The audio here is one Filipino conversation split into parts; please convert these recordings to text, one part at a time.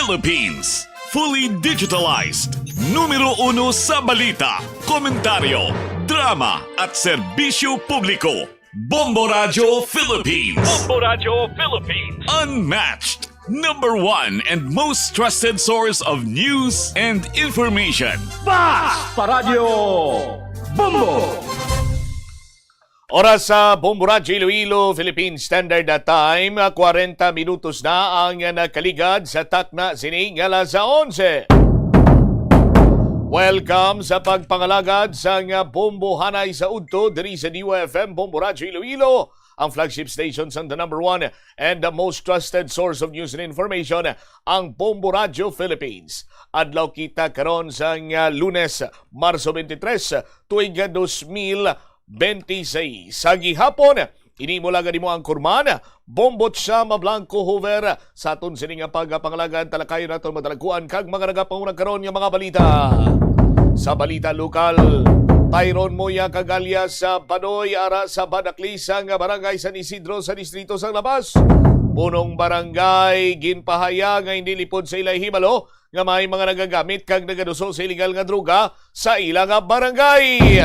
Philippines. Fully digitalized. Numero 1 sa balita, komentaryo, drama at serbisyo publiko. Bombo Radio Philippines. Bombo Radio Philippines. Unmatched. Number 1 and most trusted source of news and information. Basta Radio Bombo. Oras sa Bombo Radio Iloilo, Philippine Standard Time, 40 minutos na ang nakaligad sa takna sining alas 11. Welcome sa pagpangalagad sa Bombo Hanay sa Udto, diri sa DUFM Bombo Radio Iloilo, ang flagship station sa the number 1 and the most trusted source of news and information, ang Bombo Radio Philippines. Adlaw kita karon sa Lunes, Marso 23, tuig 2026. Sa gihapon, inimula gani mo ang kurman, bombot sa Mablanco Hoover. Sa aton sining pagpangalagan, talakayon naton madalaguan kag mga nagapangunang karon nga mga balita. Sa balita lokal, Tyron Moya kagalya sa Banoy ara sa Badaklis ang barangay San Isidro sa distrito sang Labas. Punong barangay ginpahaya nga hindi lipod sa ilay himalo nga may mga nagagamit kag nagaduso sa illegal nga droga sa ilang barangay.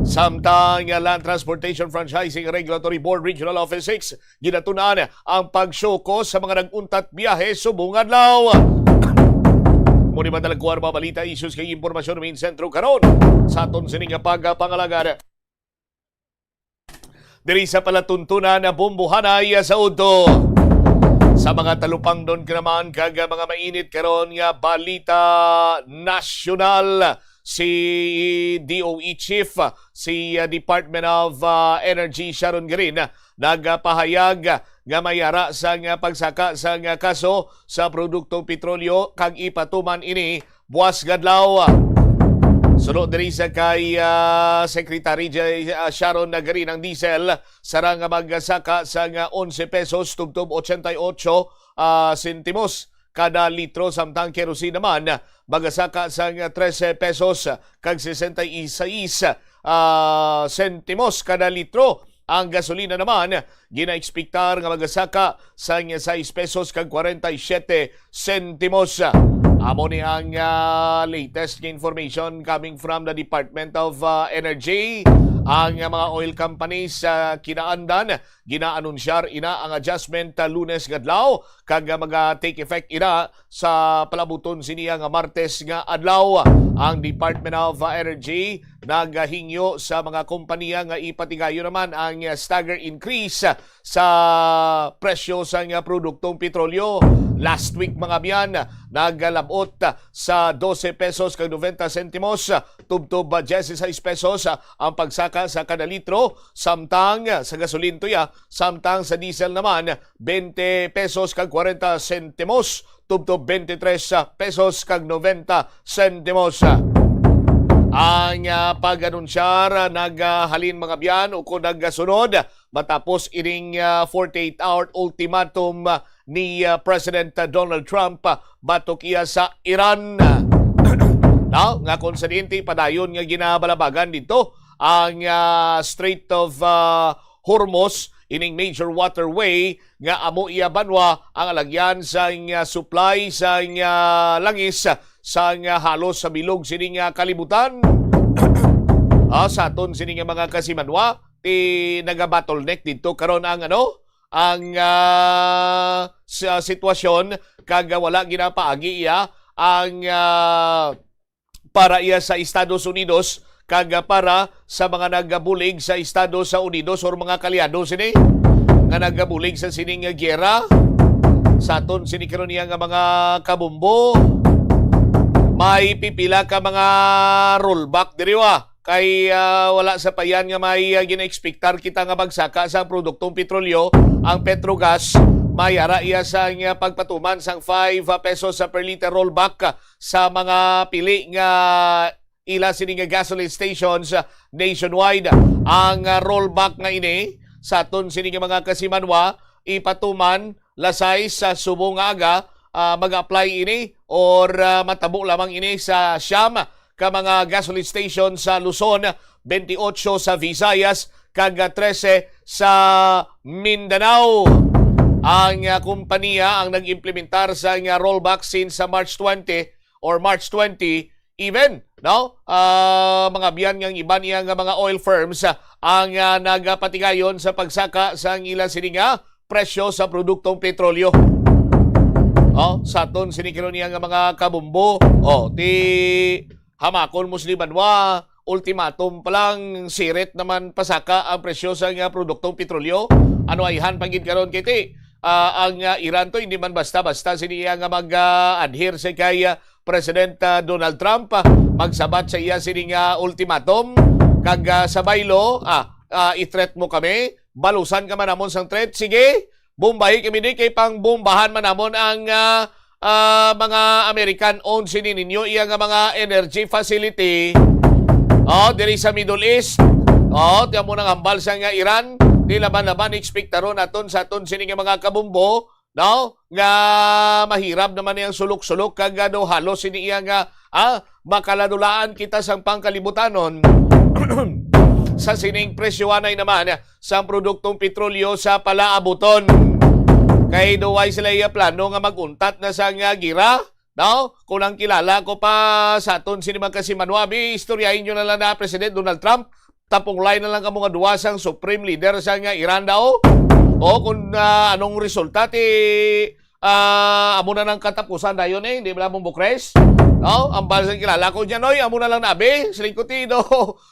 Samtang Land Transportation Franchising Regulatory Board Regional Office 6 ginatunan ang pagsyoko sa mga nag-untat biyahe subong adlaw. Muni madalagkuan mga balita, issues kay impormasyon main sentro karon sa aton sining pagpangalagan. Diri sa palatuntunan na Bombo Hanay sa Udto. Sa mga talupang doon ka naman kag mga mainit karon nga balita nasyonal, si DOE Chief, si Department of Energy Sharon Green nagpahayag nga mayara sa pagsaka sa kaso sa produktong petrolyo kag ipatuman ini buwas gadlaw. Sunod diri sa kay Secretary Sharon Green ang diesel sarang magsaka sa 11 pesos tubtob 88 sentimos kada litro, samtang kerosene naman magasaka sa 13 pesos kag 66 sentimos kada litro. Ang gasolina naman gina-ekspektar nga magasaka sa 6 pesos kag 47 sentimos. Amo ni ang latest information coming from the Department of Energy. Ang mga oil companies kinaandan ginaanunsar ina ang adjustment Lunes gadlaw kag maga-take effect ina sa palabuton siniya nga Martes nga adlaw. Ang Department of Energy naghingyo sa mga kompanya nga ipatigayo naman ang stagger increase sa presyo sa produktong petrolyo. Last week mga biyan, naglalabot sa 12 pesos kag 90 sentimos, tubtob 16 pesos ang pagsaka sa kada litro, samtang sa gasolina tuya, samtang sa diesel naman 20 pesos kag 40 sentimos, tubtob 23 pesos kag 90 sentimos. Ang pag-anunsyar naghalin mga biyan o kung nagsunod matapos ining 48-hour ultimatum ni President Donald Trump batok iya sa Iran. Now, nga konsidente padayon nga ginabalabagan dito ang Strait of Hormuz, ining major waterway nga amo iya banwa ang alagyan sa supply sa langis sa halos sa bilog sining kalibutan. Sa aton sining mga kasimanwa naga-bottleneck dito karon ang sa sitwasyon kag wala ginapaagi iya ang para iya sa Estados Unidos kag para sa mga nagabulig sa Estados Unidos or mga kalyado sini nga nagabulig sa sining giyera sa aton sini karon iya nga mga kabumbo. May pipila ka mga rollback diri kay wala sa payan nga may gina-ekspektar kita nga magsaka sa produktong petrolyo. Ang Petrogas mayara iya sa pagpatuman sang 5 pesos per liter rollback sa mga pili nga ila sining gasoline stations nationwide. Ang rollback nga ini sa aton sining mga kasimanwa ipatuman lasay sa subong aga mag-apply ini or matabo lamang ini sa Siam ka mga gasoline station sa Luzon, 28 sa Visayas, kag 13 sa Mindanao. ang kumpanya ang nag-implementar sa rollback since sa March 20 or March 20 even, no? Mga biyan ng iba niya nga mga oil firms ang nagapatigayon sa pagsaka sa ilang sininga presyo sa produktong petrolyo. Sa aton sinikiro niya nga mga kabumbo, ti hamakon muslimanwa, ultimatum pa lang sirit naman pasaka ang presyo sa nga produktong petrolyo. Ano ayhan pagid karon kiti? Ang Iran to hindi man basta-basta siniya nga mag-adhere sa kay President Donald Trump. Magsabat sa iya sini nga ultimatum kag sa baylo, i-threat mo kami, balusan ka man namon sang threat, sige, bombahi kami di kay pang bombahan man namon ang mga American-owned sini ninyo iya nga mga energy facility. Diri sa Middle East. Tiyan mo nang hambal sa nga Iran. Di laban-laban ekspektaron naton sa aton sini nga mga kabumbo, no? Nga mahirap naman yang sulok-sulok kag halos sini iya nga makaladulaan kita sang pangkalibutanon sa sining presyoanay naman sa produktong petrolyo sa palaabuton. Kay duway sila iya plano nga maguntat na sa nga gira, no? Kung ang kilala ko pa sa aton sini magkasimanwabi, istoryahin nyo na lang na President Donald Trump, tapong line na lang ka mga duwasang Supreme Leader sa nga Iran daw. Kung anong resulta amo na ng katapusan na yun hindi mo lang bukres. Ang balasang kilala ko dyan, amo na lang nabi, silingkuti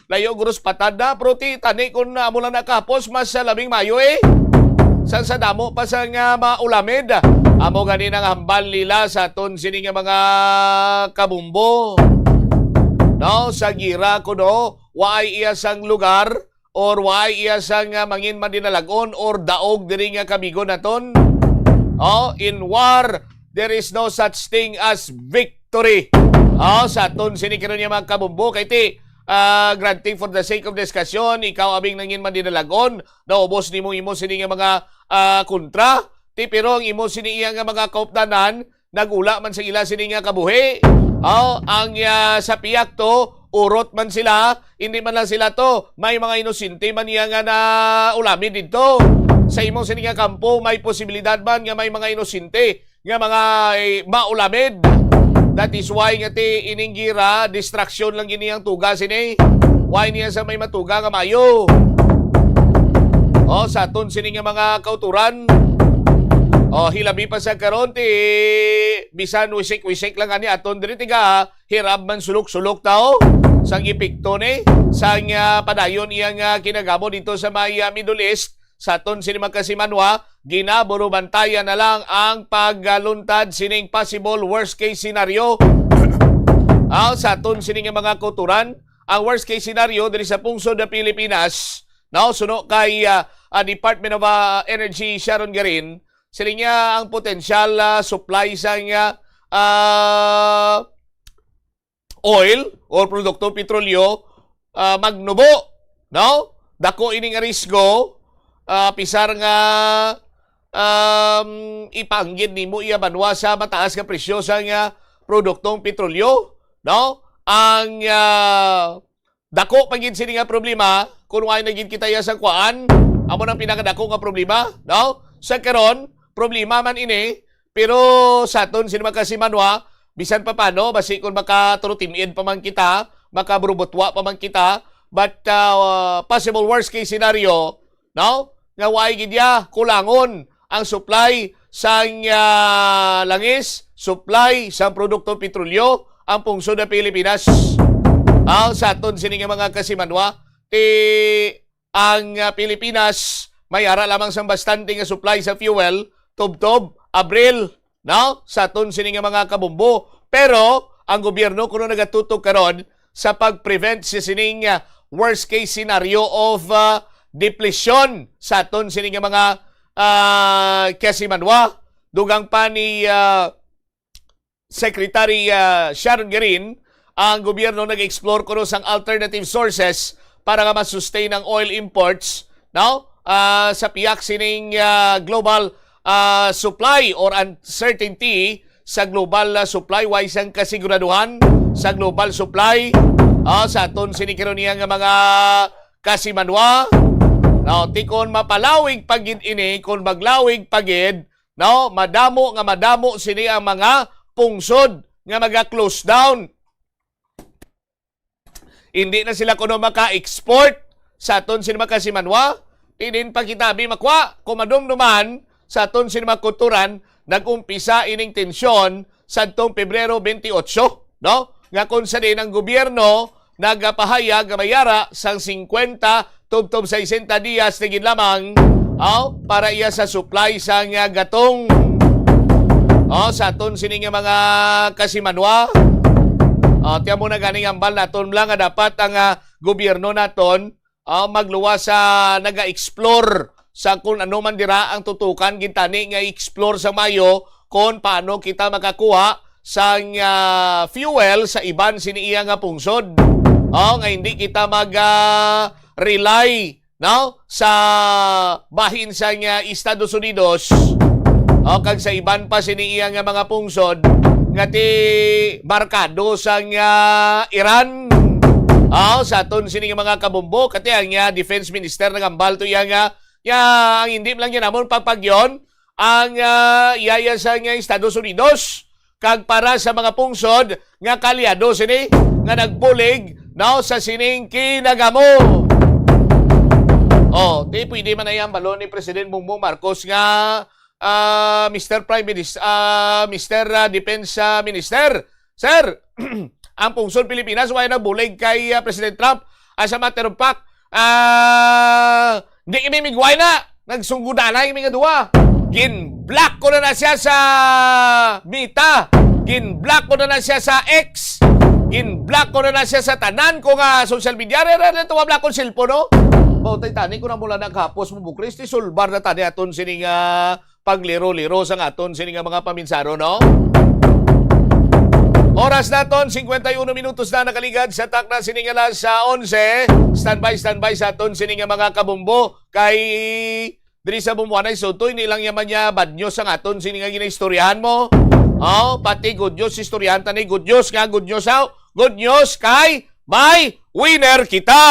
layo gurus patada, pero tani kung amo lang nakapos, mas labing Mayo San sa damo pa sa nga maulamid. Amo ganin ang hambal nila sa aton sini nga mga kabumbo. Sa gira ko waay iya sang lugar or waay iya sang mangin man dinalagon or daog diri nga kamigo naton. In war, there is no such thing as victory. Sa aton sinikiro niya mga kabumbo, kay ti, granting for the sake of discussion, ikaw abing nangin man dinalagon, naubos ni mo imo sini nga mga kontra, ti pero ang imo sini iya nga mga kaupdanan, nagula man sa ila sini nga kabuhi. Ang sa piyak to, urot man sila, hindi man lang sila to. May mga inosente man niya nga na ulami dito. Sa imong sini nga kampo, may posibilidad man nga may mga inosente nga mga maulamid. That is why nga ti ininggira, distraction lang giniyang tuga sini. Why niya sa may matuga nga mayo. Sa aton sini nga mga kauturan, hilabi pa sa karon ti bisan wisik-wisik lang ani aton diri tiga hirab man sulok-sulok tao sang epekto ni sang padayon iyang kinagamo dito sa may Middle East. Sa aton sini magkasimanwa, ginaburo bantayan na lang ang pagluntad sining possible worst case scenario. Sa aton sini nga mga kulturan, ang worst case scenario diri sa pungsod na Pilipinas, suno kay Department of Energy Sharon Garin, sila niya ang potential supply sa oil or produkto petrolyo magnubo. Dako ining risgo, pisar nga ipanggid nimo iya banwa sa mataas nga presyo sa nga produktong petrolyo. Ang dako pagid sini nga problema kung why naging kita ya sa kuan, amo nang pinakadako nga problema. Sa karon problema man ini, pero sa aton sino magkasimanwa, bisan pa paano, basi kung makaturutimid pa man kita, makabrubutwa pa man kita, but possible worst case scenario, nga way gidya, kulangon ang supply sa langis, supply sa produktong petrolyo, ang pungsod na Pilipinas. Sa aton sini nga mga kasimanwa, ang Pilipinas, may ara lamang sa bastante nga supply sa fuel, Tubtob, Abril, sa aton sini nga mga kabumbo. Pero ang gobyerno kuno nagatutok karon sa pag-prevent sa sining worst case scenario of depletion sa aton sini nga mga kasimanwa. Dugang pa ni Secretary Sharon Garin, ang gobyerno nag-explore kuno sang alternative sources para nga ma-sustain ang oil imports sa piyak sining global supply or uncertainty sa global supply wise ang kasiguraduhan sa global supply sa aton sinikiro niya nga mga kasimanwa. No, ti kon mapalawig pagid ini, kon maglawig pagid, no, madamo sini ang mga pungsod nga maga-close down. Hindi na sila kuno maka-export sa aton sini makasimanwa. Tidin pa kitabi makwa kumadumduman sa aton sini makulturan nag-umpisa ining tensyon sadtong Pebrero 28, no? Nga kung sa din ang gobyerno nagapahayag nga mayara sang 50 tubtob 60 diyas tigid lamang para iya sa supply sang gatong sa aton sini nga mga kasimanwa. Tiyan mo na ganing ambal naton lang nga dapat ang gobyerno naton magluwas sa naga-explore sa kung ano man dira ang tutukan gintani nga explore sa Mayo kung paano kita makakuha sa fuel sa iban siniiya nga pungsod. Nga hindi kita mag-rely no sa bahin sa Estados Unidos kag sa iban pa siniiya nga mga pungsod nga ti barkado sa Iran. Sa aton sini mga kabumbo kati ang defense minister nagambal to yang ang hindi lang yan namon pagpagyon ang iyaya sa Estados Unidos kag para sa mga pungsod nga kalyado sini nga nagbulig no sa sining kinagamo. Di pwede man na yan balon ni President Bongbong Marcos nga Mr. Prime Minister, Mr. Defense Minister, Sir, ang pungsod Pilipinas wala nagbulig kay President Trump as a matter of fact, hindi kami migway na. Nagsungguda na yung mga duwa. Gin-block ko na siya sa Meta. Gin-block ko na siya sa X. Gin-block ko na siya sa tanan ko nga social media. Ito wabla kong cellphone, no? Bautay tani ko na mula naghapos mo bukris. Ti sulbar na tani aton sining pagliro-liro sa aton sining mga paminsaro, no? Oras naton 51 minutos na nakaligad sa takna sining alas sa 11. Standby sa aton sining mga kabumbo kay diri sa bumbuanay sotoy nilang yaman niya bad news ang aton sining ginaistoryahan mo. Pati good news istoryahan tani good news nga good news good news kay may winner kita.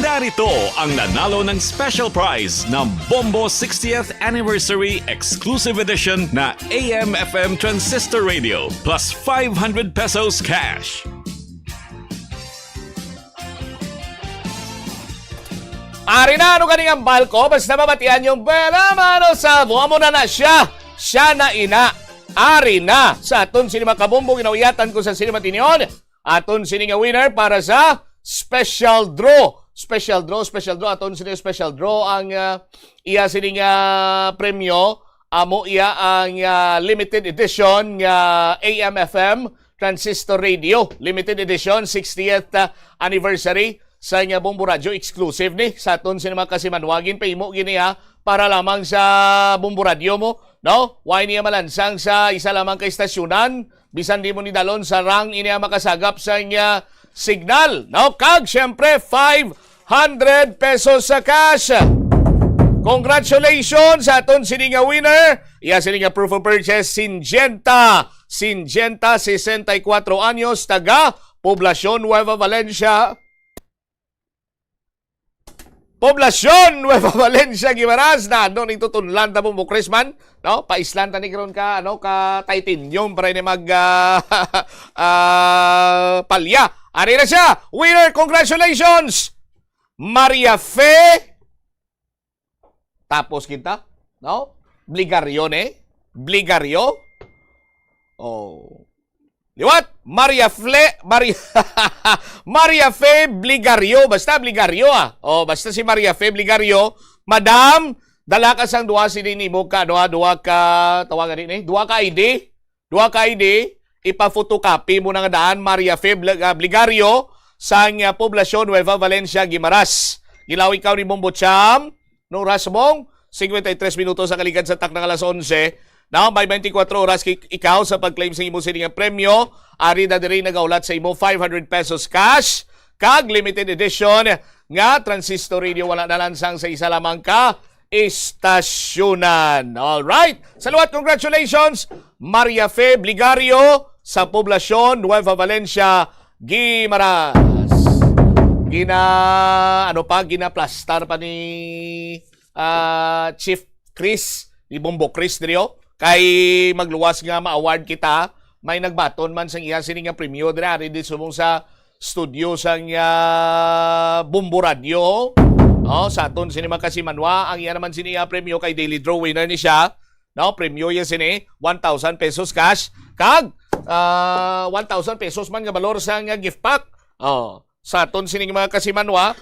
Narito ang nanalo ng special prize ng Bombo 60th Anniversary Exclusive Edition na AM/FM Transistor Radio plus 500 pesos cash. Ari na, ano kaning ambal ko? Basta mabatian yung pera, mano sa buha mo na siya. Siya na ina. Ari na. Sa aton sinima kabumbo, ginauyatan ko sa sinima tinyon. Aton sininga winner para sa special draw. Special draw. Aton sininga special draw. Ang iya sininga premyo. Amo iya ang limited edition AM/FM Transistor Radio. Limited edition, 60th anniversary sa nga Bombo Radio exclusive ni sa aton sinima kasimanwagin pahimo gini para lamang sa Bombo Radio mo, no? Why niya malansang sa isa lamang ka istasyonan bisan di mo ni dalon sa rang ini makasagap sa nga signal, no? Kag syempre 500 pesos sa cash. Congratulations sa aton sininga winner. Iya sininga proof of purchase Syngenta, 64 anyos, taga Poblacion Nueva Valencia, Guimaras na doon itutunlan ta mo Krisman, no? Pa-islan ta ni karon ka ka titanium para ni mag palya. Ari na siya. Winner, congratulations. Maria Fe. Tapos kita, no? Bligario. Liwat, Maria Fe Bligario, basta Bligario basta si Maria Fe Bligario, Madam, dala ka sang duha si dinimo ka, duha ka tawagan ni, duha ka ID, ipa-photocopy mo na nga daan Maria Fe Bligario sang Poblacion Nueva Valencia, Guimaras. Gilaw ikaw ni Bombo Cham, no rasmong 53 minutos sa kaligad sa taknang alas 11. Now, may 24 oras ikaw sa pag-claim sa imo sininga premyo. Ari na diri nagaulat sa imo 500 pesos cash. Kag limited edition nga Transistor Radio wala nalansang sa isa lamang ka istasyonan. Alright. Salamat, congratulations. Maria Fe Bligario sa Poblacion Nueva Valencia, Guimaras. ginaplastar pa ni Chief Chris, ni Bombo Chris diriyo. Kay magluwas nga ma-award kita, may nagbaton man sang iya sini nga premyo diri di sumong sa studio sang Bombo Radio. No, sa aton sini Makasimanwa, ang iya naman sini premyo kay Daily Draw winner ni siya. No, premyo yan sini 1,000 pesos cash kag 1,000 pesos man nga balor sa nga gift pack. Oh, sa aton sini mga Kasimanwa,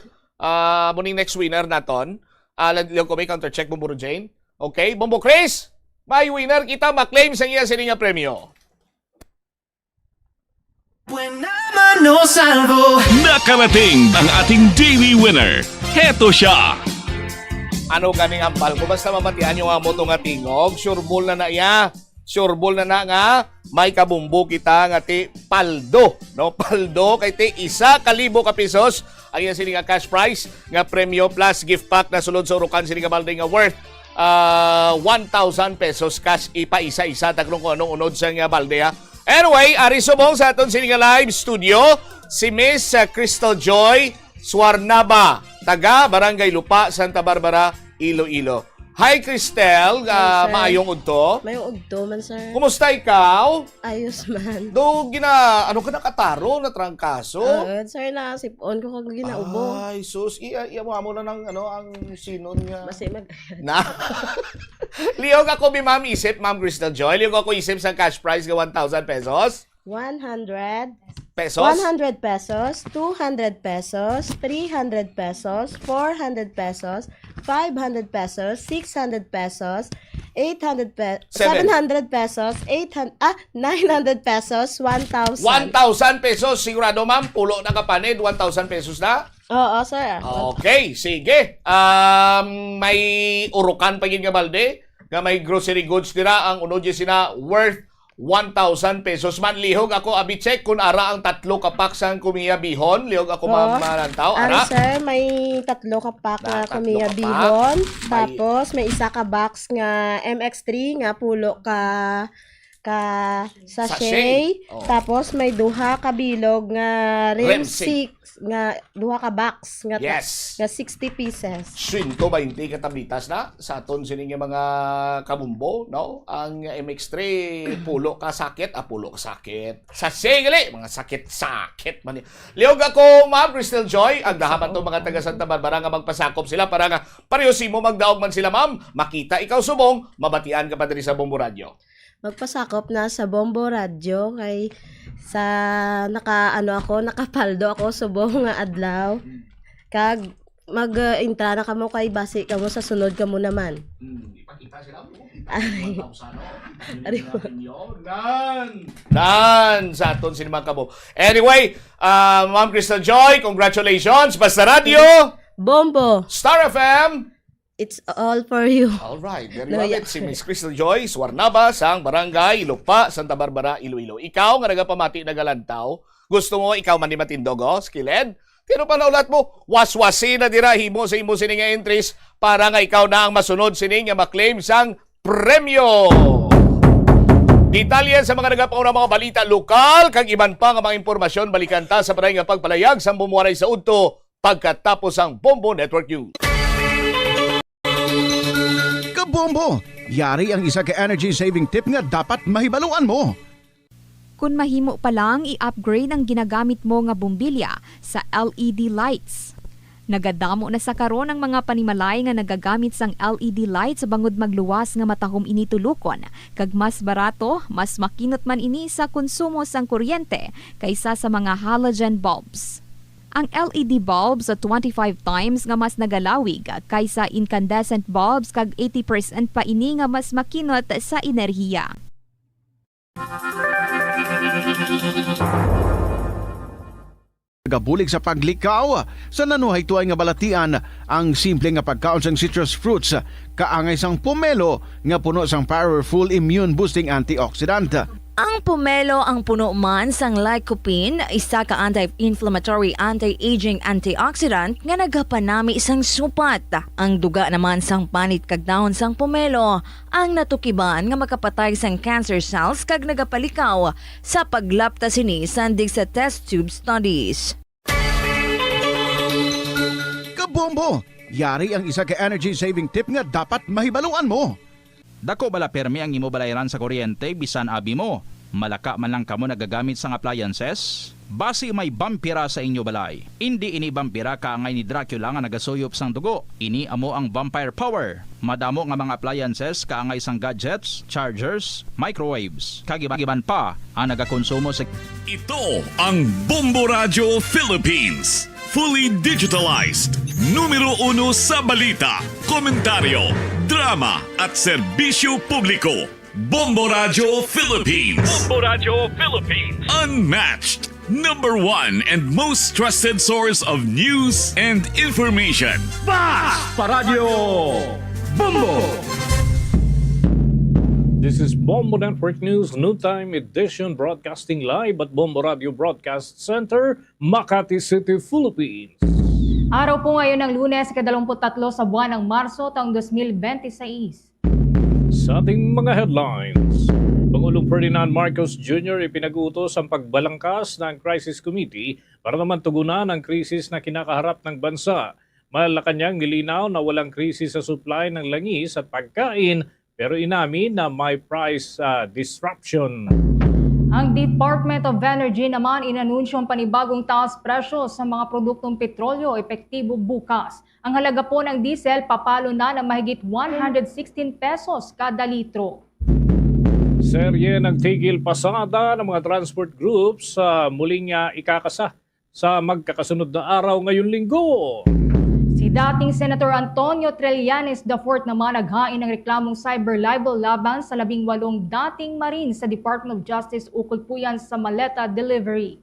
muning next winner naton. Lang ko may counter check Bombo Jane. Okay, Bombo Chris, may winner kita maklaim sa iya sini nga premyo. Nakarating ang ating daily winner. Heto siya. Ano ganing ambal ko? Basta mamatian yung amo to nga tingog. Sureball na iya. Sureball na nga. May kabumbo kita nga ti paldo. No? Paldo kay ti 1,000 ka pesos. Ang iya sini nga cash prize. Nga premyo plus gift pack na sulod sa urukan sini nga balde nga worth 1,000 pesos cash. Ipa isa-isa. Taglong ko anong unod sa nga balde ha. Anyway, ari subong sa aton sini nga live studio si Miss Crystal Joy Suarnaba, taga Barangay Lupa, Santa Barbara, Iloilo. Hi Cristel, Hi, sir. maayong udto. May ugto man, sir. Kumusta ikaw? Ayos man. Do ano ka nakataro na trangkaso? Sir, nasipon ko kag ginaubo. Ay, sus, iya mo na ng ang sinon nga. Basta mag... Na. Liyog ako mi Ma'am isip, Ma'am Crystal Joy. Liyog ako isip sa cash prize nga 1,000 pesos. 100 Pesos? 100 pesos, 200 pesos, 300 pesos, 400 pesos, 500 pesos, 600 pesos, 800 pesos, 700 pesos, 900 pesos, 1,000. 1,000 pesos. Sigurado, ma'am, pulo na kapanid, 1,000 pesos na? Oo, sir. Okay, sige. May urukan pa yun nga balde, nga may grocery goods nila, ang unod yun sina worth 1,000 pesos man. Lihog ako abicheck kung ara ang 3 kapak sang kumiya bihon. Lihog ako mamanantaw. Ara? Sir, may 3 ka pack Na nga 3 kumiya ka pack. bihon. May- Tapos, may 1 ka box nga MX3 nga pulo ka Sachet. sachet. Oh. Tapos, may 2 ka bilog nga Rem Rem 6 nga 2 ka box nga, Yes. nga 60 pieces. 120 katablitas na sa aton sining nga mga kabumbo, no? Ang MX3 pulo ka sakit, pulo ka sakit. Sa gali, mga sakit man. Lihog ako, Ma'am Crystal Joy, ang dahaman to mga taga Santa Barbara nga magpasakop sila para nga pareho mo magdaog man sila, ma'am. Makita ikaw subong, mabatian ka pa diri sa Bombo Radio. Magpasakop na sa Bombo Radio kay sa nakapaldo ako subong nga adlaw. Kag mag-intra na kamo kay base kamo sa sunod kamo naman. Ipakita sila mo. Ay. Nan sa aton sinimang kabo. Anyway, Ma'am Crystal Joy, congratulations. Basta Radio, Bombo, Star FM. it's all for you. All right, there you No, have yeah. it. Si Miss Crystal Joy, Suarnaba, sang Barangay Lupa, Santa Barbara, Iloilo. Ikaw nga nagapamati na galantaw, gusto mo ikaw man di matindog, skilled? Tino pa na ulat mo, waswasi na dira himo sa imo sining nga entries para nga ikaw na ang masunod sining nga maklaim sang premyo. Detalye sa mga nagapauna mga balita lokal kag iban pa nga mga impormasyon balikan ta sa paray nga pagpalayag sa bumuwaray sa udto pagkatapos ang Bombo Network News. Kabombo! Yari ang isa ka energy saving tip nga dapat mahibaluan mo. Kung mahimo pa lang, i-upgrade ang ginagamit mo nga bumbilya sa LED lights. Nagadamo na sa karon ang mga panimalay nga nagagamit sang LED lights bangod magluwas nga matahom ini tulukon. Kag mas barato, mas makinot man ini sa konsumo sang kuryente kaysa sa mga halogen bulbs. Ang LED bulbs 25 times nga mas nagalawig kaysa incandescent bulbs kag 80% pa ini nga mas makinot sa enerhiya. Gabulig sa paglikaw, sa nanuhay tuay nga balatian ang simple nga pagkaon sang citrus fruits, kaangay sang pomelo nga puno sang powerful immune boosting antioxidant. Ang pomelo ang puno man sang lycopene, isa ka anti-inflammatory, anti-aging antioxidant nga nagapanami isang supat. Ang duga naman sang panit kag dahon sang pomelo ang natukiban nga makapatay sang cancer cells kag nagapalikaw sa paglapta sini sandig sa test tube studies. Bombo, yari ang isa ka energy saving tip nga dapat mahibaluan mo. Dako bala permi ang imo balayran sa kuryente bisan abi mo. Malaka man lang kamo nagagamit sang appliances? Basi may vampira sa inyo balay. Hindi ini vampira kaangay ni Dracula nga nagasuyop sang dugo. Ini amo ang vampire power. Madamo nga mga appliances kaangay sang gadgets, chargers, microwaves. Kagiban pa ang nagakonsumo sa Ito ang Bombo Radio Philippines. Fully digitalized. Numero 1 sa balita, komentaryo, drama at serbisyo publiko. Bombo Radio Philippines. Bombo Radio Philippines. Unmatched. Number 1 and most trusted source of news and information. Fast Paradyo Bombo. This is Bombo Network News Noontime Edition broadcasting live at Bombo Radio Broadcast Center, Makati City, Philippines. Araw po ngayon ng Lunes, 23 sa buwan ng Marso, taong 2026. Sa ating mga headlines, Pangulong Ferdinand Marcos Jr. ipinag-utos ang pagbalangkas ng Crisis Committee para naman tugunan ang krisis na kinakaharap ng bansa. Malacanang nilinaw na walang krisis sa supply ng langis at pagkain pero inamin na may price disruption. Ang Department of Energy naman inanunsyo ang panibagong taas presyo sa mga produktong petrolyo epektibo bukas. Ang halaga po ng diesel papalo na ng mahigit 116 pesos kada litro. Serye nagtigil pasada ng mga transport groups sa muling ikakasa sa magkakasunod na araw ngayong linggo. Si dating Senator Antonio Trillanes IV naman naghain ng reklamong cyber libel laban sa 18 dating Marines sa Department of Justice ukol po yan sa maleta delivery.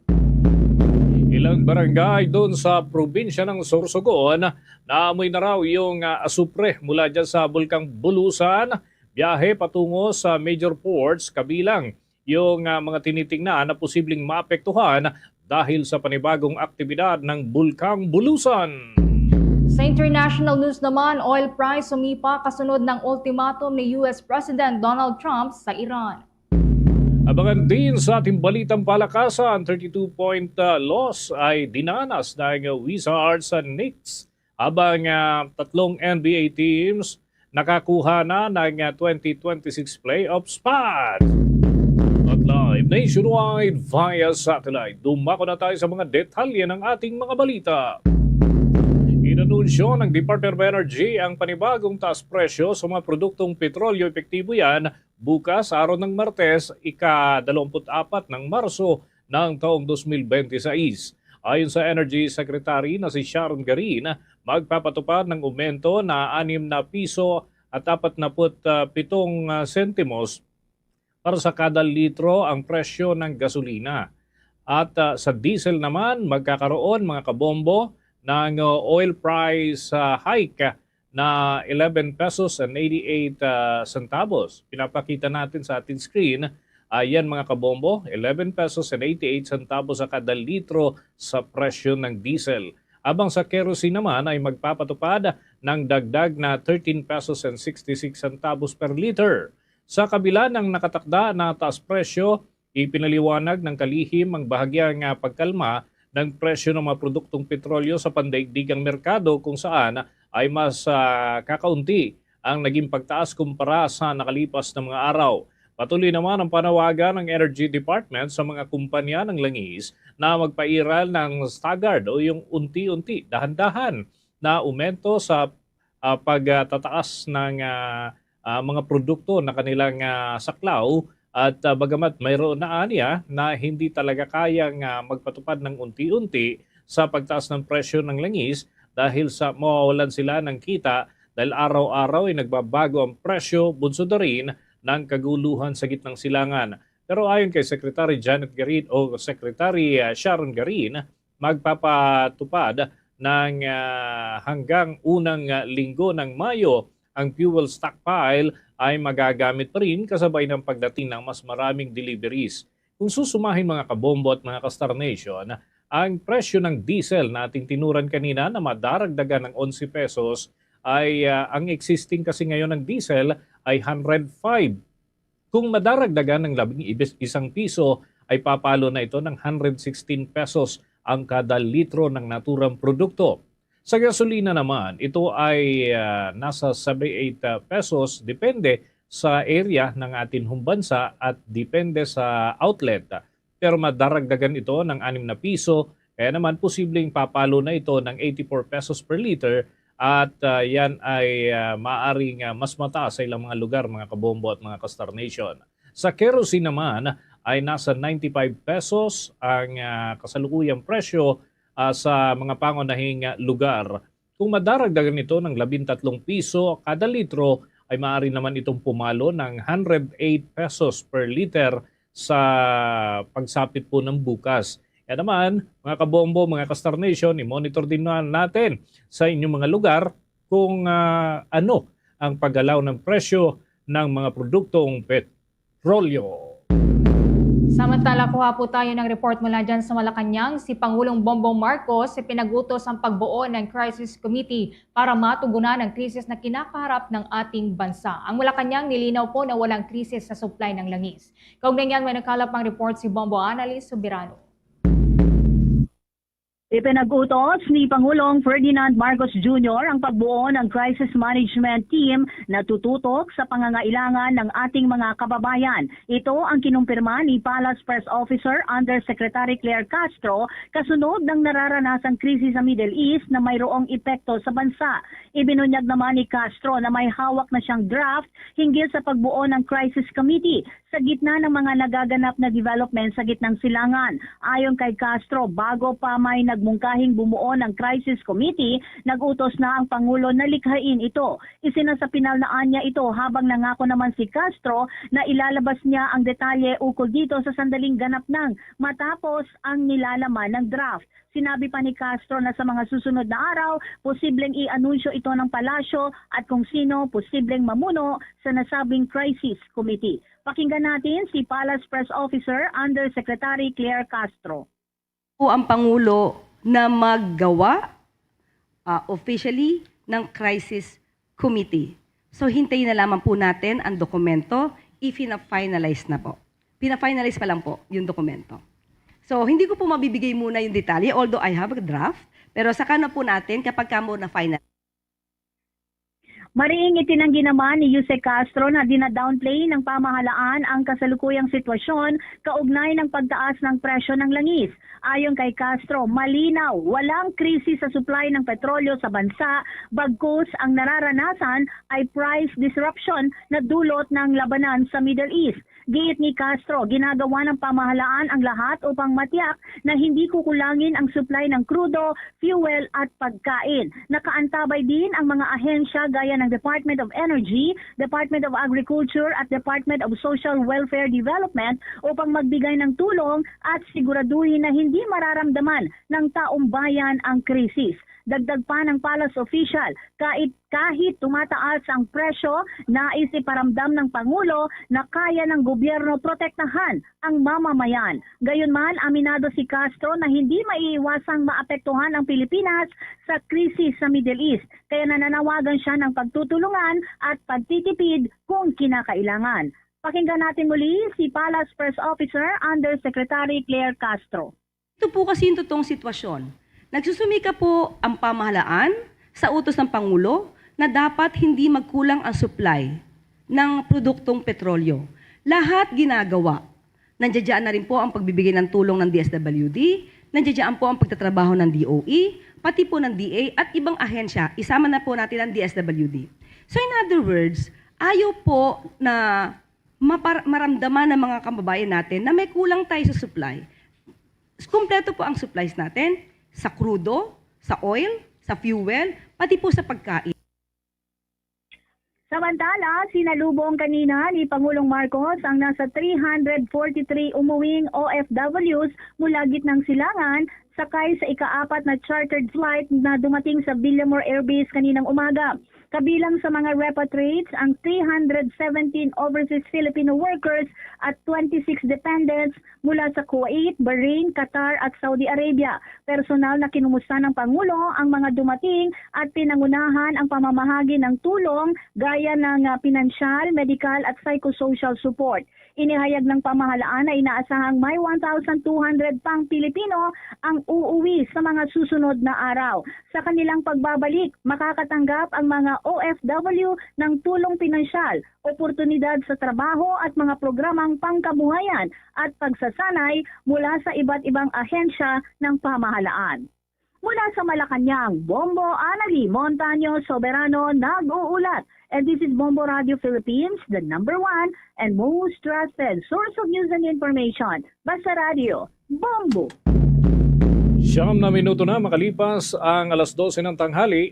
Ilang barangay doon sa probinsya ng Sorsogon, naamoy na raw yung asupre mula dyan sa Bulkang Bulusan, biyahe patungo sa major ports, kabilang yung mga tinitingnan na posibleng maapektuhan dahil sa panibagong aktibidad ng Bulkang Bulusan. Sa international news naman, oil price sumipa kasunod ng ultimatum ni US President Donald Trump sa Iran. Abangan din sa ating balitang palakasan, 32-point loss ay dinanas ng Wizards and Knicks habang tatlong NBA teams nakakuha na ng 2026 playoff spot. At live nationwide via satellite, dumako na tayo sa mga detalye ng ating mga balita. Inanunsyo ng Department of Energy ang panibagong taas presyo sa mga produktong petrolyo epektibo yan bukas araw ng Martes, ika-24 ng Marso ng taong 2026. Ayon sa Energy Secretary na si Sharon Garin, magpapatupad ng aumento na 6 na piso at 47 sentimos para sa kada litro ang presyo ng gasolina. At sa diesel naman, magkakaroon mga kabombo ng oil price hike na 11 pesos and 88 centavos. Pinapakita natin sa ating screen, ayan mga kabombo, 11 pesos and 88 centavos sa kada litro sa presyo ng diesel. Abang sa kerosene naman ay magpapatupad ng dagdag na 13 pesos and 66 centavos per liter. Sa kabila ng nakatakda na taas presyo, ipinaliwanag ng kalihim ang bahagyang pagkalma ng presyo ng mga produktong petrolyo sa pandaigdigang merkado kung saan ay mas kakaunti ang naging pagtaas kumpara sa nakalipas na mga araw. Patuloy naman ang panawagan ng Energy Department sa mga kumpanya ng langis na magpairal ng staggered o yung unti-unti, dahan-dahan na aumento sa pagtataas ng mga produkto na kanilang saklaw. At bagamat mayroon na aniya na hindi talaga kayang magpatupad ng unti-unti sa pagtaas ng presyo ng langis dahil sa mawawalan sila ng kita dahil araw-araw ay nagbabago ang presyo, bunso na rin ng kaguluhan sa gitnang silangan. Pero ayon kay Secretary Janet Garin o Secretary Sharon Garin, magpapatupad ng hanggang unang linggo ng Mayo ang fuel stockpile ay magagamit pa rin kasabay ng pagdating ng mas maraming deliveries. Kung susumahin mga kabombo at mga ka-Star Nation, ang presyo ng diesel na ating tinuran kanina na madaragdagan ng 11 pesos ay ang existing kasi ngayon ng diesel ay 105. Kung madaragdagan ng 11 piso ay papalo na ito ng 116 pesos ang kada litro ng naturang produkto. Sa gasolina naman, ito ay nasa 78 pesos, depende sa area ng ating bansa at depende sa outlet. Pero madaragdagan ito ng 6 na piso, kaya naman posibleng papalo na ito ng 84 pesos per liter at yan ay maaaring mas mataas sa ilang mga lugar, mga kabombo at mga ka-Star Nation. Sa kerosene naman ay nasa 95 pesos ang kasalukuyang presyo sa mga pangunahing lugar. Kung madaragdagan ito ng 13 piso kada litro, ay maaari naman itong pumalo ng 108 pesos per liter sa pagsapit po ng bukas. Kaya naman, mga kabombo, mga ka-Star Nation, i-monitor din natin sa inyong mga lugar kung ano ang paggalaw ng presyo ng mga produktong petrolyo. Samantala, kuha po tayo ng report mula dyan sa Malacanang. Si Pangulong Bongbong Marcos pinagutos ang pagbuo ng Crisis Committee para matugunan ang krisis na kinakaharap ng ating bansa. Ang Malacanang nilinaw po na walang krisis sa supply ng langis. Kaugnay niyan, may nakalap ang report si Bombo Annalise Subirano. Ipinag-utos ni Pangulong Ferdinand Marcos Jr. ang pagbuo ng Crisis Management Team na tututok sa pangangailangan ng ating mga kababayan. Ito ang kinumpirma ni Palace Press Officer Undersecretary Claire Castro kasunod ng nararanasang krisis sa Middle East na mayroong epekto sa bansa. Ibinunyag naman ni Castro na may hawak na siyang draft hinggil sa pagbuo ng Crisis Committee sa gitna ng mga nagaganap na development sa gitnang silangan. Ayon kay Castro, bago pa may nagmungkahing bumuo ng Crisis Committee, nagutos na ang Pangulo na likhain ito. Isinasapinalnaan niya ito habang nangako naman si Castro na ilalabas niya ang detalye ukol dito sa sandaling ganap ng matapos ang nilalaman ng draft. Sinabi pa ni Castro na sa mga susunod na araw, posibleng i-anunsyo ito ng palasyo at kung sino posibleng mamuno sa nasabing Crisis Committee. Pakinggan natin si Palace Press Officer Undersecretary Claire Castro. Po ang Pangulo na maggawa officially ng Crisis Committee. So hintayin na lamang po natin ang dokumento i-finalize na po. Pina-finalize pa lang po yung dokumento. So hindi ko po mabibigay muna yung detalye although I have a draft, pero saka na po natin kapag kamo na final. Mariing itinanggi naman ni Jose Castro na dinadownplay ng pamahalaan ang kasalukuyang sitwasyon kaugnay ng pagtaas ng presyo ng langis. Ayon kay Castro, malinaw, walang krisis sa supply ng petrolyo sa bansa, bagkus ang nararanasan ay price disruption na dulot ng labanan sa Middle East. Giit ni Castro, ginagawa ng pamahalaan ang lahat upang matiyak na hindi kukulangin ang supply ng krudo, fuel at pagkain. Nakaantabay din ang mga ahensya gaya ng Department of Energy, Department of Agriculture at Department of Social Welfare Development upang magbigay ng tulong at siguraduhin na hindi mararamdaman ng taong bayan ang krisis. Dagdag pa ng Palace official, kahit tumataas ang presyo, nais iparamdam ng Pangulo na kaya ng gobyerno protektahan ang mamamayan. Gayunman, aminado si Castro na hindi maiiwasang maapektuhan ang Pilipinas sa krisis sa Middle East. Kaya nananawagan siya ng pagtutulungan at pagtitipid kung kinakailangan. Pakinggan natin muli si Palace Press Officer Undersecretary Claire Castro. Ito po kasi yung totoong sitwasyon. Nagsusumika po ang pamahalaan sa utos ng Pangulo na dapat hindi magkulang ang supply ng produktong petrolyo. Lahat ginagawa. Nandiyan na rin po ang pagbibigay ng tulong ng DSWD, nandiyan po ang pagtatrabaho ng DOE, pati po ng DA at ibang ahensya, isama na po natin ang DSWD. So in other words, ayaw po na maramdaman ng mga kababayan natin na may kulang tayo sa supply. Kumpleto po ang supplies natin, sa crudo, sa oil, sa fuel, pati po sa pagkain. Samantala, sinalubong kanina ni Pangulong Marcos ang nasa 343 umuwing OFWs mula gitnang silangan sakay sa ika-4 na chartered flight na dumating sa Villamor Air Base kaninang umaga. Kabilang sa mga repatriates ang 317 overseas Filipino workers at 26 dependents mula sa Kuwait, Bahrain, Qatar at Saudi Arabia. Personal na kinumusta ng Pangulo ang mga dumating at pinangunahan ang pamamahagi ng tulong gaya ng pinansyal, medical at psychosocial support. Inihayag ng pamahalaan na inaasahang may 1,200 pang Pilipino ang uuwi sa mga susunod na araw. Sa kanilang pagbabalik, makakatanggap ang mga OFW ng tulong pinansyal, oportunidad sa trabaho at mga programang pangkabuhayan at pagsasanay mula sa iba't ibang ahensya ng pamahalaan. Mula sa Malacanang, Bombo Anali Montaño Soberano nag-uulat. And this is Bombo Radio Philippines, the #1 and most trusted source of news and information. Basta Radio, Bombo! 9 na minuto na makalipas ang alas 12 ng tanghali.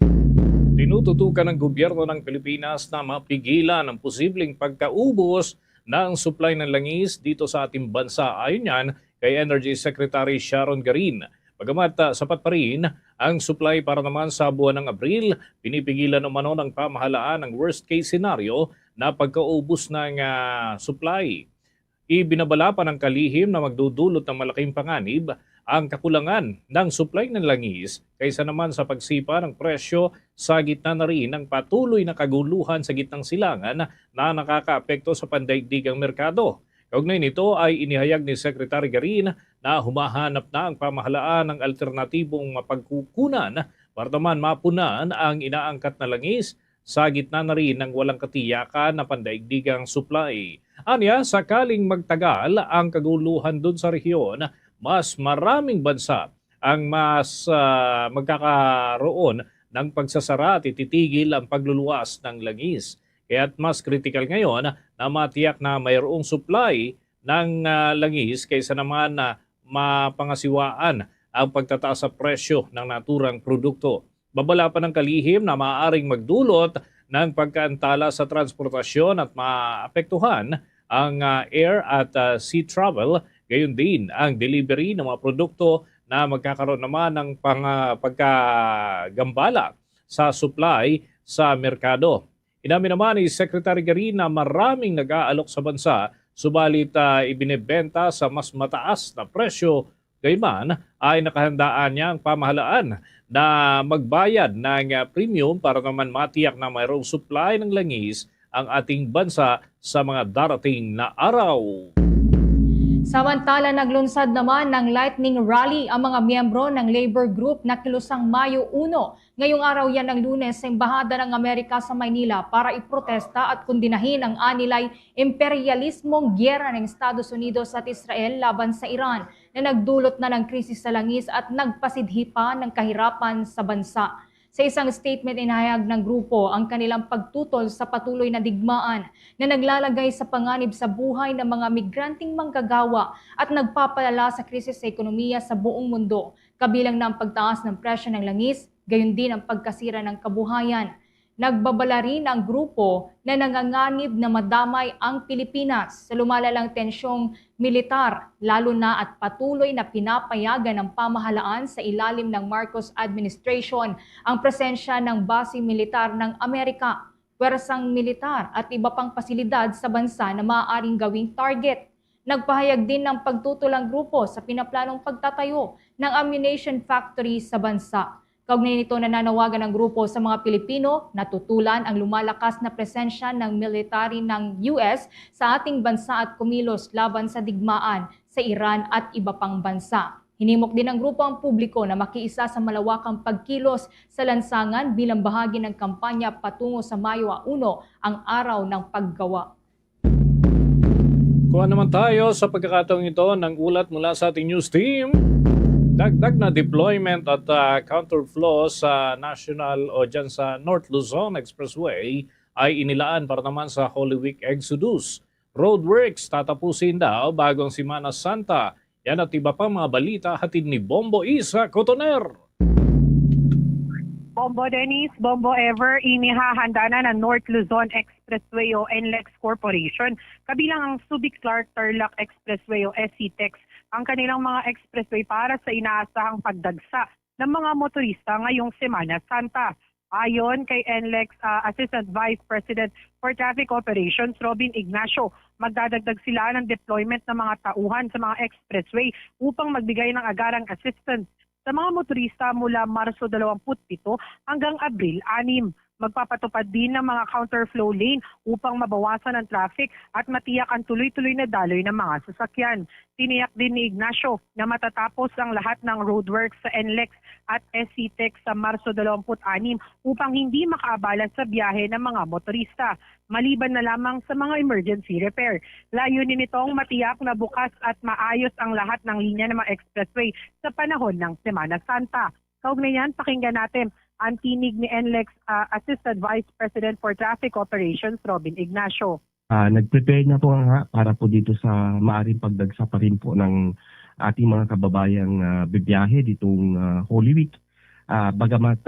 Tinututukan ng gobyerno ng Pilipinas na mapigilan ang posibleng pagkaubos ng supply ng langis dito sa ating bansa. Ayon yan kay Energy Secretary Sharon Garin. Bagamat sapat pa rin ang supply para naman sa buwan ng Abril, pinipigilan umano ng pamahalaan ang worst case scenario na pagkaubos ng supply. Ibinabala pa ng kalihim na magdudulot ng malaking panganib ang kakulangan ng supply ng langis kaysa naman sa pagsipa ng presyo sa gitna na rin ng patuloy na kaguluhan sa gitnang silangan na nakakaapekto sa pandaigdigang merkado. Kaugnay nito ay inihayag ni Secretary Garin na humahanap na ang pamahalaan ng alternatibong mapagkukunan para naman mapunan ang inaangkat na langis sa gitna na rin ng walang katiyakan na pandaigdigang supply. Anya, sakaling magtagal ang kaguluhan doon sa rehiyon, mas maraming bansa ang mas magkakaroon ng pagsasara at ititigil ang pagluluwas ng langis. Kaya't mas critical ngayon na matiyak na mayroong supply ng langis kaysa naman na mapangasiwaan ang pagtataas sa presyo ng naturang produkto. Babala pa ng kalihim na maaaring magdulot ng pagkaantala sa transportasyon at maapektuhan ang air at sea travel, gayon din ang delivery ng mga produkto na magkakaroon naman ng pagkagambala sa supply sa merkado. Inamin naman ni Secretary Garin na maraming nag-aalok sa bansa, subalit ibinebenta sa mas mataas na presyo. Gayman ay nakahandaan niya ang pamahalaan na magbayad ng premium para naman matiyak na mayroong supply ng langis ang ating bansa sa mga darating na araw. Samantala, naglunsad naman ng lightning rally ang mga miyembro ng labor group na kilusang Mayo 1. Ngayong araw yan ng Lunes sa Embahada ng Amerika sa Maynila para iprotesta at kundinahin ang anilay imperialismong gyera ng Estados Unidos at Israel laban sa Iran na nagdulot na ng krisis sa langis at nagpasidhi pa ng kahirapan sa bansa. Sa isang statement, inahayag ng grupo ang kanilang pagtutol sa patuloy na digmaan na naglalagay sa panganib sa buhay ng mga migranteng manggagawa at nagpapalala sa krisis sa ekonomiya sa buong mundo, kabilang na ang pagtaas ng presyo ng langis, gayon din ang pagkasira ng kabuhayan. Nagbabala rin ang grupo na nanganganib na madamay ang Pilipinas sa lumalalang tensyong militar, lalo na at patuloy na pinapayagan ng pamahalaan sa ilalim ng Marcos administration ang presensya ng base militar ng Amerika, pwersang militar at iba pang pasilidad sa bansa na maaaring gawing target. Nagpahayag din ng pagtutol ang grupo sa pinaplanong pagtatayo ng ammunition factory sa bansa. Kaugnay nito, nananawagan ng grupo sa mga Pilipino na tutulan ang lumalakas na presensya ng military ng US sa ating bansa at kumilos laban sa digmaan sa Iran at iba pang bansa. Hinimok din ng grupo ang publiko na makiisa sa malawakang pagkilos sa lansangan bilang bahagi ng kampanya patungo sa Mayo 1, ang araw ng paggawa. Kuha naman tayo sa pagkakataong ito ng ulat mula sa ating news team. Dagdag na deployment at counterflow sa National o dyan sa North Luzon Expressway ay inilaan para naman sa Holy Week Exodus. Roadworks tatapusin daw bagong Semana Santa. Yan at iba pa mga balita hatid ni Bombo Isa Cotoner. Bombo Dennis, Bombo Ever, inihahanda na ng North Luzon Expressway o NLEX Corporation, kabilang ang Subic Clark Tarlac Expressway o SCTEX, ang kanilang mga expressway para sa inaasahang pagdagsa ng mga motorista ngayong Semana Santa. Ayon kay NLEX Assistant Vice President for Traffic Operations, Robin Ignacio, magdadagdag sila ng deployment ng mga tauhan sa mga expressway upang magbigay ng agarang assistance sa mga motorista mula Marso 27 hanggang Abril 6. Magpapatupad din ng mga counterflow lane upang mabawasan ang traffic at matiyak ang tuloy-tuloy na daloy ng mga sasakyan. Tiniyak din ni Ignacio na matatapos ang lahat ng roadworks sa NLEX at SCTEX sa Marso 26 upang hindi makaabala sa biyahe ng mga motorista, maliban na lamang sa mga emergency repair. Layunin nitong matiyak na bukas at maayos ang lahat ng linya ng mga expressway sa panahon ng Semana Santa. Kaugnay niyan, pakinggan natin ang tinig ni NLEX Assistant Vice President for Traffic Operations, Robin Ignacio. Nag-prepare na po nga para po dito sa maaring pagdagsa pa rin po ng ating mga kababayang bibiyahe ditong Holy Week. Bagamat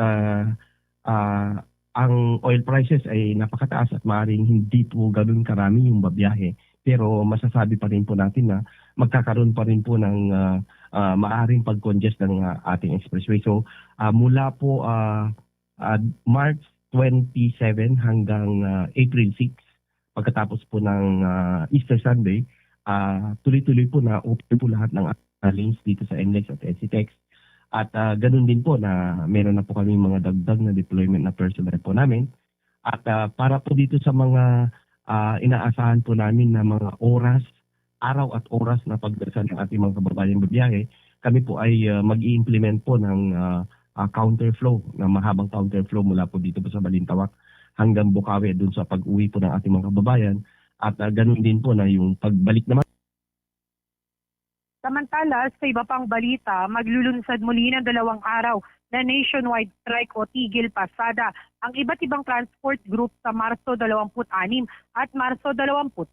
ang oil prices ay napakataas at maaring hindi po ganoon karami yung babiyahe. Pero masasabi pa rin po natin na magkakaroon pa rin po ng maaring pag-congest ng ating expressway. So mula po March 27 hanggang April 6, pagkatapos po ng Easter Sunday, tuloy-tuloy po na open po lahat ng lanes dito sa NLEX at SCTEX. At ganun din po na meron na po kami mga dagdag na deployment na personnel po namin. At para po dito sa mga inaasahan po namin na mga oras, araw at oras na pagdagsa ng ating mga kababayang bibiyahe, kami po ay mag-i-implement po ng counterflow, na mahabang counterflow mula po dito po sa Balintawak hanggang Bukawi dun sa pag-uwi po ng ating mga kababayan. At ganun din po na yung pagbalik naman. Samantala, sa iba pang balita, maglulunsad muli ng 2 araw na nationwide strike o tigil pasada ang iba't ibang transport group sa Marso 26 at Marso 27.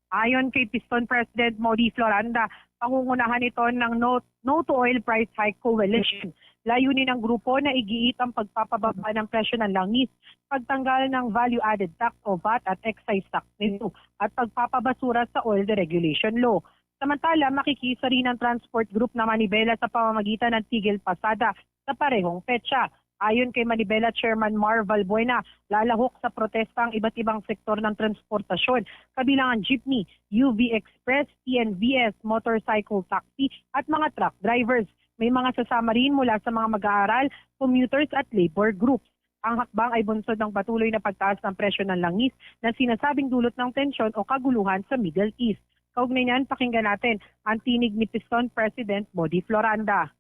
Ayon kay Piston President Modi Floranda, pangungunahan ito ng No to Oil Price Hike Coalition. Layunin ng grupo na igiit ang pagpapababa ng presyo ng langis, pagtanggal ng value-added tax o VAT at excise tax nito, at pagpapabasura sa oil deregulation law. Samantala, makikisa rin ang transport group na Manibela sa pamamagitan ng tigil pasada sa parehong petsa. Ayon kay Manibela Chairman Mar Valbuena, lalahok sa protesta ang iba't ibang sektor ng transportasyon, kabilang ang jeepney, UV Express, TNVS, motorcycle taxi at mga truck drivers. May mga sasama rin mula sa mga mag-aaral, commuters at labor groups. Ang hakbang ay bunsod ng patuloy na pagtaas ng presyo ng langis na sinasabing dulot ng tensyon o kaguluhan sa Middle East. Kaugnay niyan, pakinggan natin ang tinig ni Piston President Modi Floranda.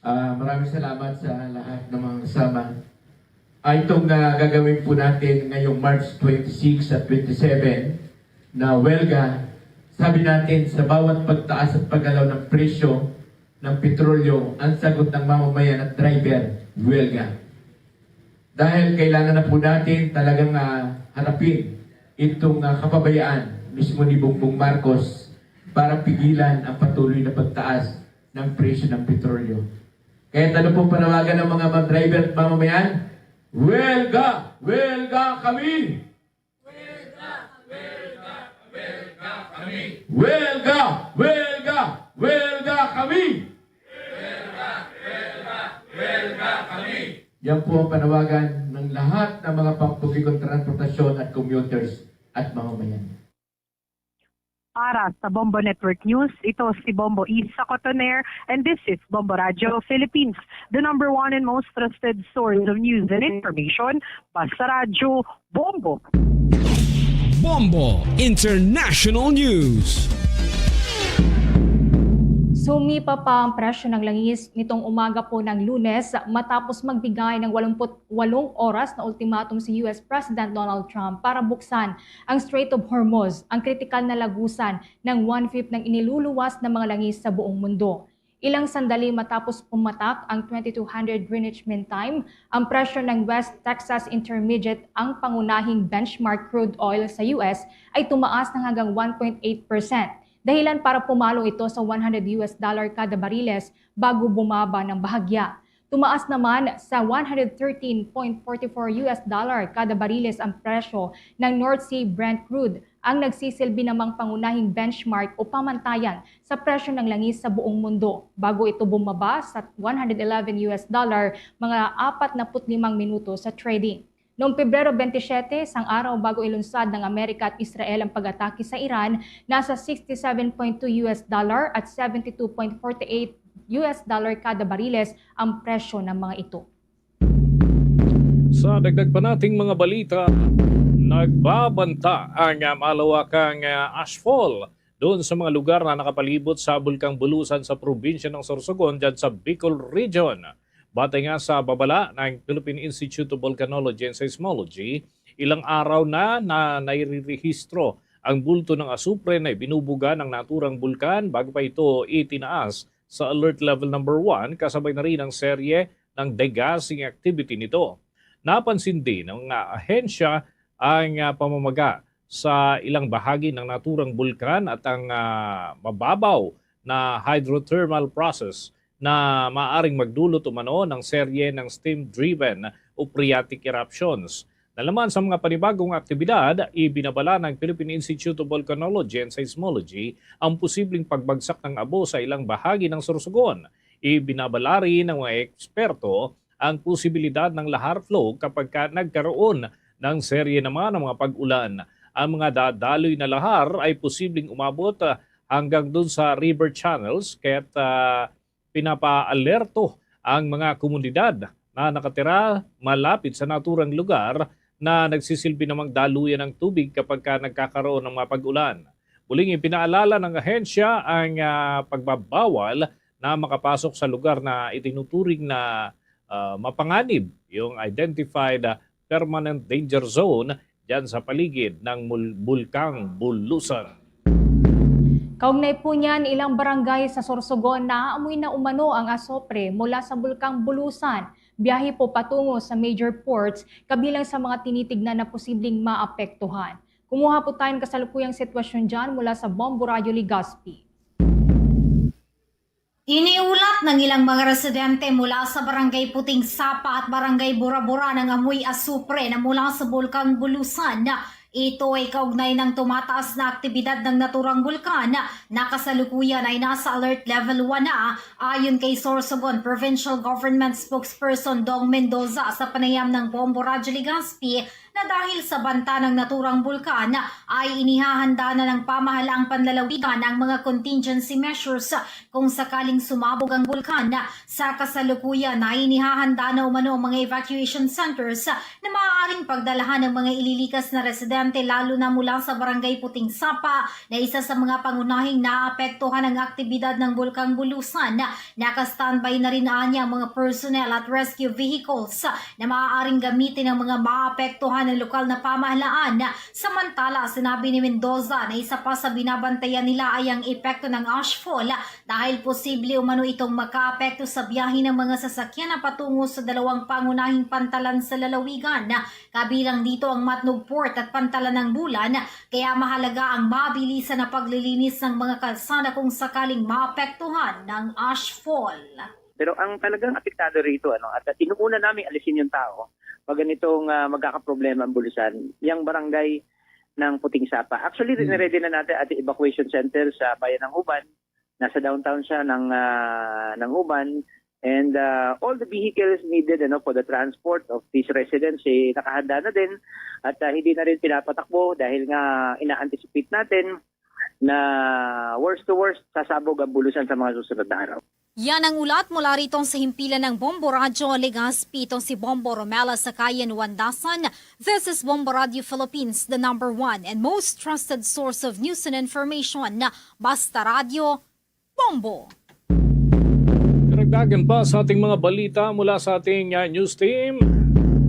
Maraming salamat sa lahat ng mga kasama. Itong gagawin po natin ngayong March 26 at 27 na welga, sabi natin sa bawat pagtaas at paggalaw ng presyo ng petrolyo, ang sagot ng mamamayan at driver, welga. Dahil kailangan na po natin talagang harapin itong kapabayaan mismo ni Bongbong Marcos para pigilan ang patuloy na pagtaas ng presyo ng petrolyo. Kaya ano pong panawagan ng mga driver at mamamayan? Welga! Welga kami! Welga! Welga! Welga kami! Welga! Welga! Welga kami! Welga! Welga! Welga kami! Yan po ang panawagan ng lahat ng mga pampublikong transportasyon at commuters at mamamayan. Para sa Bombo Network News, ito si Bombo Isa Cotoner, and this is Bombo Radio Philippines, the #1 and most trusted source of news and information. Basta Radio Bombo. Bombo International News. Sumipa pa ang presyo ng langis nitong umaga po ng Lunes matapos magbigay ng 88 oras na ultimatum si US President Donald Trump para buksan ang Strait of Hormuz, ang kritikal na lagusan ng 1/5 ng iniluluwas na mga langis sa buong mundo. Ilang sandali matapos pumatak ang 2200 Greenwich Mean Time, ang presyo ng West Texas Intermediate, ang pangunahing benchmark crude oil sa US, ay tumaas ng hanggang 1.8%. Dahilan para pumalo ito sa $100 kada bariles bago bumaba ng bahagya. Tumaas naman sa $113.44 kada bariles ang presyo ng North Sea Brent crude, ang nagsisilbi namang pangunahing benchmark o pamantayan sa presyo ng langis sa buong mundo bago ito bumaba sa $111 mga 45 minuto sa trading. Noong Pebrero 27, isang araw bago ilunsad ng Amerika at Israel ang pag-atake sa Iran, nasa $67.2 at $72.48 kada bariles ang presyo ng mga ito. Sa dagdag pa nating mga balita, nagbabanta ang malawakang ashfall doon sa mga lugar na nakapalibot sa Bulkang Bulusan sa probinsya ng Sorsogon dyan sa Bicol Region. Batay nga sa babala ng Philippine Institute of Volcanology and Seismology, ilang araw na nairehistro ang bulto ng asupre na ibinubuga ng naturang bulkan bago pa ito itinaas sa alert level number 1 kasabay na rin ang serye ng degassing activity nito. Napansin din ng ahensya ang pamamaga sa ilang bahagi ng naturang bulkan at ang mababaw na hydrothermal process na maaring magdulot umano ng serye ng steam-driven o phreatic eruptions. Nalaman sa mga panibagong aktibidad, ibinabala ng Philippine Institute of Volcanology and Seismology ang posibleng pagbagsak ng abo sa ilang bahagi ng Sorsogon. Ibinabala rin ng mga eksperto ang posibilidad ng lahar flow kapag nagkaroon ng serye naman ng mga pag-ulan. Ang mga dadaloy na lahar ay posibleng umabot hanggang dun sa river channels kaya't pinapa-alerto ang mga komunidad na nakatira malapit sa naturang lugar na nagsisilbi namang daluyan ng tubig kapag nagkakaroon ng mga pag-ulan. Muling ipinaalala ng ahensya ang pagbabawal na makapasok sa lugar na itinuturing na mapanganib, yung identified permanent danger zone dyan sa paligid ng Bulkang Bulusan. Kaugnay po niyan, ilang barangay sa Sorsogon na amoy na umano ang asopre mula sa Bulkang Bulusan. Biyahe po patungo sa major ports, kabilang sa mga tinitignan na posibleng maapektuhan. Kumuha po tayo ng kasalukuyang sitwasyon dyan mula sa Bombo Radio Legazpi. Iniulat ng ilang mga residente mula sa Barangay Puting Sapa at Barangay Bura-Bura ng amoy asupre na mula sa Bulkang Bulusan na ito ay kaugnay ng tumataas na aktibidad ng naturang bulkan na kasalukuyan ay nasa alert level 1 na ayon kay Sorsogon Provincial Government Spokesperson Dong Mendoza sa panayam ng Bombo Radio Legazpi na dahil sa banta ng naturang bulkan ay inihahanda na ng pamahalaang panlalawigan ang mga contingency measures kung sakaling sumabog ang bulkan. Sa kasalukuyan ay inihahanda na umano ang mga evacuation centers na maaaring pagdalahan ng mga ililikas na residente lalo na mula sa Barangay Puting Sapa na isa sa mga pangunahing naapektuhan ng aktibidad ng Bulkang Bulusan. Naka-standby na rin niya ang mga personnel at rescue vehicles na maaaring gamitin ng mga maapektuhan ng lokal na pamahalaan. Samantala, sinabi ni Mendoza na isa pa sa binabantayan nila ay ang epekto ng ashfall dahil posible umano itong makaapekto sa biyahe ng mga sasakyan na patungo sa dalawang pangunahing pantalan sa lalawigan. Kabilang dito ang Matnog Port at Pantalan ng Bulan, kaya mahalaga ang mabilisan na paglilinis ng mga kalsada kung sakaling maapektuhan ng ashfall. Pero ang talagang apektado rito, at inuuna namin alisin yung tao pag ganitong magkakaproblema ang Bulusan, yung barangay ng Puting Sapa. Actually, ready na natin at evacuation center sa bayan ng Uban. Nasa downtown siya ng Uban. And all the vehicles needed for the transport of these residents, nakahanda na din. At hindi na rin pinapatakbo dahil nga ina-anticipate natin na worst to worst, sasabog ang Bulusan sa mga susunod na araw. Yan ang ulat mula rito sa himpilan ng Bombo Radio Legazpi. Itong si Bombo Romela Sakayan Wandasan. This is Bombo Radio Philippines, the number 1 and most trusted source of news and information na Basta Radio, Bombo. Karagdagan pa sa ating mga balita mula sa ating news team.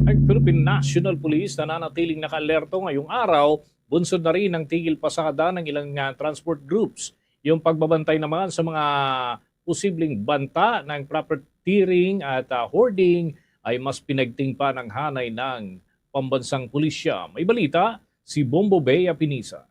Ang Philippine National Police na nanatiling naka-alerto ngayong araw, bunsod na rin ang tigil pasada ng ilang transport groups. Yung pagbabantay naman sa mga posibleng banta ng profiteering at hoarding ay mas pinagting pa ng hanay ng pambansang pulisya. May balita si Bombo Bea Pinisa.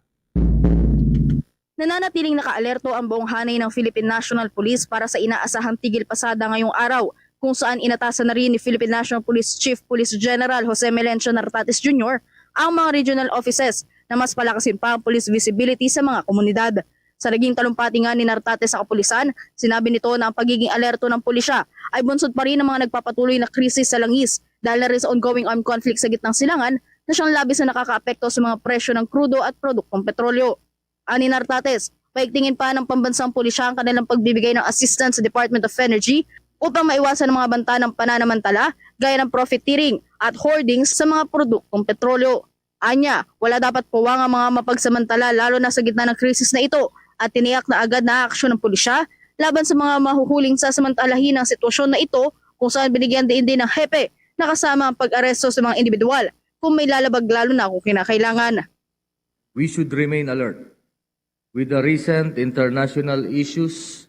Nananatiling naka-alerto ang buong hanay ng Philippine National Police para sa inaasahang tigil pasada ngayong araw, kung saan inatasan na rin ni Philippine National Police Chief Police General Jose Melencio Nartates Jr. ang mga regional offices na mas palakasin pa ang police visibility sa mga komunidad. Sa naging talumpati nga ni Nartates sa kapulisan, sinabi nito na ang pagiging alerto ng pulisya ay bunsod pa rin ng mga nagpapatuloy na krisis sa langis dahil na rin sa ongoing armed conflict sa gitnang silangan na siyang labis na nakakaapekto sa mga presyo ng krudo at produktong petrolyo. Ani Nartates, paigtingin pa ng pambansang pulisya ang kanilang pagbibigay ng assistance sa Department of Energy upang maiwasan ang mga banta ng pananamantala gaya ng profiteering at hoarding sa mga produktong petrolyo. Anya, wala dapat puwang ang mga mapagsamantala lalo na sa gitna ng krisis na ito at tiniyak na agad na aksyon ng pulisya laban sa mga mahuhuling sasamantalahin ng sitwasyon na ito kung saan binigyan din ng hepe na kasama ang pag-aresto sa mga individual kung may lalabag lalo na kung kinakailangan. We should remain alert. With the recent international issues,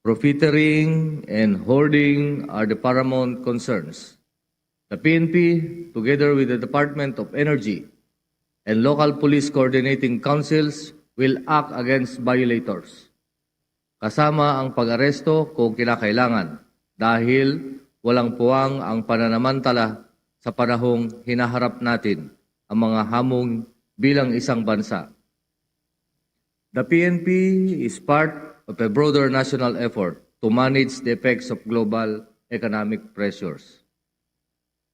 profiteering and hoarding are the paramount concerns. The PNP, together with the Department of Energy and local police coordinating councils, will act against violators. Kasama ang pag-aresto kung kinakailangan dahil walang puwang ang pananamantala sa panahong hinaharap natin ang mga hamon bilang isang bansa. The PNP is part of a broader national effort to manage the effects of global economic pressures.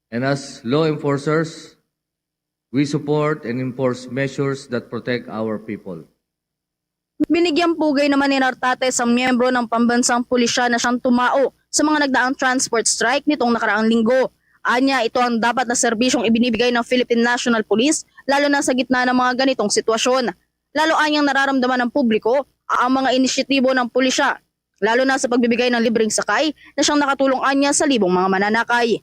And as law enforcers, we support and enforce measures that protect our people. Binigyang pugay naman ni Nartates ang miyembro ng pambansang pulisya na siyang tumao sa mga nagdaang transport strike nitong nakaraang linggo. Anya, ito ang dapat na serbisyong ibinibigay ng Philippine National Police lalo na sa gitna ng mga ganitong sitwasyon. Lalo anyang nararamdaman ng publiko ang mga inisyatibo ng pulisya, lalo na sa pagbibigay ng libreng sakay na siyang nakatulong anya sa libong mga mananakay.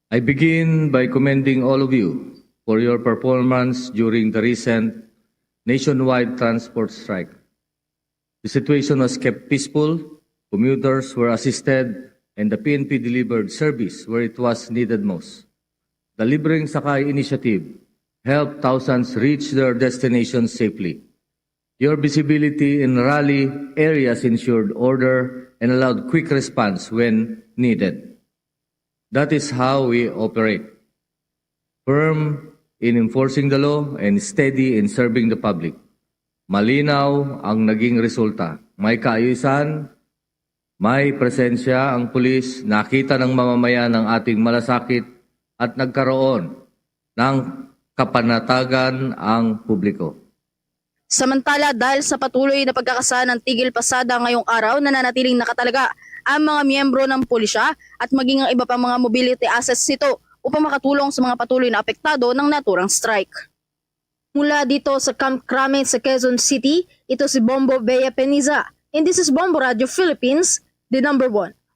I begin by commending all of you for your performance during the recent nationwide transport strike. The situation was kept peaceful, commuters were assisted, and the PNP delivered service where it was needed most. The Libreng Sakay initiative helped thousands reach their destinations safely. Your visibility in rally areas ensured order and allowed quick response when needed. That is how we operate. Firm in enforcing the law and steady in serving the public. Malinaw ang naging resulta. May kaayusan, may presensya ang pulis, nakita ng mamamayan ng ating malasakit at nagkaroon ng kapanatagan ang publiko. Samantala, dahil sa patuloy na pagkakasa ng tigil pasada ngayong araw, nananatiling nakatalaga ang mga miyembro ng pulisya at maging ang iba pang mga mobility assets nito upang makatulong sa mga patuloy na apektado ng naturang strike. Mula dito sa Camp Crame sa Quezon City, ito si Bombo Bea Peniza. And this is Bombo Radio Philippines, the #1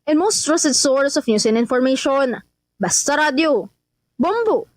and most trusted source of news and information. Basta Radio. Bombo!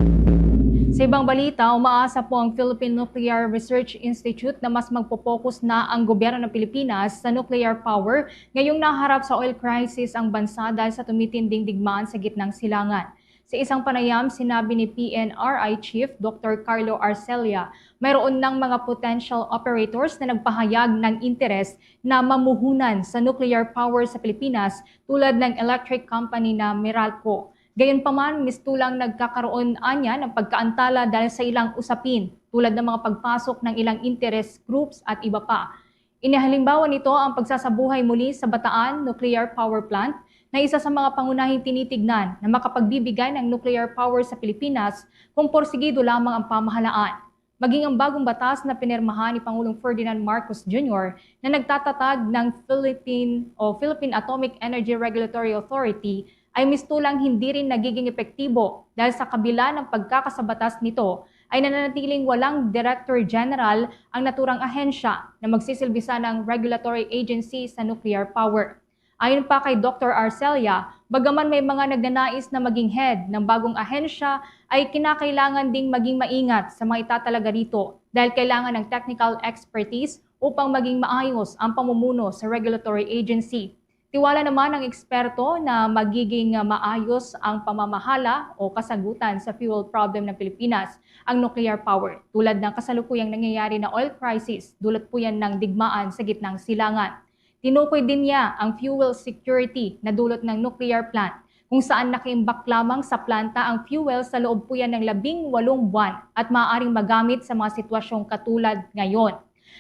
Sa ibang balita, umaasa po ang Philippine Nuclear Research Institute na mas magpo-focus na ang gobyerno ng Pilipinas sa nuclear power ngayong naharap sa oil crisis ang bansa dahil sa tumitinding digmaan sa gitnang silangan. Sa isang panayam, sinabi ni PNRI Chief Dr. Carlo Arcelia, mayroon ng mga potential operators na nagpahayag ng interes na mamuhunan sa nuclear power sa Pilipinas tulad ng electric company na Meralco. Gayunpaman, mistulang nagkakaroon anya ng pagkaantala dahil sa ilang usapin tulad ng mga pagpasok ng ilang interest groups at iba pa. Inihalimbawa nito ang pagsasabuhay muli sa Bataan Nuclear Power Plant na isa sa mga pangunahing tinitignan na makapagbibigay ng nuclear power sa Pilipinas kung porsigido lamang ang pamahalaan. Maging ang bagong batas na pinirmahan ni Pangulong Ferdinand Marcos Jr. na nagtatatag ng Philippine Atomic Energy Regulatory Authority ay mistulang hindi rin nagiging epektibo dahil sa kabila ng pagkakasabatas nito ay nananatiling walang Director General ang naturang ahensya na magsisilbisa ng regulatory agency sa nuclear power. Ayon pa kay Dr. Arcelia, bagaman may mga nagnanais na maging head ng bagong ahensya ay kinakailangan ding maging maingat sa mga itatalaga rito dahil kailangan ng technical expertise upang maging maayos ang pamumuno sa regulatory agency. Tiwala naman ng eksperto na magiging maayos ang pamamahala o kasagutan sa fuel problem ng Pilipinas, ang nuclear power, tulad ng kasalukuyang nangyayari na oil crisis, dulot po yan ng digmaan sa gitnang silangan. Tinukoy din niya ang fuel security na dulot ng nuclear plant, kung saan nakaimbak lamang sa planta ang fuel sa loob po yan ng 18 buwan at maaaring magamit sa mga sitwasyong katulad ngayon.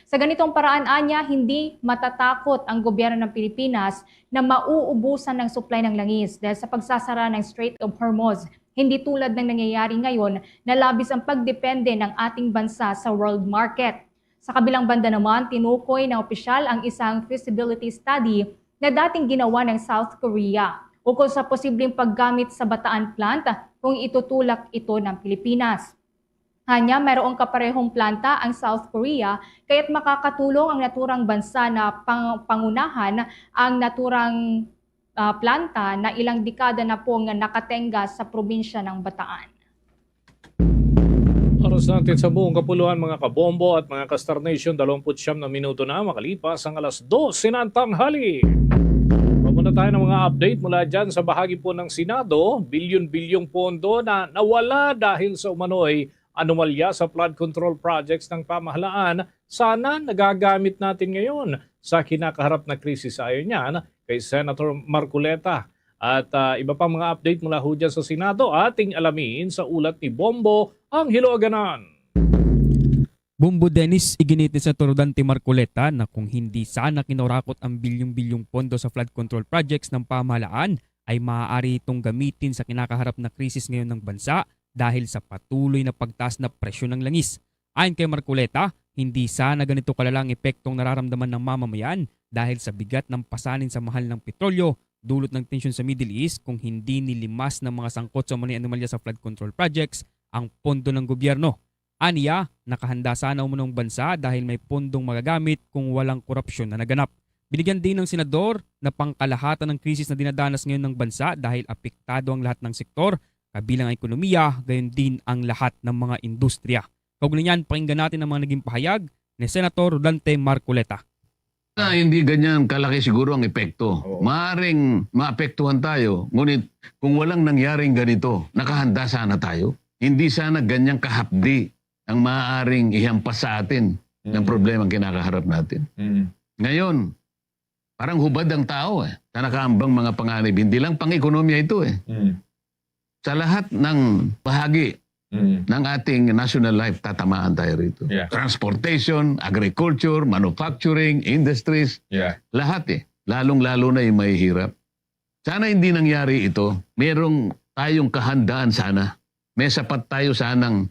Sa ganitong paraan anya, hindi matatakot ang gobyerno ng Pilipinas na mauubusan ng supply ng langis dahil sa pagsasara ng Strait of Hormuz. Hindi tulad ng nangyayari ngayon na labis ang pagdepende ng ating bansa sa world market. Sa kabilang banda naman, tinukoy ng opisyal ang isang feasibility study na dating ginawa ng South Korea ukol sa posibleng paggamit sa Bataan plant kung itutulak ito ng Pilipinas. Hanya mayroong kaparehong planta ang South Korea kaya't makakatulong ang naturang bansa na pangunahan ang naturang planta na ilang dekada na pong nakatenga sa probinsya ng Bataan. Oras natin sa buong kapuluhan mga kabombo at mga ka-Star Nation, 29 na minuto na makalipas ang alas 12 ng tanghali. Muna tayo ng mga update mula dyan sa bahagi po ng Senado, bilyon-bilyong pondo na nawala dahil sa umano'y anomalya sa flood control projects ng pamahalaan. Sana nagagamit natin ngayon sa kinakaharap na krisis ayon niyan kay Senator Marcoleta. At iba pang mga update mula ho dyan sa Senado, ating alamin sa ulat ni Bombo Angelo Aganan. Bombo Dennis, iginit ni Senator Dante Marcoleta na kung hindi sana kinorakot ang bilyong-bilyong pondo sa flood control projects ng pamahalaan ay maaari itong gamitin sa kinakaharap na krisis ngayon ng bansa dahil sa patuloy na pagtaas na presyo ng langis. Ayon kay Marcoleta, hindi sana ganito kalalang epektong nararamdaman ng mamamayan dahil sa bigat ng pasanin sa mahal ng petrolyo, dulot ng tensyon sa Middle East kung hindi nilimas ng mga sangkot sa mga anomalya sa flood control projects ang pondo ng gobyerno. Aniya, nakahanda sana umunong bansa dahil may pondong magagamit kung walang korupsyon na naganap. Binigyan din ng senador na pangkalahatan ng krisis na dinadanas ngayon ng bansa dahil apektado ang lahat ng sektor, kabilang ang ekonomiya, gayon din ang lahat ng mga industriya. Kaugnay niyan, pakinggan natin ang mga naging pahayag ni Senator Dante Marcoleta. Hindi ganyan kalaki siguro ang epekto. Maaring maapektuhan tayo, ngunit kung walang nangyaring ganito, nakahanda sana tayo. Hindi sana ganyang kahapdi ang maaaring ihampas sa atin ng problema ang kinakaharap natin. Ngayon, parang hubad ang tao sa nakaambang mga panganib. Hindi lang pang-ekonomiya ito Sa lahat ng bahagi ng ating national life, tatamaan tayo rito. Transportation, agriculture, manufacturing, industries, lahat Lalong-lalo na yung mahihirap. Sana hindi nangyari ito. Merong tayong kahandaan sana. May sapat tayo sanang.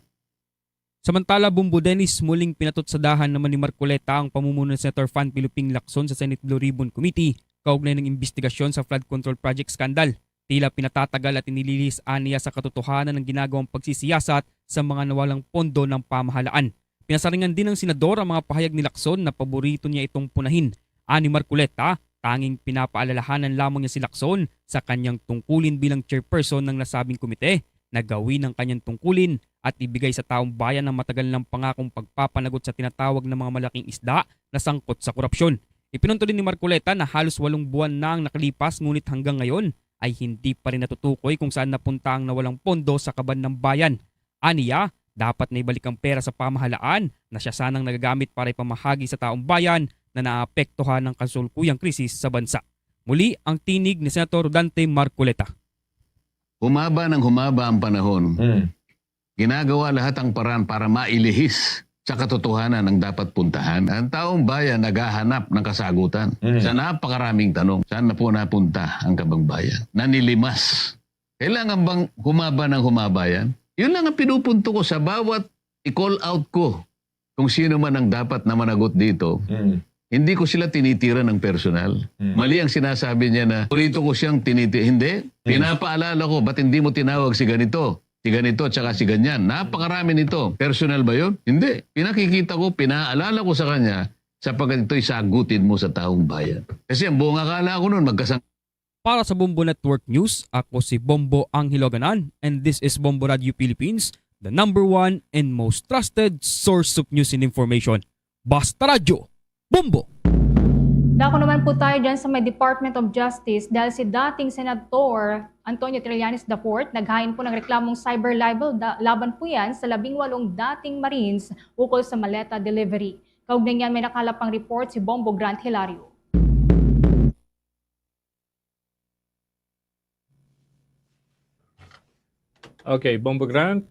Samantala, Bombo Dennis, muling pinatutsadahan naman ni Marcoleta ang pamumuno ni Senator Fan Piluping Lacson sa Senate Blue Ribbon Committee kaugnay ng investigasyon sa flood control project scandal. Tila pinatatagal at inililis aniya sa katotohanan ng ginagawang pagsisiyasat sa mga nawalang pondo ng pamahalaan. Pinasaringan din ng senador ang mga pahayag ni Lacson na paborito niya itong punahin. Ani Marcoleta, tanging pinapaalalahanan lamang niya si Lacson sa kanyang tungkulin bilang chairperson ng nasabing komite na gawin ang kanyang tungkulin at ibigay sa taong bayan ng matagal ng pangakong pagpapanagot sa tinatawag na mga malaking isda na sangkot sa korupsyon. Ipinunto din ni Marcoleta na halos 8 buwan na ang nakalipas ngunit hanggang ngayon ay hindi pa rin natutukoy kung saan napunta ang nawalang pondo sa kaban ng bayan. Aniya, dapat na ibalik ang pera sa pamahalaan na siya sanang nagagamit para ipamahagi sa taong bayan na naapektuhan ng kasulukuyang krisis sa bansa. Muli ang tinig ni Senator Dante Marcoleta. Humaba ng humaba ang panahon. Ginagawa lahat ang paraan para mailihis sa katotohanan ng dapat puntahan. Ang taong bayan naghahanap ng kasagutan sa napakaraming tanong. Saan na po napunta ang kabangbayan? Nanilimas. Kailangan bang humaba ng humaba yan? Yun lang ang pinupunto ko sa bawat i-call out ko. Kung sino man ang dapat na managot dito, hindi ko sila tinitira ng personal. Mali ang sinasabi niya na purito ko siyang tinitira. Hindi. Pinapaalala ko, ba't hindi mo tinawag si ganito? Si ganito at saka si ganyan. Napakarami nito. Personal ba yun? Hindi. Pinakikita ko, pinaalala ko sa kanya sapagkat ito'y sagutin mo sa taong bayan. Kasi ang buong akala ko noon magkasang. Para sa Bombo Network News, ako si Bombo Angelo Aganan and this is Bombo Radio Philippines, the #1 and most trusted source of news and information. Basta Radio, Bombo! Dako naman po tayo dyan sa may Department of Justice dahil si dating Senator Antonio Trillanes IV naghain po ng reklamong cyber libel laban po yan sa 18 dating Marines ukol sa maleta delivery. Kaugnay niyan may nakalapang report si Bombo Grant Hilario. Okay, Bombo Grant.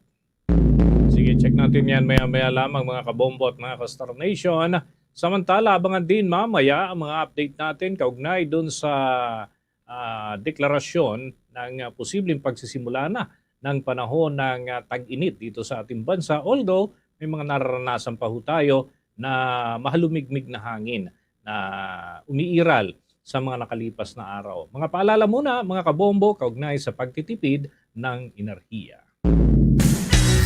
Sige, check natin yan maya-maya lamang mga kabombo at mga ka-Star Nation. Samantala, abangan din mamaya ang mga update natin kaugnay doon sa deklarasyon ng posibleng pagsisimula na ng panahon ng tag-init dito sa ating bansa. Although, may mga nararanasan pa ho tayo na mahalumigmig na hangin na umiiral sa mga nakalipas na araw. Mga paalala muna, mga kabombo, kaugnay sa pagtitipid ng enerhiya.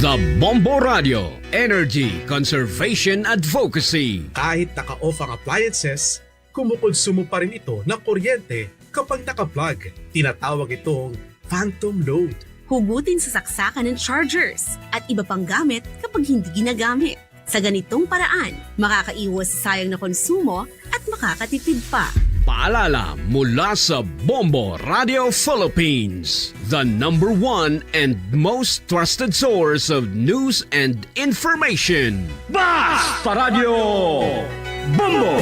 The Bombo Radio, Energy Conservation Advocacy. Kahit naka-off ang appliances, kumukonsumo pa rin ito ng kuryente kapag naka-plug. Tinatawag itong phantom load. Hugutin sa saksakan ng chargers at iba pang gamit kapag hindi ginagamit. Sa ganitong paraan, makakaiwas sa sayang na konsumo at makakatipid pa. Paalala mula sa Bombo Radio Philippines, the #1 and most trusted source of news and information. Basta Radio Bombo!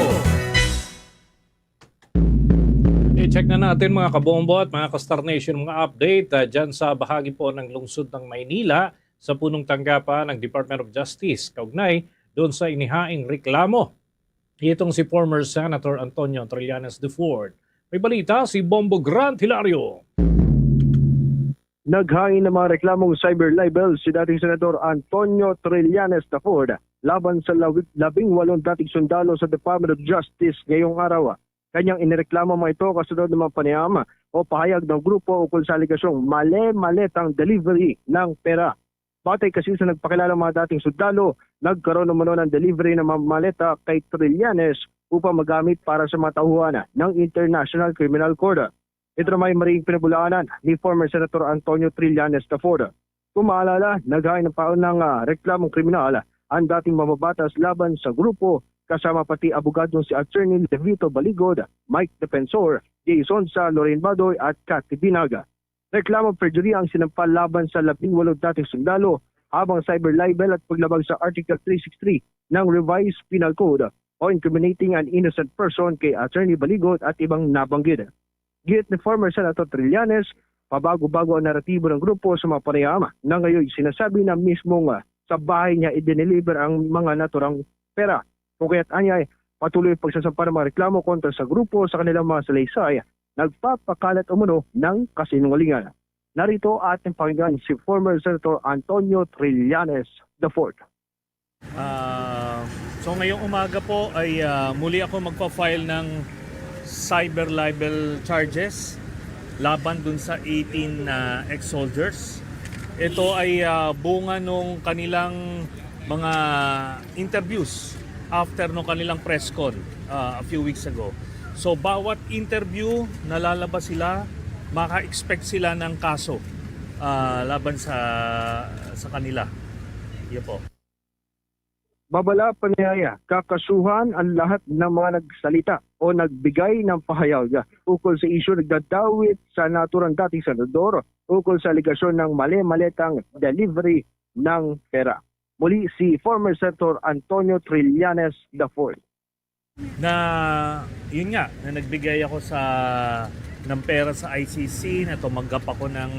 I-check na natin mga kabombo at mga ka-Star Nation mga update dyan sa bahagi po ng lungsod ng Maynila sa punong tanggapan ng Department of Justice kaugnay doon sa inihaing reklamo. Itong si former Senator Antonio Trillanes III. May balita si Bombo Grant Hilario. Naghain ng mga reklamong cyber libel si dating Senador Antonio Trillanes III laban sa 18 dating sundalo sa Department of Justice ngayong araw. Kanyang inireklamo mga ito kasunod ng mga panayam o pahayag ng grupo ukol sa aligasyong mali-maletang delivery ng pera. Batay kasi sa nagpakilala mga dating sundalo, nagkaroon naman ng delivery ng mga maleta kay Trillanes upang magamit para sa mga tauhan ng International Criminal Court. Ito naman ay maring pinabulaanan ni former Senator Antonio Trillanes IV. Kung maalala, naghain ng paon ng reklamong kriminal ang dating mababatas laban sa grupo kasama pati abogadong si Attorney Levito Baligod, Mike Defensor, Jason sa Lorraine Badoy at Cathy Binaga. Reklamong perjury ang sinampal laban sa 18 dating sundalo habang cyber libel at paglabag sa Article 363 ng Revised Penal Code o incriminating an innocent person kay Attorney Baligod at ibang nabanggit. Git ni former Senator Trillanes, pabago-bago ang naratibo ng grupo sa mga panayama na ngayon sinasabi na mismong sa bahay niya i-deliver ang mga naturang pera. Kung kaya't anyay, patuloy pagsasampa ng mga reklamo kontra sa grupo sa kanilang mga salaysay, nagpapakalat umano ng kasinungalingan. Narito ating pakinggan si former Senator Antonio Trillanes IV. So ngayong umaga po ay muli ako magpa-file ng cyber libel charges laban dun sa 18 ex-soldiers. Ito ay bunga nung kanilang mga interviews after nung kanilang press con a few weeks ago. So bawat interview na lalabas sila, maka-expect sila ng kaso laban sa kanila. Yan po. Babala panayaya, kakasuhan ang lahat ng mga nagsalita o nagbigay ng pahayag ukol sa isyu nagdadawit sa naturang dating senador ukol sa aligasyon ng mali-maletang delivery ng pera. Muli si former Senator Antonio Trillanes IV. Na yun nga, na nagbigay ako ng pera sa ICC, na tumanggap ako ng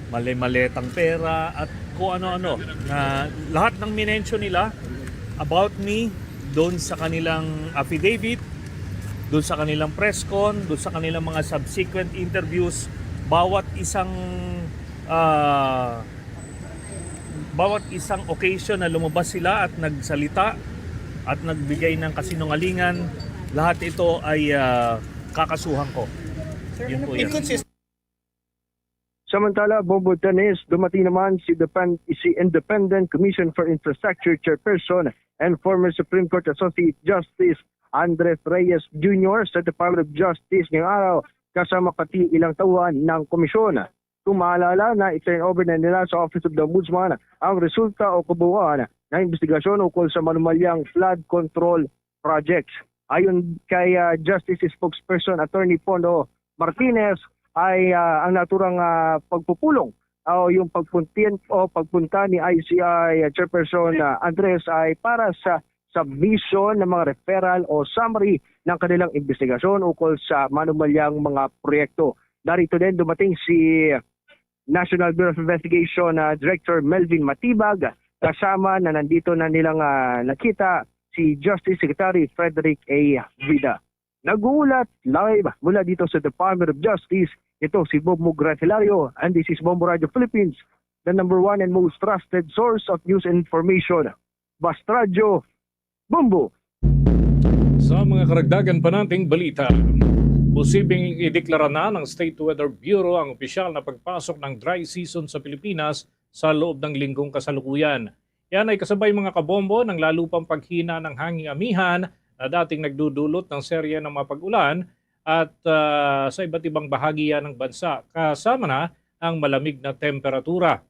mali-maletang pera at kung ano-ano. Na lahat ng minention nila about me doon sa kanilang affidavit, doon sa kanilang press con, doon sa kanilang mga subsequent interviews, bawat isang occasion na lumabas sila at nagsalita at nagbigay ng kasinungalingan, lahat ito ay kakasuhan ko. Yun po yan. Samantala, Bombo Dennis, dumating naman si Independent Commission for Infrastructure Chairperson and former Supreme Court Associate Justice Andres Reyes Jr. sa Department of Justice ngayong araw kasama pati ilang tauhan ng komisyon. Kung maalala na i-turn over na nila sa Office of the Ombudsman ang resulta o kabuuan ng investigasyon ukol sa manumalyang flood control projects. Ayon kay Justice Spokesperson Attorney Pondo Martinez, ay ang naturang pagpupulong o yung pagpunta ni ICI Chairperson Andres ay para sa submission ng mga referral o summary ng kanilang investigasyon ukol sa manumalyang mga proyekto. Darito din dumating si National Bureau of Investigation Director Melvin Matibag, kasama na nandito na nilang nakita si Justice Secretary Frederick A. Vida. Nag-uulat live mula dito sa Department of Justice. Ito si Bombo Grant Hilario and this is Bombo Radio Philippines, the #1 and most trusted source of news and information. Basta Radio Bombo! Sa mga karagdagan pa nating balita, Posibleng ideklara na ng State Weather Bureau ang opisyal na pagpasok ng dry season sa Pilipinas sa loob ng linggong kasalukuyan. Yan ay kasabay mga kabombo ng lalo pang paghina ng hanging amihan na dating nagdudulot ng serye ng mapag-ulan at sa iba't ibang bahagi ng bansa, kasama na ang malamig na temperatura.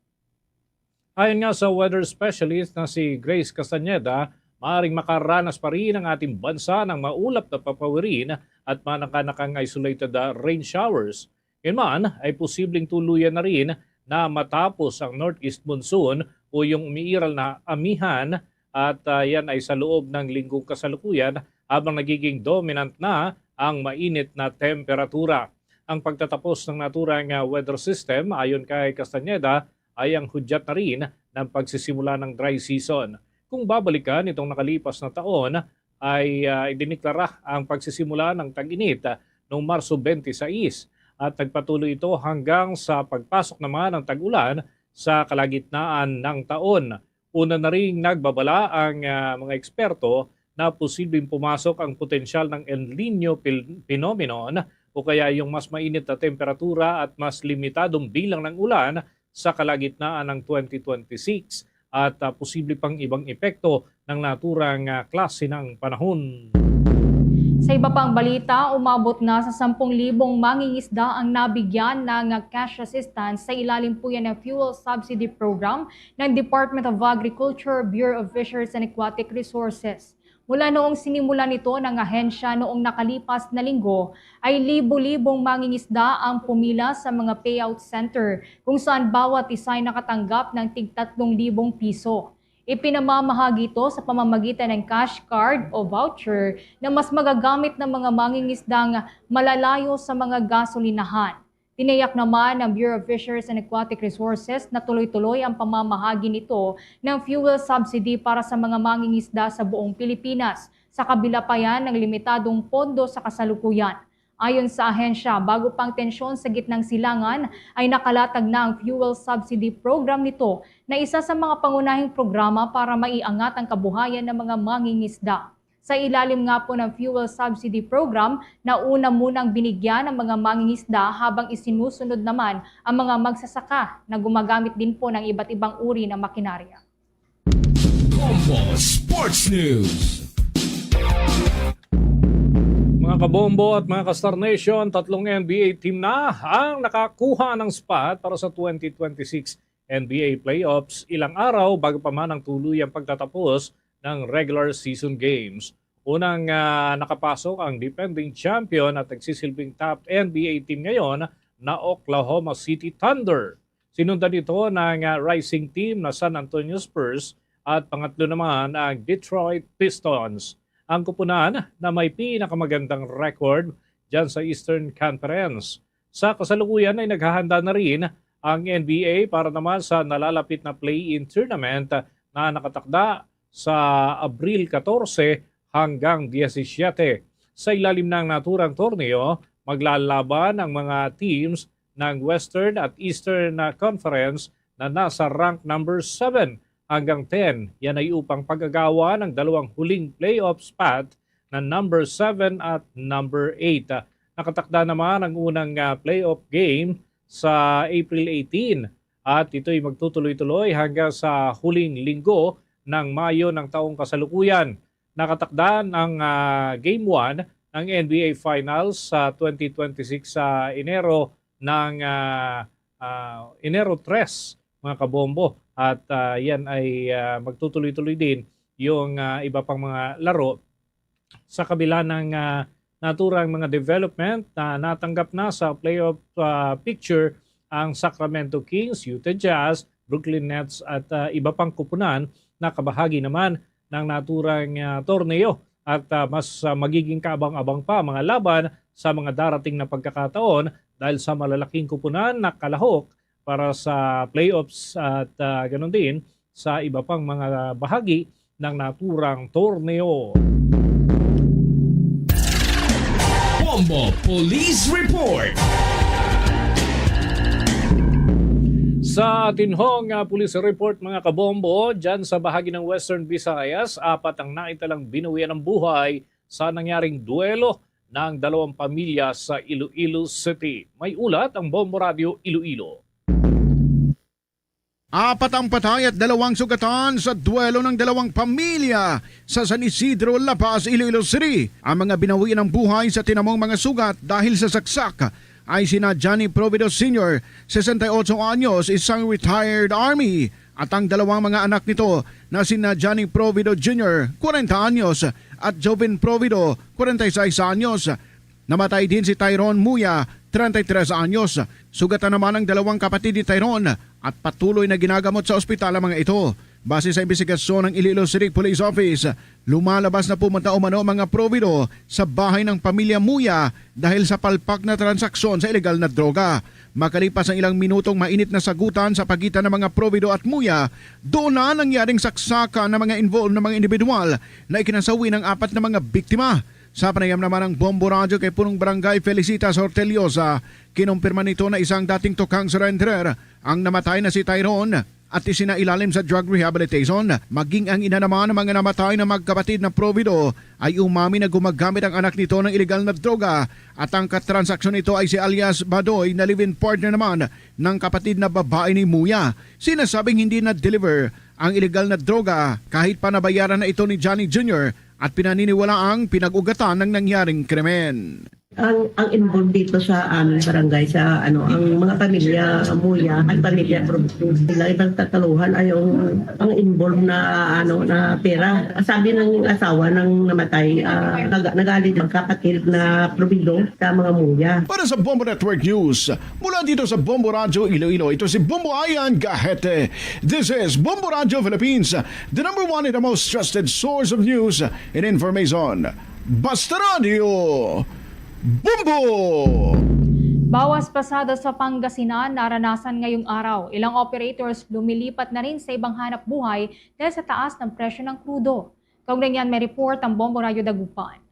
Ayon nga sa weather specialist na si Grace Castañeda, maaaring makaranas pa rin ang ating bansa ng maulap na papawirin at manakanakang isolated rain showers. Ngayon man ay posibleng tuluyan na rin na matapos ang northeast monsoon o yung umiiral na amihan at yan ay sa loob ng linggong kasalukuyan habang nagiging dominant na ang mainit na temperatura. Ang pagtatapos ng naturang weather system ayon kay Castañeda ay ang hudyat na rin ng pagsisimula ng dry season. Kung babalikan itong nakalipas na taon ay idiniklara ang pagsisimula ng tag-init noong Marso 26 at nagpatuloy ito hanggang sa pagpasok naman ng tag-ulan sa kalagitnaan ng taon. Una na rin nagbabala ang mga eksperto na posibleng pumasok ang potensyal ng El Niño phenomenon o kaya yung mas mainit na temperatura at mas limitadong bilang ng ulan sa kalagitnaan ng 2026 at posible pang ibang epekto ng naturang klase ng panahon. Sa iba pang balita, umabot na sa 10,000 mangingisda ang nabigyan ng cash assistance sa ilalim po yan ng fuel subsidy program ng Department of Agriculture, Bureau of Fisheries and Aquatic Resources. Mula noong sinimulan nito ng ahensya noong nakalipas na linggo, ay libo-libong mangingisda ang pumila sa mga payout center kung saan bawat isa ay nakatanggap ng tig 3,000 piso. Ipinamamahagi ito sa pamamagitan ng cash card o voucher na mas magagamit ng mga mangingisdang malalayo sa mga gasolinahan. Tinayak naman ng Bureau of Fisheries and Aquatic Resources na tuloy-tuloy ang pamamahagi nito ng fuel subsidy para sa mga mangingisda sa buong Pilipinas. Sa kabila pa yan ng limitadong pondo sa kasalukuyan. Ayon sa ahensya, bago pang tensyon sa gitnang silangan ay nakalatag na ang fuel subsidy program nito na isa sa mga pangunahing programa para maiangat ang kabuhayan ng mga mangingisda. Sa ilalim nga po ng fuel subsidy program na una munang binigyan ng mga mangingisda habang isinusunod naman ang mga magsasaka na gumagamit din po ng iba't ibang uri ng makinarya. Bombo Sports News. Mga kabombo at mga ka-Star Nation, 3 NBA team na ang nakakuha ng spot para sa 2026 NBA playoffs ilang araw bago pa man ang tuluyang pagtatapos ng regular season games. Unang nakapasok ang defending champion at nagsisilbing top NBA team ngayon na Oklahoma City Thunder. Sinundan ito ng rising team na San Antonio Spurs at pangatlo naman ang Detroit Pistons. Ang kupunan na may pinakamagandang record dyan sa Eastern Conference. Sa kasalukuyan ay naghahanda na rin ang NBA para naman sa nalalapit na play-in tournament na nakatakda sa Abril 14 hanggang 17. Sa ilalim ng naturang torneo, maglalaban ang mga teams ng Western at Eastern Conference na nasa rank number 7 hanggang 10. Yan ay upang pagagawa ng dalawang huling playoff spot na number 7 at number 8. Nakatakda naman ang unang playoff game sa April 18 at ito'y magtutuloy-tuloy hanggang sa huling linggo ng Mayo ng taong kasalukuyan. Nakatakda ng Game 1 ng NBA Finals sa 2026 sa Enero ng Enero 3, mga kabombo. At yan ay magtutuloy-tuloy din yung iba pang mga laro sa kabila ng naturang mga development na natanggap na sa playoff picture ang Sacramento Kings, Utah Jazz, Brooklyn Nets at iba pang kupunan na kabahagi naman ng naturang torneo at mas magiging kaabang-abang pa mga laban sa mga darating na pagkakataon dahil sa malalaking kupunan na kalahok para sa playoffs at ganoon din sa iba pang mga bahagi ng naturang torneo. Bombo Police Report. Sa atinhong police report mga kabombo, dyan sa bahagi ng Western Visayas, 4 ang naitalang binawian ng buhay sa nangyaring duelo ng 2 pamilya sa Iloilo City. May ulat ang Bombo Radio Iloilo. 4 ang patay at 2 sugatan sa duelo ng 2 pamilya sa San Isidro, La Paz, Iloilo City. Ang mga binawian ng buhay sa tinamong mga sugat dahil sa saksak ay sina Johnny Provido Sr., 68 anyos, isang retired army, at ang 2 mga anak nito na sina Johnny Provido Jr., 40 anyos, at Jovin Provido, 46 anyos. Namatay din si Tyrone Muya, 33 anyos. Sugatan naman ang 2 kapatid ni Tyrone at patuloy na ginagamot sa ospital ang mga ito. Base sa investigasyon ng Iloilo City Police Office, lumalabas na pumunta umano mga Provido sa bahay ng pamilya Muya dahil sa palpak na transaksyon sa ilegal na droga. Makalipas ang ilang minutong mainit na sagutan sa pagitan ng mga Provido at Muya, doon na nangyaring saksakan ng mga involved na mga individual na ikinasawi ng 4 na mga biktima. Sa panayam naman ng Bombo Radio kay Punong Barangay Felicitas Horteliosa, kinumpirma nito na isang dating tukang surrenderer ang namatay na si Tyrone at isinailalim sa drug rehabilitation. Maging ang ina naman ng mga namatay na magkapatid na Provido ay umami na gumagamit ang anak nito ng ilegal na droga at ang katransaksyon nito ay si alias Badoy na live-in partner naman ng kapatid na babae ni Muya. Sinasabing hindi na-deliver ang ilegal na droga kahit pa nabayaran na ito ni Johnny Jr. at pinaniniwalaang pinag-ugatan ng nangyaring krimen. Ang involved dito sa aming barangay sa ang mga pamilya Muya at pamilya sila ibang tataluhan ay ang involved na na pera. Sabi ng asawa ng namatay nagalit ng kapatid na Provido sa mga Muya. Para sa Bombo Network News, mula dito sa Bombo Radio Iloilo, ito si Bombo Ayan Gahete. This is Bombo Radio Philippines, the #1 and the most trusted source of news and information. Basta Radio Bombo! Bawas pasada sa Pangasinan naranasan ngayong araw. Ilang operators lumilipat na rin sa ibang hanap buhay dahil sa taas ng presyo ng krudo. Kaugnay niyan may report ang Bombo Radio Dagupan.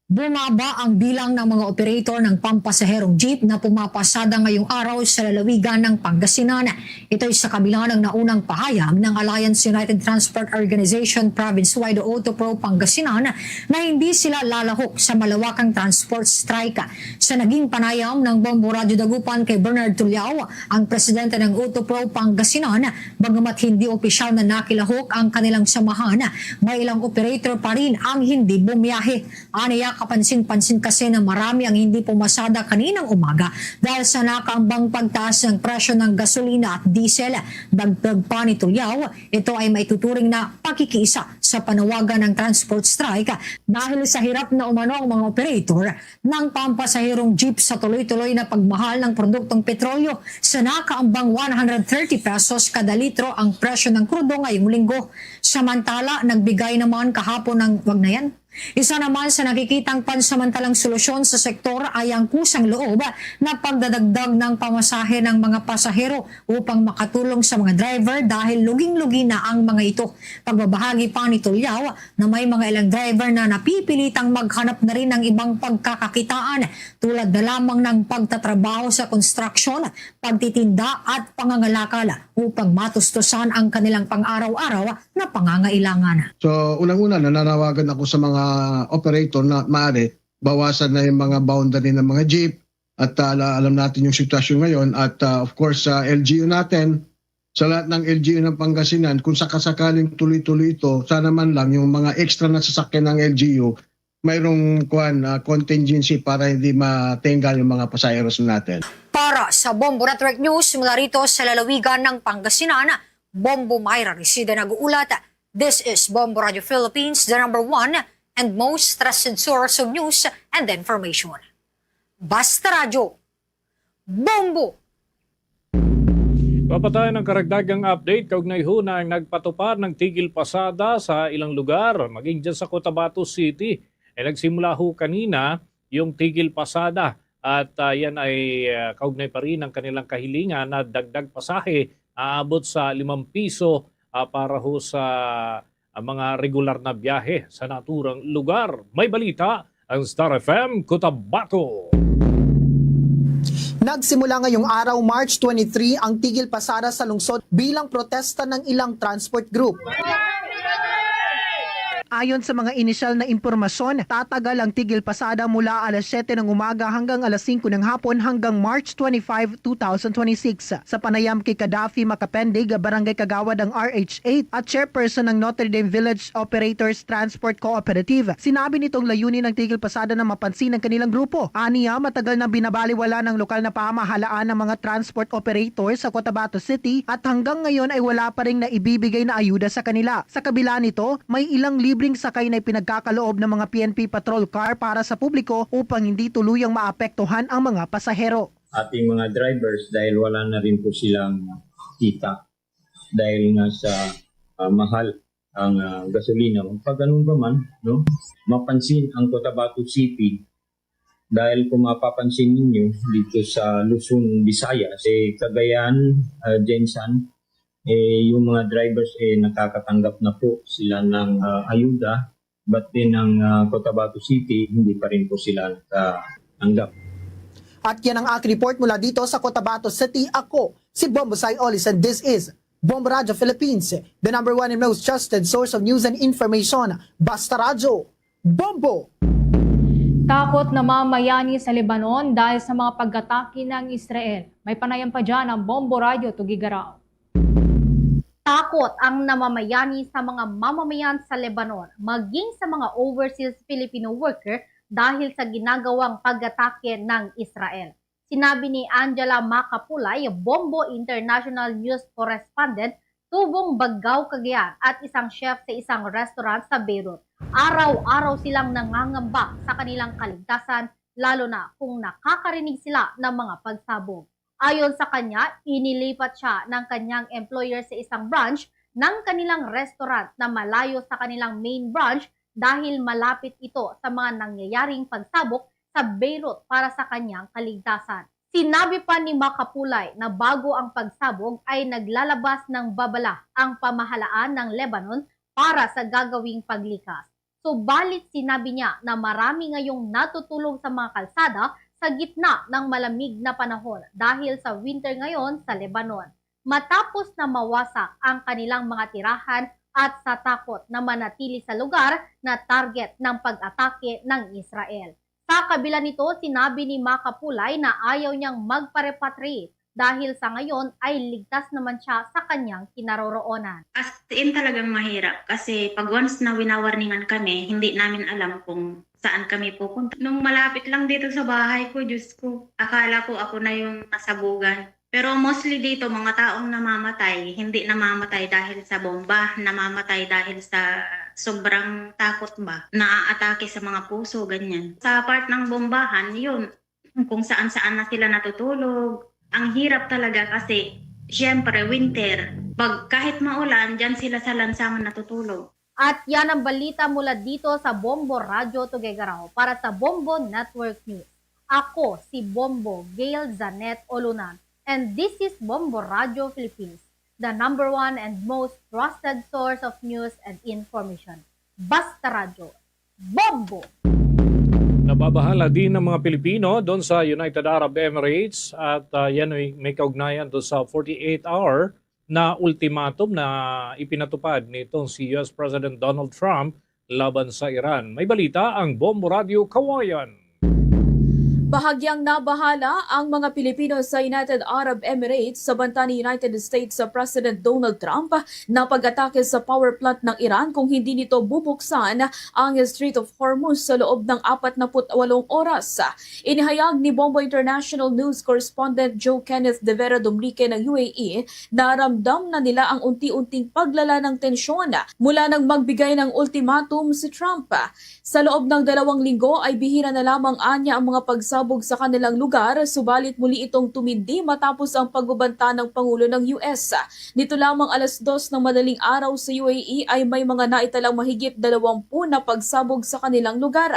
Bumaba ang bilang ng mga operator ng pampasaherong jeep na pumapasada ngayong araw sa lalawigan ng Pangasinan. Ito ay sa kabila ng naunang pahayag ng Alliance United Transport Organization Province-wide Auto Pro Pangasinan na hindi sila lalahok sa malawakang transport strike. Sa naging panayam ng Bombo Radio Dagupan kay Bernard Tuliao, ang presidente ng Auto Pro Pangasinan, bagamat hindi opisyal na nakilahok ang kanilang samahan, may ilang operator pa rin ang hindi bumiyahe. Aniya kapansin-pansin kasi na marami ang hindi pumasada kaninang umaga dahil sa nakaambang pagtaas ng presyo ng gasolina at diesel. Dagdag pa ni Tuliao, ito ay maituturing na pakikiisa sa panawagan ng transport strike dahil sa hirap na umano ang mga operator ng pampasahirong jeep sa tuloy-tuloy na pagmahal ng produktong petrolyo sa nakaambang 130 pesos kada litro ang presyo ng krudo ngayong linggo. Samantala, nagbigay naman kahapon ng wag na yan. Isa naman sa nakikitang pansamantalang solusyon sa sektor ay ang kusang loob na pagdadagdag ng pamasahe ng mga pasahero upang makatulong sa mga driver dahil luging-lugi na ang mga ito. Pagbabahagi pa ni Tuliao na may mga ilang driver na napipilitang maghanap na rin ng ibang pagkakakitaan tulad na lamang ng pagtatrabaho sa construction, pagtitinda at pangangalakal upang matustusan ang kanilang pang-araw-araw na pangangailangan. So unang-una nananawagan ako sa mga operator na maaari bawasan na yung mga boundary ng mga jeep at alam natin yung sitwasyon ngayon at of course sa LGU natin, sa lahat ng LGU ng Pangasinan, kung sakasakaling tuloy-tuloy ito, sana man lang yung mga extra na sasakyan ng LGU mayroong contingency para hindi matinggal yung mga pasaheros natin. Para sa Bombo Network News mula rito sa lalawigan ng Pangasinan, Bombo Mayra Resida nag-uulat. This is Bombo Radio Philippines, the #1 and most trusted source of news and information. Basta Radio Bombo! Papatayan ng karagdagang update kaugnay ho na nagpatupad ng tigil pasada sa ilang lugar, maging dyan sa Cotabato City. Nagsimula ho kanina yung tigil pasada at yan ay kaugnay pa rin ang kanilang kahilingan na dagdag pasahe aabot sa 5 piso para ho sa mga regular na biyahe sa naturang lugar. May balita ang Star FM Cotabato. Nagsimula ngayong araw March 23 ang tigil pasada sa lungsod bilang protesta ng ilang transport group. Ayon sa mga inisyal na impormasyon, tatagal ang tigil pasada mula alas 7 ng umaga hanggang alas 5 ng hapon hanggang March 25, 2026. Sa panayam kay Gaddafi Makapendig, Barangay Kagawad ang RH8 at chairperson ng Notre Dame Village Operators Transport Cooperative, sinabi nitong layunin ng tigil pasada na mapansin ng kanilang grupo. Aniya, matagal na binabaliwala ng lokal na pamahalaan ng mga transport operators sa Cotabato City at hanggang ngayon ay wala pa ring naibibigay na ayuda sa kanila. Sa kabila nito, may ilang libreng sakay na pinagkakaloob ng mga PNP patrol car para sa publiko upang hindi tuluyang maapektuhan ang mga pasahero. Ating mga drivers dahil wala na rin po silang kita dahil nga sa mahal ang gasolina. Pag ganun ba man, no? Mapansin ang Cotabato City dahil kung mapapansin ninyo dito sa Luzon, Visayas, Cagayan, Jensan, yung mga drivers nakakatanggap na po sila ng ayuda, but din ang Cotabato City, hindi pa rin po sila nakatanggap. At yan ang aking report mula dito sa Cotabato City. Ako, si Bombo Sayolis, and this is Bombo Radio Philippines, the number one and most trusted source of news and information. Basta Radio, Bombo! Takot na mamayani sa Lebanon dahil sa mga pag-atake ng Israel. May panayam pa dyan ang Bombo Radio Tugigaraw. Takot ang namamayani sa mga mamamayan sa Lebanon, maging sa mga overseas Filipino worker dahil sa ginagawang pag-atake ng Israel. Sinabi ni Angela Macapulay, Bombo International News Correspondent, tubong Baggaw, Cagayan at isang chef sa isang restaurant sa Beirut. Araw-araw silang nangangamba sa kanilang kaligtasan, lalo na kung nakakarinig sila ng mga pagsabog. Ayon sa kanya, inilipat siya ng kanyang employer sa isang branch ng kanilang restaurant na malayo sa kanilang main branch dahil malapit ito sa mga nangyayaring pagsabog sa Beirut para sa kanyang kaligtasan. Sinabi pa ni Macapulay na bago ang pagsabog ay naglalabas ng babala ang pamahalaan ng Lebanon para sa gagawing paglikas. Subalit sinabi niya na marami ngayong natutulog sa mga kalsada sa gitna ng malamig na panahon dahil sa winter ngayon sa Lebanon. Matapos na mawasak ang kanilang mga tirahan at sa takot na manatili sa lugar na target ng pag-atake ng Israel. Sa kabila nito, sinabi ni Macapulay na ayaw niyang magpa-repatriate dahil sa ngayon ay ligtas naman siya sa kanyang kinaroroonan. As in talagang mahirap kasi pag once na winawarningan kami, hindi namin alam kung saan kami pupunta. Nung malapit lang dito sa bahay ko, Diyos ko, akala ko ako na yung nasabugan. Pero mostly dito, mga taong namamatay, hindi namamatay dahil sa bomba, namamatay dahil sa sobrang takot ba, naaatake sa mga puso, ganyan. Sa part ng bombahan, yun, kung saan-saan na sila natutulog. Ang hirap talaga kasi, syempre, winter. Pag kahit maulan, dyan sila sa lansangan natutulog. At yan ang balita mula dito sa Bombo Radio Tugigaraw para sa Bombo Network News. Ako si Bombo Gail Zanet Olunan. And this is Bombo Radio Philippines, the number one and most trusted source of news and information. Basta Radio, Bombo! Nababahala din ng mga Pilipino doon sa United Arab Emirates at yan ay may kaugnayan doon sa 48-hour na ultimatum na ipinatupad nitong si US President Donald Trump laban sa Iran. May balita ang Bombo Radio Kawayan. Bahagyang nabahala ang mga Pilipino sa United Arab Emirates sa banta ni United States President Donald Trump na pag-atake sa power plant ng Iran kung hindi nito bubuksan ang Strait of Hormuz sa loob ng 48 oras. Inihayag ni Bombo International News Correspondent Joe Kenneth De Vera Domrique ng UAE na ramdam na nila ang unti-unting paglala ng tensyon mula nang magbigay ng ultimatum si Trump. Sa loob ng 2 linggo ay bihira na lamang anya ang mga pagsabog sa kanilang lugar, subalit muli itong tumindi matapos ang pagbabanta ng Pangulo ng US. Nito lamang alas 2 ng madaling araw sa UAE ay may mga naitalang mahigit 20 na pagsabog sa kanilang lugar.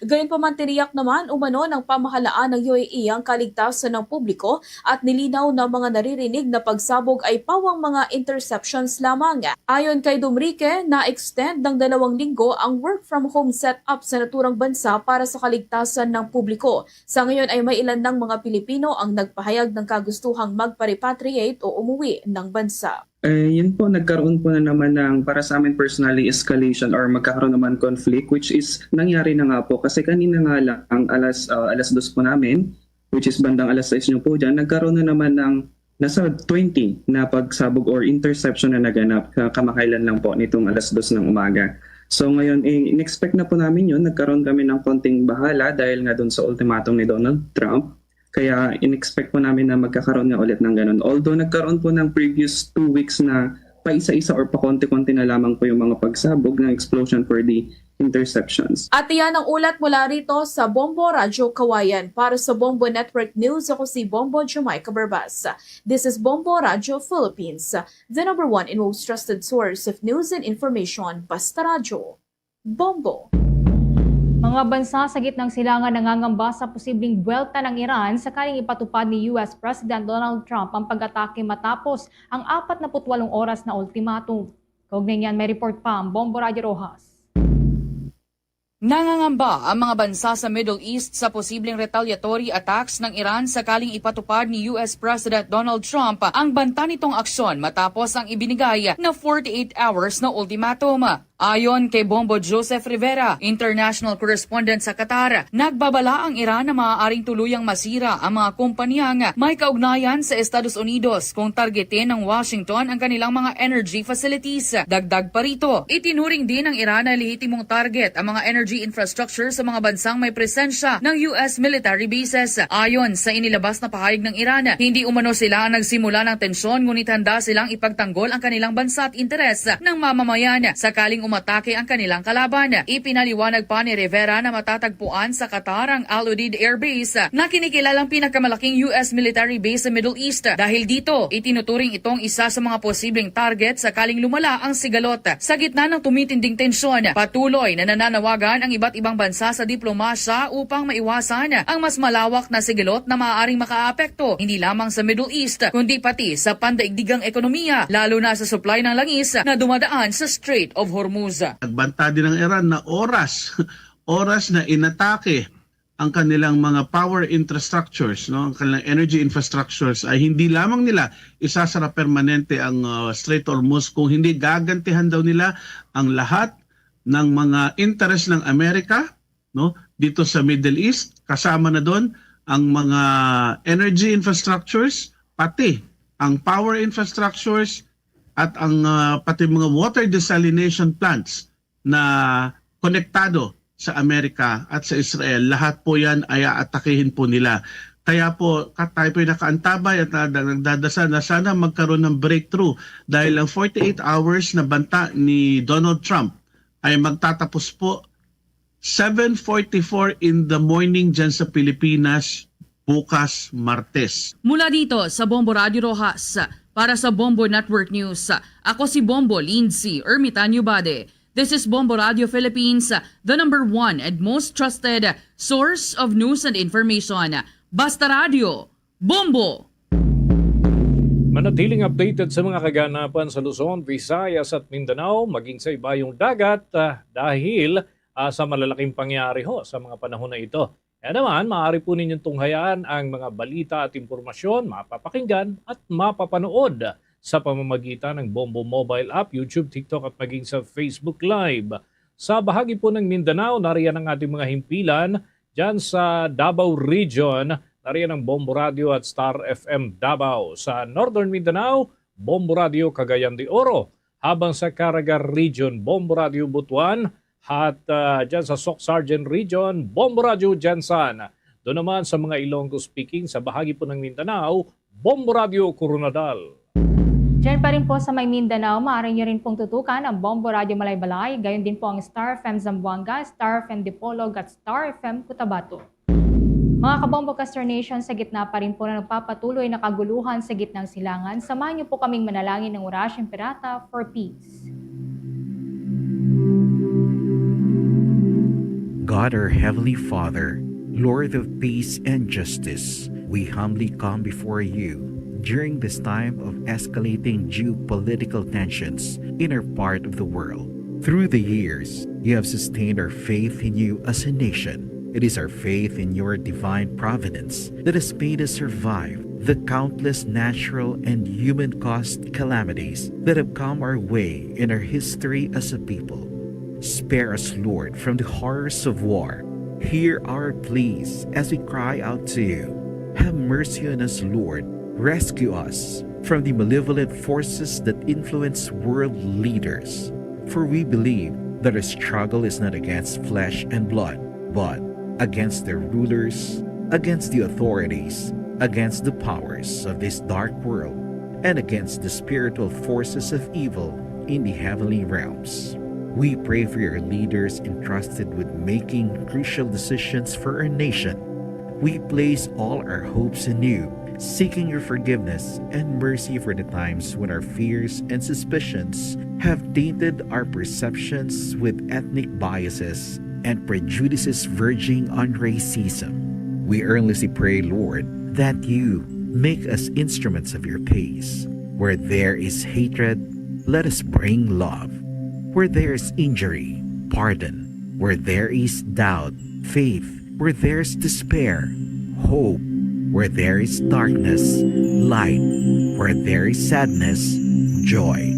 Gayunpaman tiniyak naman umano ng pamahalaan ng UAE ang kaligtasan ng publiko at nilinaw na mga naririnig na pagsabog ay pawang mga interceptions lamang. Ayon kay Domrique, na-extend ng 2 linggo ang work from home setup sa naturang bansa para sa kaligtasan ng publiko. Sa ngayon ay may ilan ng mga Pilipino ang nagpahayag ng kagustuhang magpa-repatriate o umuwi ng bansa. Yun po, nagkaroon po na naman ng para sa amin personally escalation or magkakaroon naman conflict, which is nangyari na nga po kasi kanina nga lang alas 2 po namin, which is bandang alas 6 nyo po dyan, nagkaroon na naman ng nasa 20 na pagsabog or interception na naganap kamakailan lang po nitong alas 2 ng umaga. So ngayon, in-expect na po namin yun, nagkaroon kami ng konting bahala dahil nga doon sa ultimatum ni Donald Trump. Kaya in-expect po namin na magkakaroon nga ulit ng ganun. Although nagkaroon po ng previous 2 weeks na paisa-isa or pakonti-konti na lamang po yung mga pagsabog ng explosion for the interceptions. At iyan ang ulat mula rito sa Bombo Radyo Kawayan. Para sa Bombo Network News, ako si Bombo Jamaica Barbas. This is Bombo Radyo Philippines, the number one and most trusted source of news and information. Basta Radyo. Bombo. Mga bansa sa gitnang silangan nangangamba sa posibleng buwelta ng Iran sakaling ipatupad ni US President Donald Trump ang pag-atake matapos ang 48 oras na ultimatum. Kaugnay niyan, may report pa ang Bombo Radio Rojas. Nangangamba ang mga bansa sa Middle East sa posibleng retaliatory attacks ng Iran sakaling ipatupad ni US President Donald Trump ang banta nitong aksyon matapos ang ibinigay na 48 hours na ultimatum. Ayon kay Bombo Joseph Rivera, international correspondent sa Qatar, nagbabala ang Iran na maaaring tuluyang masira ang mga kumpanyang may kaugnayan sa Estados Unidos kung targetin ng Washington ang kanilang mga energy facilities. Dagdag pa rito, itinuring din ng Iran na lehitimong target ang mga energy infrastructure sa mga bansang may presensya ng US military bases. Ayon sa inilabas na pahayag ng Iran, hindi umano sila ang nagsimula ng tensyon ngunit handa silang ipagtanggol ang kanilang bansa at interes ng mamamayan sakaling umatake ang kanilang kalaban. Ipinaliwanag pa ni Rivera na matatagpuan sa Qatar ang Al Udeid Air Base na kinikilalang pinakamalaking US military base sa Middle East. Dahil dito, itinuturing itong isa sa mga posibleng target sakaling lumala ang sigalot. Sa gitna ng tumitinding tensyon, patuloy na nananawagan ang iba't ibang bansa sa diplomasya upang maiwasan ang mas malawak na sigalot na maaaring makaapekto hindi lamang sa Middle East kundi pati sa pandaigdigang ekonomiya, lalo na sa supply ng langis na dumadaan sa Strait of Hormuz. Nagbanta din ng Iran na oras na inatake ang kanilang mga power infrastructures, no, ang kanilang energy infrastructures ay hindi lamang nila isasara permanente ang Strait of Hormuz kung hindi gagantihan daw nila ang lahat ng mga interest ng Amerika, no, dito sa Middle East, kasama na doon ang mga energy infrastructures, pati ang power infrastructures at ang pati mga water desalination plants na konektado sa Amerika at sa Israel. Lahat po yan ay aatakihin po nila. Kaya po tayo po nakaantabay at nagdadasal na sana magkaroon ng breakthrough dahil ang 48 hours na banta ni Donald Trump ay magtatapos po 7:44 in the morning dyan sa Pilipinas bukas Martes. Mula dito sa Bombo Radio Rojas, para sa Bombo Network News, ako si Bombo Lindsay Ermitanio Bade. This is Bombo Radio Philippines, the number one and most trusted source of news and information. Basta Radio, Bombo! Manatiling updated sa mga kaganapan sa Luzon, Visayas at Mindanao, maging sa ibayong dagat dahil sa malalaking pangyari sa mga panahon na ito. Kaya naman, maaari po ninyong tunghayaan ang mga balita at impormasyon, mapapakinggan at mapapanood sa pamamagitan ng Bombo Mobile App, YouTube, TikTok at maging sa Facebook Live. Sa bahagi po ng Mindanao, nariyan ang ating mga himpilan. Diyan sa Davao Region, nariyan ang Bombo Radio at Star FM Davao. Sa Northern Mindanao, Bombo Radio Cagayan de Oro. Habang sa Caraga Region, Bombo Radio Butuan. At dyan sa Soc Sargent Region, Bombo Radio Jansan. Doon naman sa mga Ilonggo speaking sa bahagi po ng Mindanao, Bombo Radio Coronadal. Diyan pa rin po sa may Mindanao, maaari nyo rin pong tutukan ang Bombo Radio Malaybalay, gayon din po ang Star FM Zamboanga, Star FM Dipolog at Star FM Cotabato. Mga kabombo Caster Nation, sa gitna pa rin po na nagpapatuloy na kaguluhan sa gitnang silangan, samahan niyo po kaming manalangin ng Orasyong Pirata for Peace. God, our Heavenly Father, Lord of peace and justice, we humbly come before you during this time of escalating geopolitical tensions in our part of the world. Through the years, you have sustained our faith in you as a nation. It is our faith in your divine providence that has made us survive the countless natural and human-caused calamities that have come our way in our history as a people. Spare us, Lord, from the horrors of war. Hear our pleas as we cry out to you. Have mercy on us, Lord. Rescue us from the malevolent forces that influence world leaders. For we believe that our struggle is not against flesh and blood, but against their rulers, against the authorities, against the powers of this dark world, and against the spiritual forces of evil in the heavenly realms. We pray for your leaders entrusted with making crucial decisions for our nation. We place all our hopes in you, seeking your forgiveness and mercy for the times when our fears and suspicions have tainted our perceptions with ethnic biases and prejudices verging on racism. We earnestly pray, Lord, that you make us instruments of your peace. Where there is hatred, let us bring love. Where there is injury, pardon. Where there is doubt, faith. Where there is despair, hope. Where there is darkness, light. Where there is sadness, joy.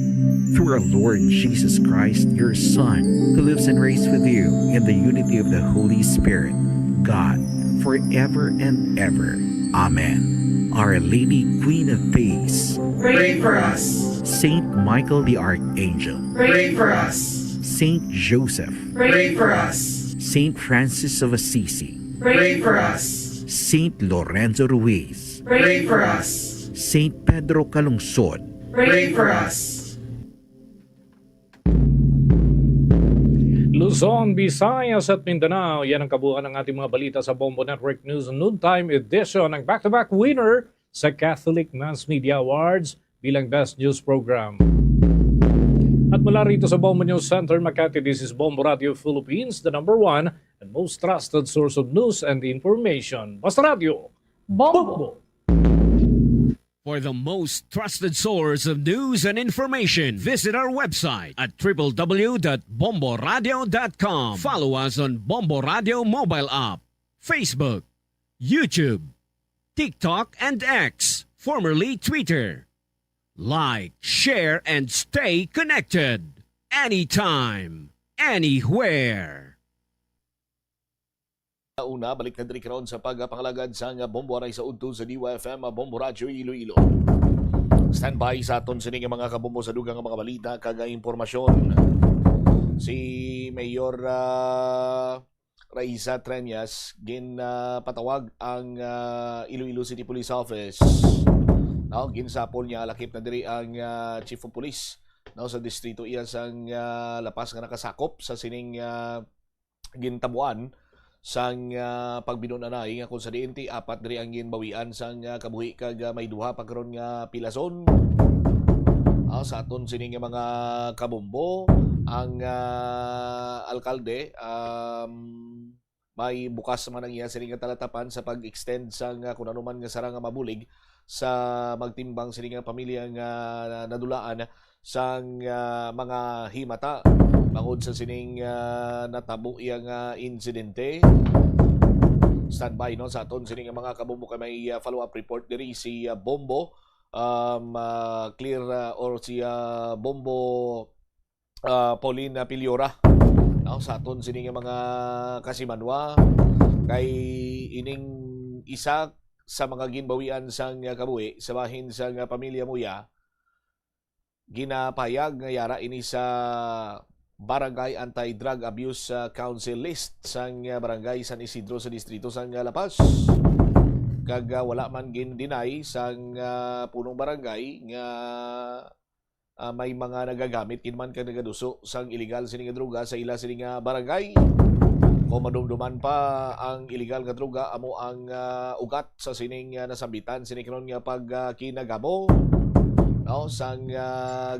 Through our Lord Jesus Christ, your Son, who lives and reigns with you in the unity of the Holy Spirit, God, forever and ever. Amen. Our Lady, Queen of Peace, pray for us. Saint Michael the Archangel, Pray for us. Saint Joseph, Pray for us. Saint Francis of Assisi, Pray for us. Saint Lorenzo Ruiz, Pray for us. Saint Pedro Calungsod, Pray for us. Luzon, Visayas at Mindanao, yan ang kabuuan ng ating mga balita sa Bombo Network News Noontime Edition, ang back-to-back winner sa Catholic Mass Media Awards bilang Best News Program. At mula rito sa Bombo News Center, Makati, this is Bombo Radio Philippines, the number one and most trusted source of news and information. Basta Radio, Bombo! For the most trusted source of news and information, visit our website at www.bomboradio.com. Follow us on Bombo Radio mobile app, Facebook, YouTube, TikTok, and X, formerly Twitter. Like, share, and stay connected. Anytime, anywhere. Una, balik na din karon sa pagpangalagad sa Bombo Aray sa Udto sa DYFM, Bombo Radio Iloilo. Standby sa aton sining mga kabombo sa dugang mga balita kag impormasyon. Si Mayor Raisa Treñas patawag ang Iloilo City Police Office. Now, ginsapol niya lakip na diri ang Chief of Police sa distrito iya sang lapas nga nakasakop sa sining gintabuan sang pagbinunan kung sa diinti apat diri ang ginbawian sang kabuhi kag may duha pa karon nga pilason. Sa aton sining mga kabombo ang alkalde may bukas man ang iya sining talatapan sa pag-extend sang kung ano man nga sarang mabulig sa magtimbang sining pamilya nga nadulaan sang mga himata bangod sa sining natabo iyang insidente. Standby sa aton sining mga kabombo kay may follow-up report diri si Bombo clear or si Bombo Paulina Piliora sa aton sining mga kasimanwa kay ining isa sa mga ginbawian sang kabuhi sa bahin sang pamilya Muya ginapayag nga yara ini sa Barangay Anti-Drug Abuse Council list sang Barangay San Isidro sa distrito sang Lapas. Kag wala man gin-deny sang punong barangay nga may mga nagagamit kinman kag nagaduso sang illegal sining droga sa ila sining barangay. Kung madumduman pa ang illegal nga droga amo ang ugat sa sining nasambitan sining karon nga pag kinagamo sang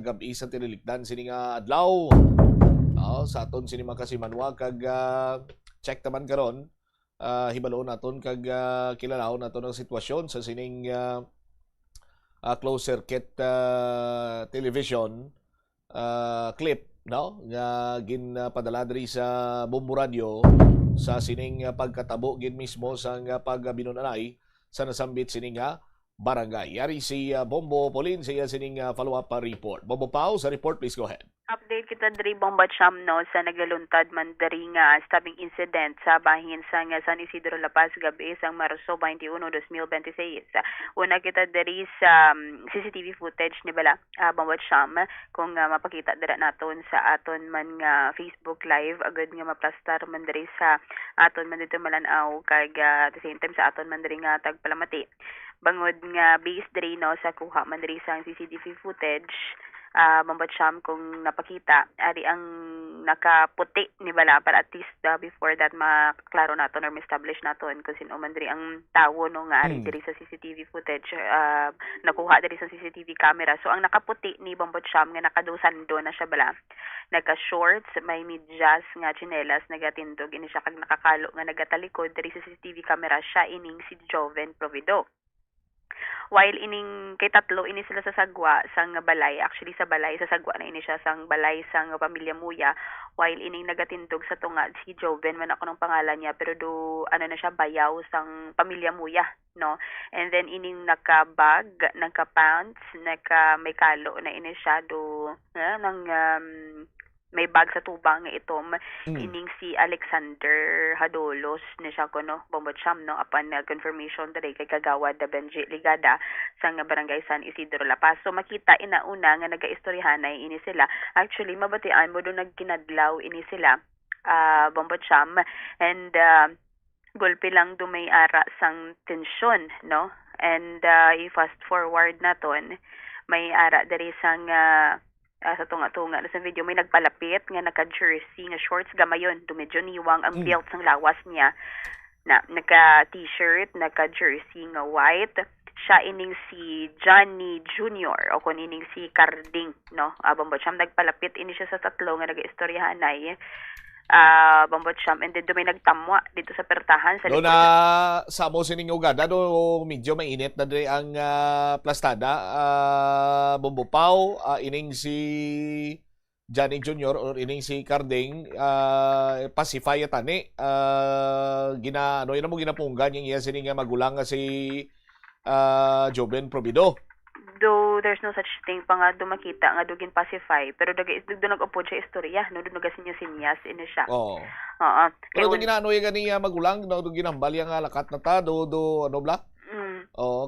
gabi sa tinilikdan sining adlaw. Sa aton sini makasimanwa kag check taman karon hibaloon naton kag kilalahon naton ang sitwasyon sa sining closed circuit television clip nga ginpadala diri sa Bombo Radio sa sining pagkatabo gid mismo sa pagbinunanay sa nasambit sining barangay. Yari si Bombo Polin sa sining follow-up report. Bombo Pao, sa report, please go ahead. Update kita diri Bomba Cham no sa nagaluntad man diri nga stabing incident sa bahin sa San Isidro La Paz gabi sa Marso 21, 2026. Una kita diri sa CCTV footage ni bala Bomba Cham kung mapakita dira naton sa aton man nga Facebook live agad nga maplastar man diri sa aton man dito malanaw kag at the same time sa aton man diri nga tagpalamati. Bangod nga based diri no sa kuha man diri sa CCTV footage Mambatsyam kung napakita ari ang nakaputi ni bala para at least before that maklaro naton or ma-establish naton kung sino man diri ang tawo no nga ari diri sa CCTV footage nakuha diri sa CCTV camera. So ang nakaputi ni Mambatsyam nga nakadusando na siya bala, naka-shorts, may medyas nga tsinelas, nagatindog ini siya kag nakakalo nga nagatalikod diri sa CCTV camera siya ining si Joven Provido. While ining kay tatlo ini sila sa sagwa sang balay, actually sa balay sa sagwa na ini siya sang balay sang pamilya Muya, while ining nagatindog sa tunga si Joven man ako ng pangalan niya pero do ano na siya bayaw sang pamilya Muya no. And then ining naka-bag, naka-pants, may kalo na ini siya do nang may bag sa tubang nga itom ining si Alexander Hadolos ni siya ko no Bombatsyam no upon confirmation diri kay kagawad da Benji Ligada sa nga barangay San Isidro La Paz. So makita inauna nga nagaistoryahanay ini sila, actually mabatian mo do nagkinadlaw ini sila Bombatsyam and gulpi lang do may ara sang tensyon no. And i-fast forward naton may ara diri sang sa tunga-tunga na sa video may nagpalapit nga naka-jersey nga shorts gamayon do medyo niwang ang belt sang lawas niya na naka-t-shirt naka-jersey nga white siya ining si Johnny Jr. o kun ining si Carding no Bombatsyam nagpalapit ini siya sa tatlo nga nagaistoryahanay Bombatsyam and then do may nagtamwa dito sa pertahan sa likod. Na sa mo sining ugada do medyo mainit na diri ang plastada Bombo Pao ining si Johnny Jr. or ining si Carding pacify tani ano yun mo ginapunggan yung iya sining magulang nga si Joven Provido. Though there's no such thing pa nga do makita nga do gin pacify pero do nag-upod siya istorya no do nagasinya-sinyas ini siya. Oo. Pero do ginano yung gani magulang no do ginambal yang lakat na ta do ano bla?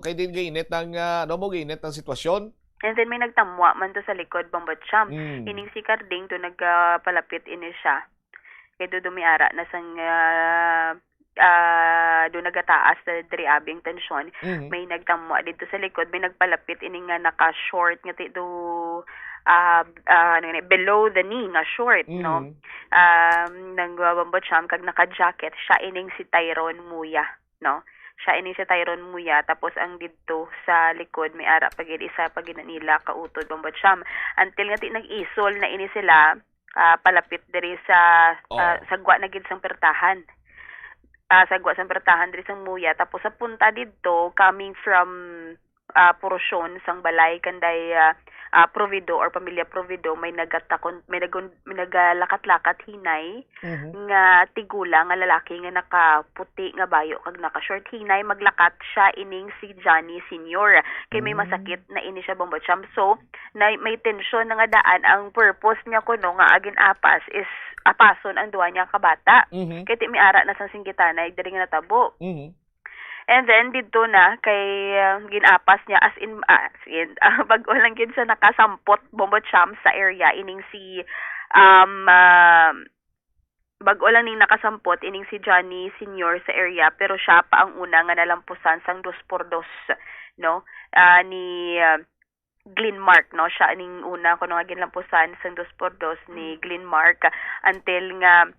Kay din gainit ng gainit ng sitwasyon. And then may nagtamwa man do sa likod Bombatsyam. Ining si Carding do nagpalapit ini siya. Kay do dumiara na sang do nagataas na diri abing tensyon may nagtamwa dito sa likod may nagpalapit ini nga naka-short nga do below the knee nga short no nang Bombatsyam kag naka-jacket siya ining si Tyrone Muya no siya ining si Tyrone Muya tapos ang dito sa likod may ara pagid isa pagid nila kautod Bombatsyam until nga nag-isol na ini sila palapit diri sa sagwa na gid sang pertahan sagwa sang pertahan diri sang Muya tapos sa punta didto coming from porosyon sang balay kanday Provido or pamilya Provido may nagalakat-lakat hinay nga tigula nga lalaki nga nakaputi nga bayo kag naka-short hinay maglakat siya ining si Johnny Senior kay may masakit na ini siya Bombatsyam. So may tensyon na nga daan ang purpose niya kuno nga agin apas is apason ang duwa niya kabata kay ti miara na sang singgitanay diri nga natabo. And then dito na kay ginapas niya as in bago lang gid sa nakasampot Bombatsyam sa area ining si bago lang ning nakasampot ining si Johnny Senior sa area pero siya pa ang una nga nalampusan sang 2x2 no ni Glenmark no siya ning una kuno nga ginlampusan sang 2x2 ni Glenmark until nga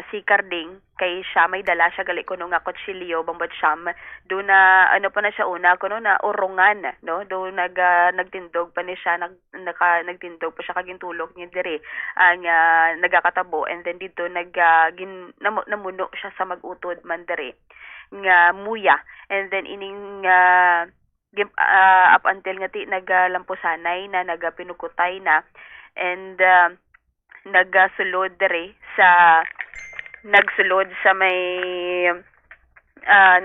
si Carding kay siya may dala siya gali kuno nga kutsilyo Bombatsyam do na ano pa na siya una kuno na urungan no do nagtindog pa ni siya nagtindog pa siya kagintulok niya diri ang nagakatabo and then dito namuno siya sa magutod man diri nga Muya and then ining up until nga nagalampusanay na nagapinukutay na and nagasulod diri sa nagsulod sa may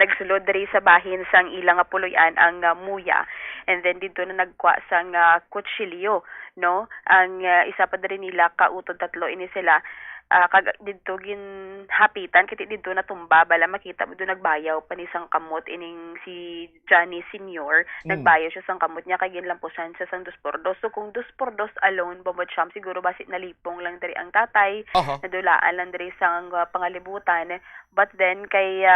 nagsulod diri sa bahin sang ilang nga puloy-an ang muya, and then dito na nagkuha sang kutsilyo, no? Ang isa pa diri nila kautod tatlo ini sila dito ginhapitan kiti dito natumba bala makita mo do nagbayaw pa ni sang kamot ining si Johnny Senior, nagbayaw siya sang kamot niya kay ginlampusan sa sang 2x2. So kung 2x2 alone babot siyam, siguro basit nalipong lang diri ang tatay, nadulaan lang diri sang pangalibutan, but then kay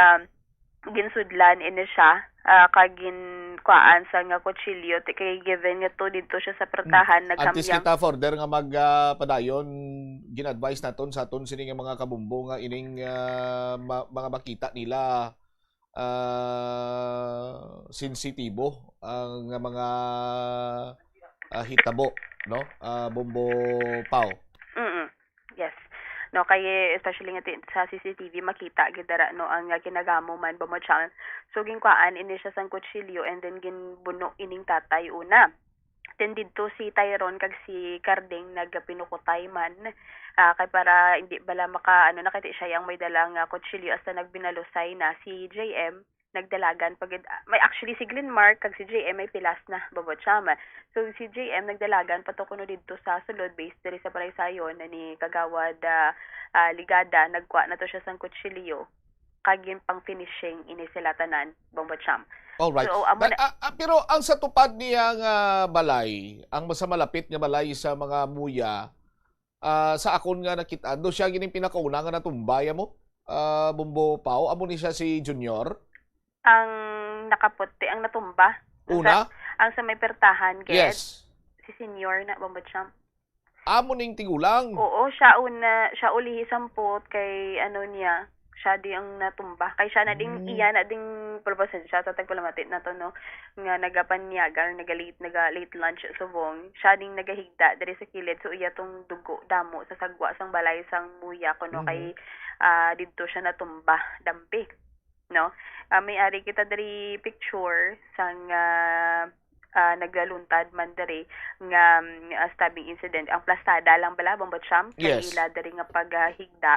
ginsudlan ini siya kagin kuan sa nga kutsilyo kay given nga to dito siya sa pertahan Antes naghamyang. kita further nga magpadayon, gin-advise naton sa aton sini nga mga kabumbo nga ining mga makita nila sensitibo ang mga hitabo, no? Bumbo Pao. Yes. No, kay especially nga sa CCTV makita gidara no ang ginagamo man ba mo siya. So ginkuan ini siya sang kutsilyo and then ginbuno ining tatay una. Then dito si Tyrone kag si Carding nagpinukutay man kay para hindi bala maka nakita siya yang may dalang kutsilyo hasta nagbinalusay na si JM nagdalagan pag may actually si Glenn Mark kag si JM may pilas na babot siya. So si JM nagdalagan pato kuno dito sa sulod base diri sa Paraysayon ni Kagawad Ligada, nagkuha na to siya sang kutsilyo kagin pang finishing ini sila tanan babot siya. Alright. So, pero ang sa tupad niyang balay, ang sa malapit nga balay sa mga muya, sa akon nga nakita, do siya gining pinakauna nga natumbaya mo, Bumbo Pao, amo ni siya si Junior? Ang nakaputi, ang natumba. Una? Ang sa may pertahan, Yes. si Senior na babot siya. Amo ning tigulang? Oo, siya uli sampot kay niya, siya di ang natumba. Kay siya na ding iya na ding purposes siya sa tagpalamatit na to no nga nagapanyagar naga-late lunch subong. Siya ding nagahigda diri sa kilid so iya tong dugo damo sa sagwa sang balay sang muya kuno kay didto siya natumba dampi. No? May ari kita diri picture sang naglaluntad man diri nga stabbing incident. Ang plastada lang bala bambot siyam kay ila diri nga paghigda.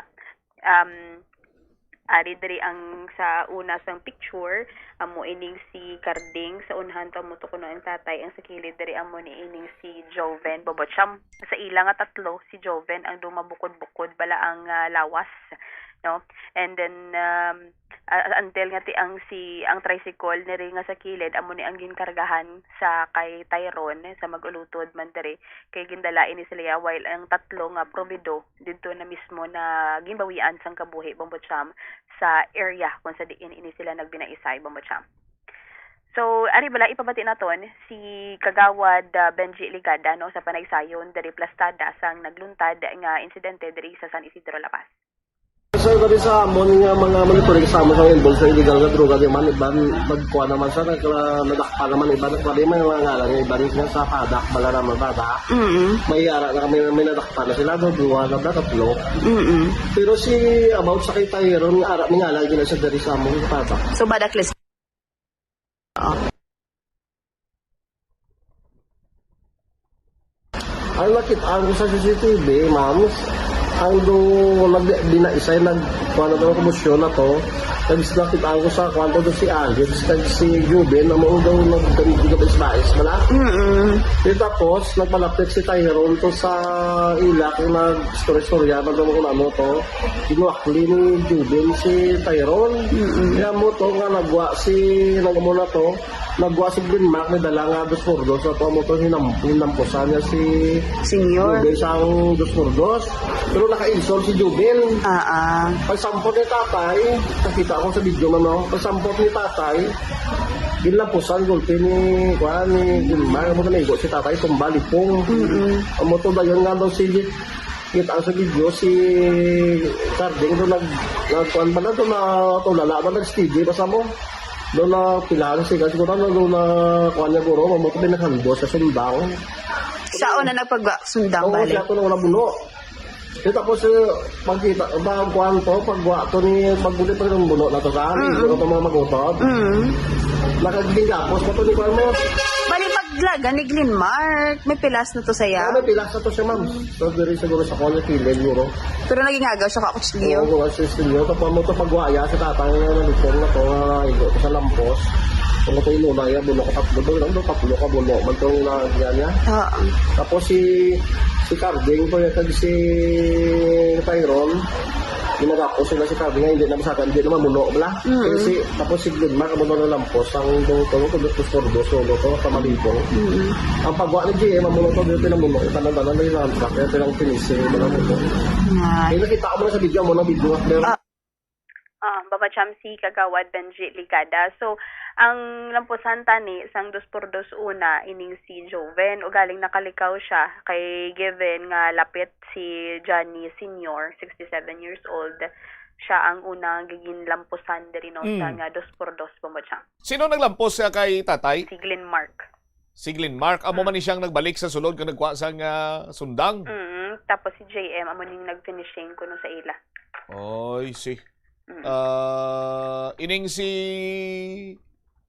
Ari diri ang sa una sang picture amo ining si Carding sa unhan pa mo to kuno ang tatay, ang sa kilid diri amo ni ining si Joven bambot siyam. Sa ila nga tatlo si Joven ang dumabukod-bukod bala ang lawas, no? And then until nga ang tricycle niri nga sa kilid amo ni ang ginkargahan sa kay Tyrone sa magulutod man diri kay gindala ini sila while ang tatlo nga provido didto na mismo na ginbawian sang kabuhi bambot siyam sa area kung sa diin ini sila nagbinaisay bambot siyam. So ari bala ipabati naton si Kagawad Benji Ligada no sa panaysayon diri plastada sang nagluntad nga insidente diri sa San Isidro La Paz. So kami sa amon nga mga monitoring sa amon sa involved sa illegal na droga di man iban magkuha naman sa nadakpa naman iban na may mga ngalan nga iban nga sa padak bala naman bata. May ara na kami may nadakpa na sila do duwa na tatlo. Pero si about sa kay Tyrone nga ara may ngalan gina sa dari sa amon sa padak. So badakles. Ang nakita ko sa CCTV, ma'am, ang doon binaisay nagkuha na daw komosyon na to, nakita ko sa kwanto doon si Angel, si Juben, na mo daw nagdamigod sa isbais, wala? Tapos, nagpalapit si Tyrone to sa ilak, nag-story-storya, nagdamo ko na ano to, ginuakli ni Juben si Tyrone. Kaya mo to, nga nagwa si Glenn Mark, may dala nga 2x2, so ito mo to, hinamposan niya si Senior. Juben siyang 2x2, pero naka-insol si Juben. Pagsampot ni tatay, nakita ko sa video man no, pagsampot ni tatay, ginlampusan gulpi ni Glenn Mark, mo naigo si tatay, tumbalipong. Mo to dayon nga daw si kita sa video si Carding doon nagkuhan pa na doon na tulala ba nag-steady basta mo doon na pilahan siya siguro na doon na kuhan niya guro mamuto din naghando sa sundang Sao na nagpag-sundang bali? Oo, siya ito na wala buno. Tapos pagkita, pagkuhan to, pagwa to ni pagbuli pa ng buno na to saan, ito mga magutod. Nakagiging gapos pa to ni kuhan mo. Bali, pag gani Glenmark. May pilas na to saya. May pilas na to siya, ma'am. So, diri siguro sa kanya kilid, yun. Pero naging agaw siya kakutsilyo. Oo, kakutsilyo. Tapos mo ito pagwaya sa tatang nalitong na to, igo ito sa lampos. Kung ito yung lunay, bulo ka tatlo. Tatlo ka bulo. Man itong nagyan niya. Tapos si Carding, si Tyrone, ginagapo sila si Carding, hindi na masakan, hindi naman mulo bala. Tapos si Glenmark, kamulo na lampos, ang tulong ko dito por dos, solo to, kamalipong. Ang pagwa ni GM, mamulo to, dito na mulo, itanan-tanan na yung landtrack, kaya pinang finishing, na mulo. May nakita ko mo na sa video, mo na video, Babacham si Kagawad Benji Ligada. So, ang lampusan tani, sang 2x2 una, ining si Joven, o galing nakalikaw siya, kay given nga lapit si Johnny Senior, 67 years old, siya ang unang giging lampusan diri no sa nga 2x2 Babacham. Sino naglampos kay tatay? Si Glenmark. Si Glenmark, amo man ni siyang nagbalik sa sulod kung nagkuha sang sundang? Tapos si JM, amo ning nag-finishing kuno sa ila. Oy, si. Ining si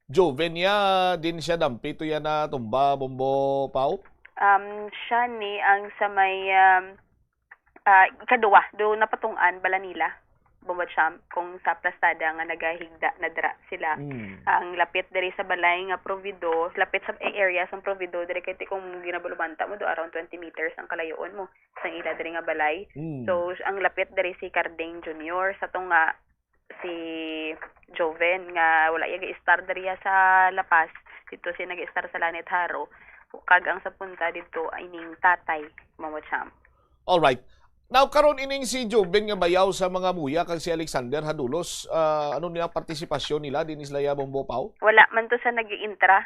Joven niya, din siya dampito yan na tumba, bombo, pau? Siya ni ang sa may ikaduwa, do napatungan bala nila. Bumatsyam kung sa plastada nga nagahigda na dra sila. Ang lapit diri sa balay nga provido, lapit sa area sa provido diri kay kung ginabalubanta mo do around 20 meters ang kalayoon mo sa ila diri nga balay. So ang lapit diri si Carding Jr. sa tong nga si Joven nga wala iya ga-star diri sa Lapas, dito siya nag-star sa Lanet Haro. Kag ang sa punta dito ining tatay Mamacham. All right. Now karon ining si Joven nga bayaw sa mga muya kag si Alexander Hadulos, ano niya partisipasyon nila din isla Bombo Pau? Wala man to sa nag-intra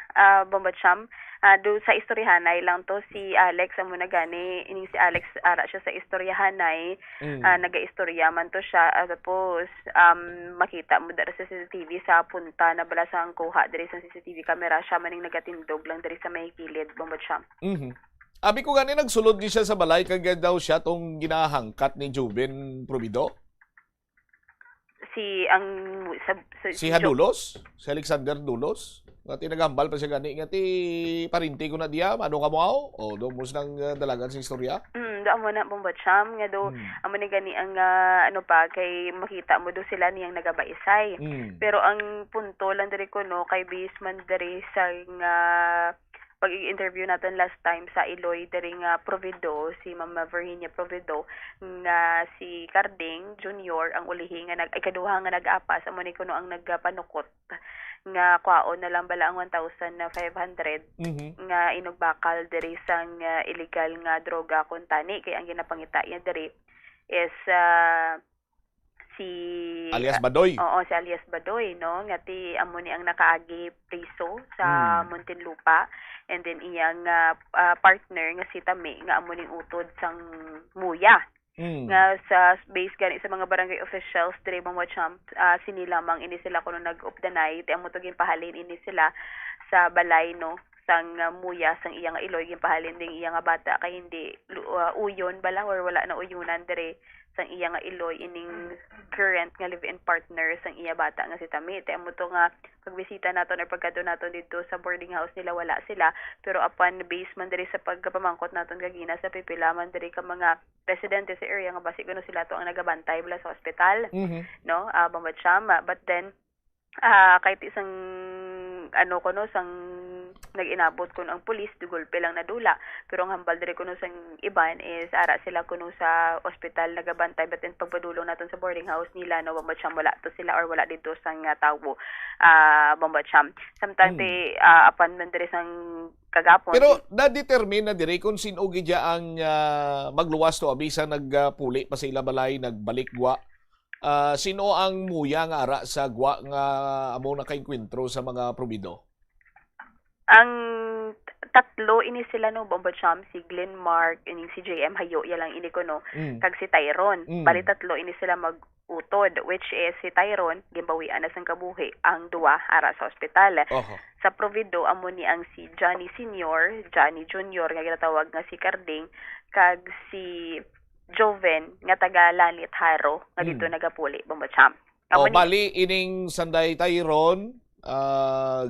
Bombacham. Do sa istoryahanay lang to si Alex amo na gani ining si Alex ara siya sa istoryahanay, naga-istorya man to siya tapos makita mo diri sa CCTV sa punta na bala sa ang kuha diri sa CCTV camera siya maning nagatindog lang diri sa may kilid Bombacham. Abi ko gani nagsulod ni siya sa balay kag daw siya tong ginahangkat ni Joven Provido? Si Hadulos? Si Alexander Dulos? Nga tinagambal pa siya gani nga ti parinti ko na diya ano ka mo aw o do mus nang dalagan sa istorya do amo na Bombacham nga do amo ni gani ang ano pa kay makita mo do sila niyang nagabaisay pero ang punto lang diri ko no kay basement diri sa nga pag-interview natin last time sa Iloy diri nga Provido, si Mama Virginia Provido, nga si Carding Jr. ang ulihi nga ikaduha nga nag-apas amo ni kuno ang nagpanukot nga kwaon na lang bala ang 1,500 nga inugbakal diri sang illegal nga droga kun tani kay ang ginapangita niya diri is si alias Badoy. Oo, si alias Badoy no nga ti amo ni ang nakaagi priso sa Muntinlupa and then iyang partner nga si Tami nga amo ning utod sang muya. Nga sa base gani sa mga barangay officials diri Mamacham sinilamang ini sila kuno nag-up the night amo to ginpahalin ini sila sa balay no sang muya sang iyang Iloy ginpahalin ding iyang bata kay hindi uyon bala or wala na uyunan diri sang iya nga Iloy ining current nga live-in partner sang iya bata nga si Tamit. Amo to nga pagbisita naton or pagkadto naton dito sa boarding house nila wala sila pero upon base man diri sa pagpamangkot naton kagina sa pipilaman diri ka mga residente sa area nga basi kuno sila to ang nagabantay bala sa ospital no Bombacham but then kahit isang ano kuno sang nag-inabot kuno ang pulis dugulpe lang nadula pero ang hambal diri kuno sang iban is ara sila kuno sa ospital nagabantay but then pagpadulong naton sa boarding house nila no Bombacham wala to sila or wala dito sang tawo Bombacham sometimes apan man diri sang kagapon pero na-determine na diri kung sino gidya ang magluwas to abisa nagpuli pa sa ila balay nagbalik gwa. Sino ang muya nga ara sa gwa nga amo nakainkwentro sa mga probido? Ang tatlo ini sila no Bombacham si Glenmark ining si JM Hayo ya lang ini ko no kag si Tyrone bali tatlo ini sila mag-utod which is si Tyrone gimbawian na sang kabuhi ang duwa ara sa ospital sa Provido amo ni ang si Johnny Senior Johnny Junior nga ginatawag nga si Carding kag si Joven nga taga Lanit Haro nga dito nagapuli Bombacham. Bali ining Sanday Tyrone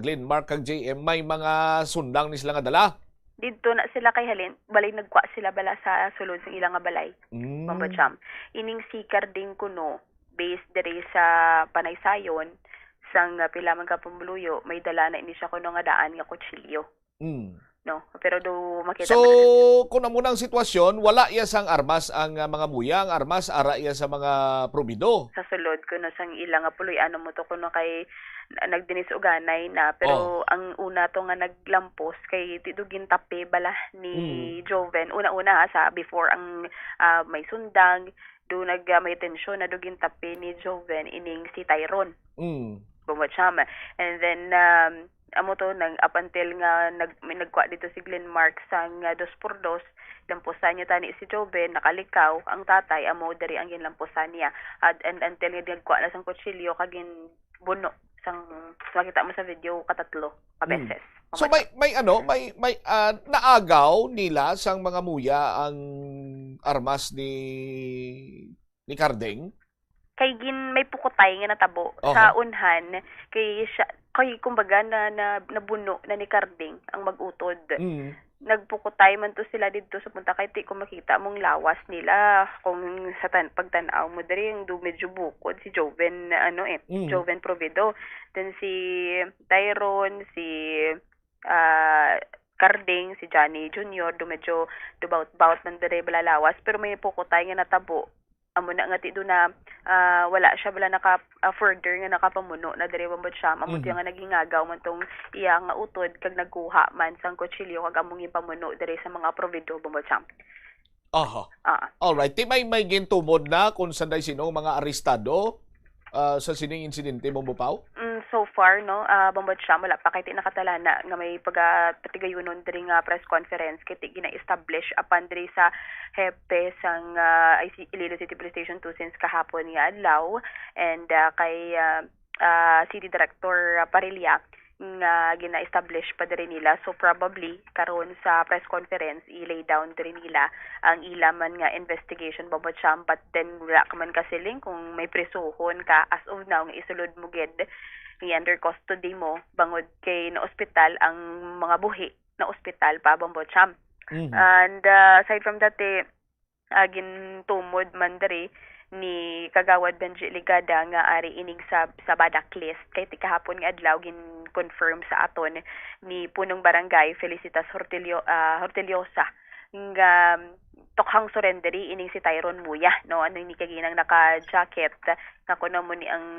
Glenmark kag JM may mga sundang ni sila nga dala. Dito na sila kay Halin, balay nagkwa sila bala sa sulod sa ilang nga balay. Mambacham. Ining sikar din kuno based diri sa panaysayon sang pila man ka pambuluyo, may dala na ini siya kuno nga daan nga kutsilyo. No, pero do makita So, kung amo nang sitwasyon, wala iya sang armas ang mga muya, ang armas ara iya sa mga probido. sa sulod kuno sang ilang nga puloy ano mo to kuno kay nagdinis uganay na pero ang una to nga naglampos kay tidugin tape bala ni Joven una-una sa before ang may sundang do may tensyon na dugin tape ni Joven ining si Tyron bumachama and then amo to nang up until nga nagkwa dito si Glenmark sang 2x2 lamposan niya tani si Joven nakalikaw ang tatay amo dari ang ginlamposan niya and until nga nagkwa na sang kutsilyo kagin buno sang makita mo sa video katatlo ka beses. So may naagaw nila sang mga muya ang armas ni Carding. Kay may pukutay nga natabo sa unhan kay siya kay kumbaga na nabuno na ni Carding ang mag-utod. Nagpukutay man to sila dito sa punta kay ti ko makita mong lawas nila kung sa pagtanaw mo diri yung medyo bukod si Joven Joven Provedo then si Tyron si Carding si Johnny Jr. medyo baut man diri bala lawas pero may pukutay nga natabo amo na nga ti do na wala siya bala naka further nga nakapamuno na diri bambot siya amo nga nagingagaw man tong iya nga utod kag nagkuha man sang kutsilyo kag among ipamuno diri sa mga provido bambot siya. All right, ti may gintumod na kung sanday sino mga arestado sa sining insidente Bombopaw? So far no bambot siya wala pa kay ti nakatalana nga may patigayunon diri nga press conference kay ti gina-establish apan diri sa hepe sang Iloilo City Police Station 2 since kahapon nga adlaw and kay City Director Parilla nga gina-establish pa diri nila so probably karon sa press conference i-lay down diri nila ang ilaman nga investigation bambot siya but then wala ka man kasiling kung may presuhon ka as of now nga isulod mo gid under custody mo bangod kay na ospital ang mga buhi na ospital pa bambot siya. And aside from that gintumod man diri ni Kagawad Benji Ligada nga ari inig sa badak list kay kahapon nga adlaw gin confirm sa aton ni punong barangay Felicitas Horteliosa nga tokhang surrendery ining si Tyron Muya no ano ni kaginang naka-jacket nga kuno mo ni ang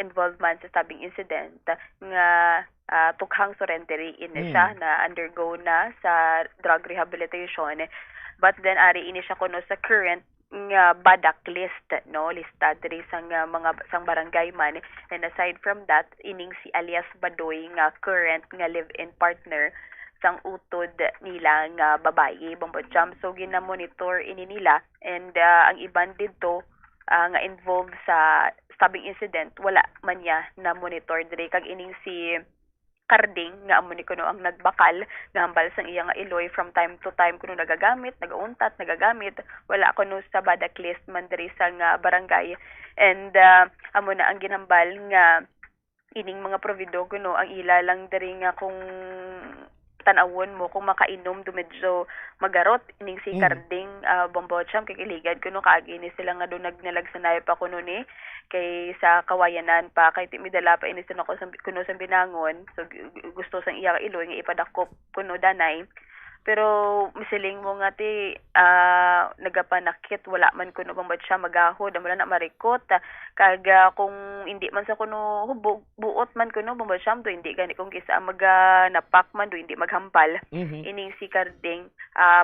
involvement sa sabing incident nga tukhang surrendery siya na undergo na sa drug rehabilitation but then ari ini siya kuno sa current nga badak list no lista diri sang mga sang barangay man and aside from that ining si alias Badoy nga current nga live-in partner sang utod nila nga babayi bombojam so gina-monitor ini nila and ang iban didto nga involved sa sabing incident wala man niya na monitor diri kag ining si Carding nga amo ni kuno ang nagbakal nga hambal sang iya nga iloy from time to time kuno nagagamit nagauntat nagagamit wala kuno sa badak list man diri sa nga barangay and amo na ang ginhambal nga ining mga provido kuno ang ila lang diri nga kung tanawon mo kung makainom do medyo magarot ining si Carding bombocham kay iligad kuno kaagi ni sila nga do nagnalagsanay pa kuno ni kay sa kawayanan pa kay midala pa ini sa kuno sa binangon so gusto sang iya iloy nga ipadakop kuno danay pero misiling mo nga ti nagapanakit wala man kuno bambad siya magahod wala na marikot kag kung hindi man sa kuno buot man kuno bambad siya do hindi gani kung kisa napak man do hindi maghampal ining si Carding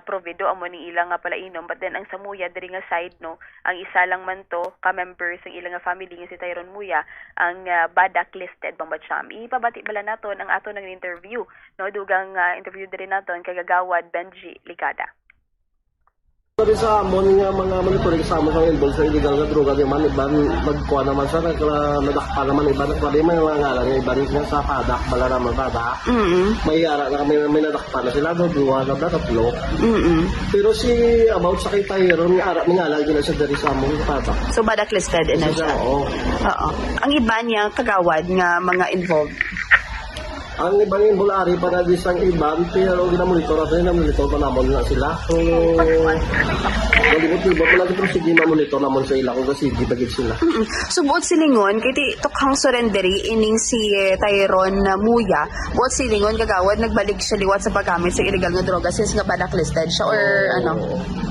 provido amo ni ilang nga pala inom but then ang samuya diri nga side no ang isa lang man to ka members ng ilang nga family nga si Tyron Muya ang badak listed bambad siya ipabati bala naton ang ato ng interview no dugang interview diri naton kay Kagawad Benji Ligada. Pwede sa amon nga mga monitoring sa amon sa involved sa illegal na droga di man iban magkuha naman sa nadakpa naman iban pwede may mga ngalan nga iban nga sa padak bala naman padak. May ara na kami may nadakpa na sila do duwa na tatlo. Pero si about sa kay Tyron nga ara ngalan gina sa diri sa amon padak. So badak listed na siya. Oo. Ang iba niya kagawad nga mga involved. Ang ibang yung bulari para di sang iban, pero ginamonitor natin, namonitor pa naman na sila. So, malibot-libot mo lagi pero sige mamonitor naman sa ila kung kasi gibagid sila. So, buot silingon, kiti tukhang surrenderi ining si Tyron Muya, buot silingon kagawad, nagbalik siya liwat sa paggamit sa illegal na droga since nga blacklisted siya or ano?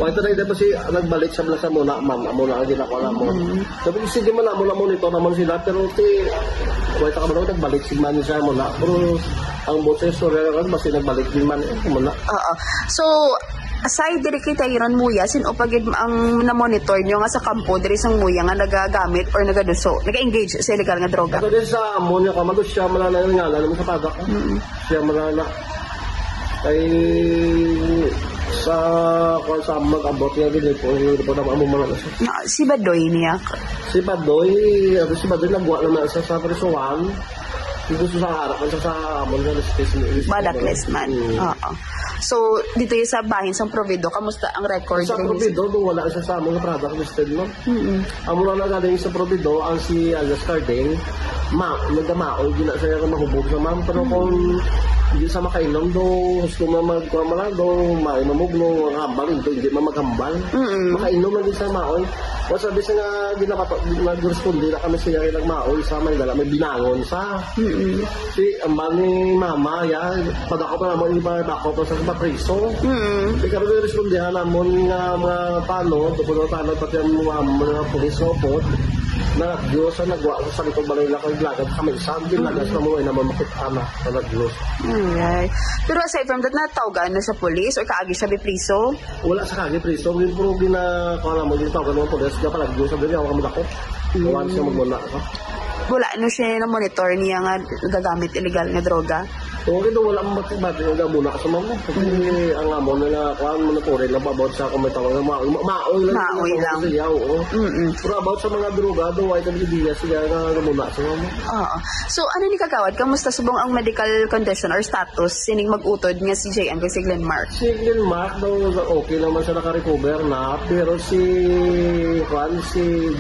Ito na ito si nagbalik siya sa muna, ma'am, muna ang ginagawa mo. Sabi ko, sige man na monitor naman sila, pero wait ka ba nagbalik si man siya muna. Pero ang bote story ron basta nagbalik din man muna. So aside diri kay Tyron Muya sin upagid ang na-monitor nyo nga sa kampo diri sang Muya nga nagagamit or nagaduso, naga-engage sa illegal nga droga. Ito din sa ammonia ka magus siya malala nga ngalan sa padak. Siya malala ay sa kung sa mag-abot nga gid po na amo man si Badoy niya. Si Badoy nagwa naman sa prisuhan. Gusto sa harap sa amon nga space ni Badakles man. So dito yung sa bahin sa Provido, kamusta ang record? Sa Provido wala siya sa amon nga product listed no. Amo na galing sa Provido ang si Alias Carding nagdamaoy gina siya mahubog sa ma'am pero kung hindi sa makainom do gusto mo magkuha do may mamugno hambal hindi mamagambal makainom lang din sa maoy o sabi sa nga nag-responde na kami siya kay nagmaoy sa may dala may binangon sa si ambal ni mama ya pag ako pa naman iba ako pa sa priso di kami respondehan namon nga mga pano tupod na pati ang mga pulis opot na Diyos ang nagwa sa likod balay lakay lagad kami isang ginagas na mo ay naman makitana sa Diyos. Alright. Pero aside from that, natawgan na sa police or kaagi siya bipriso? Wala sa kaagi priso. Hindi po ginakala mo yung tawagan ng police. Kaya pala Diyos sabi niya, ako kamadakot. Kawan siya magmuna ka. Wala ano siya na monitor niya nga gagamit illegal nga droga? Okay do wala mo matibati nga muna sa mamo. Kasi ang amon na kuan monitorin na about sa komentawag nga maoy lang. Pero about sa mga droga do ay kami diya siya nga muna sa mamo. So ano ni kagawad kamusta subong ang medical condition or status sining mag-utod nga si JM kay si Glenmark? Si Glenmark do okay naman siya naka-recover na pero si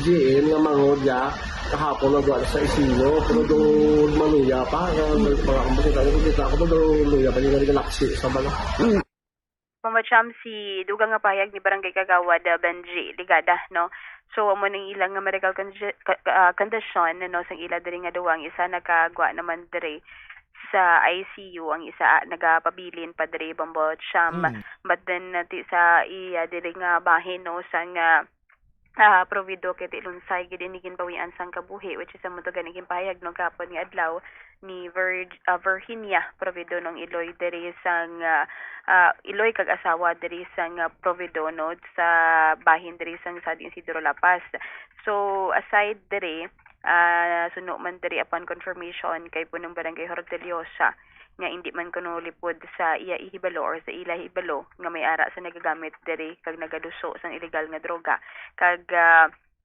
JM nga mangodya kahapon na doon sa Isino, pero doon maluya pa, mga kumpasita ko doon luya pa nila galaksi sa bala. Pamacham si dugang nga payag ni Barangay Kagawad Benji Ligada, no? So amo nang ilang nga medical condition no sang ila diri nga duwang isa nagagwa naman diri sa ICU, ang isa nagapabilin pa diri Pamacham, but then sa iya diri nga bahin no sang Provido kiti lunsay gid ni ginbawian sang kabuhi which is amo to ganigin payag no kapon nga adlaw ni Virginia Provido nung Iloy diri sang Iloy kag asawa diri sang Provido no sa bahin diri sang San Isidro La Paz. So aside diri suno man diri upon confirmation kay punong barangay Horteliosa nga hindi man kuno lipod sa iya ihibalo or sa ila hibalo nga may ara sa nagagamit diri kag nagaduso sang illegal nga droga kag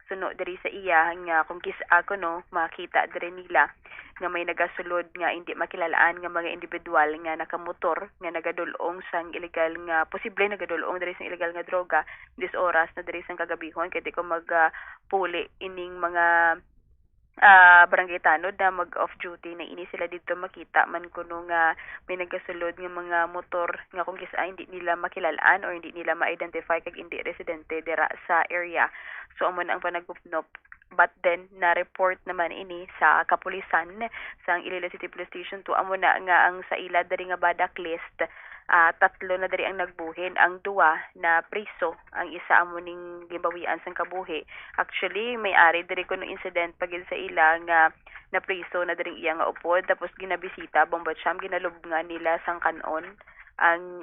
suno diri sa iya nga kung kisa kuno makita diri nila nga may nagasulod nga hindi makilalaan nga mga individual nga nakamotor nga nagadulong sang illegal nga posible nagadulong diri sang illegal nga droga dis oras na diri sang kagabihon kay di ko magpuli ining mga barangay tanod na mag-off duty na ini sila dito makita man kuno nga may nagasulod nga mga motor nga kung kisa hindi nila makilalaan or hindi nila ma-identify kag hindi residente dira sa area. So amo ang panagupnop but then na-report naman ini sa kapulisan sa Iloilo City Police Station to amo na nga ang sa ila diri nga badak list tatlo na diri ang nagbuhin, ang duwa na priso, ang isa amo ning gibawian sang kabuhi. Actually may ari diri kuno incident pagid sa ila nga na priso na diri iya nga upod tapos ginabisita Bombacham ginalubngan nila sang kanon ang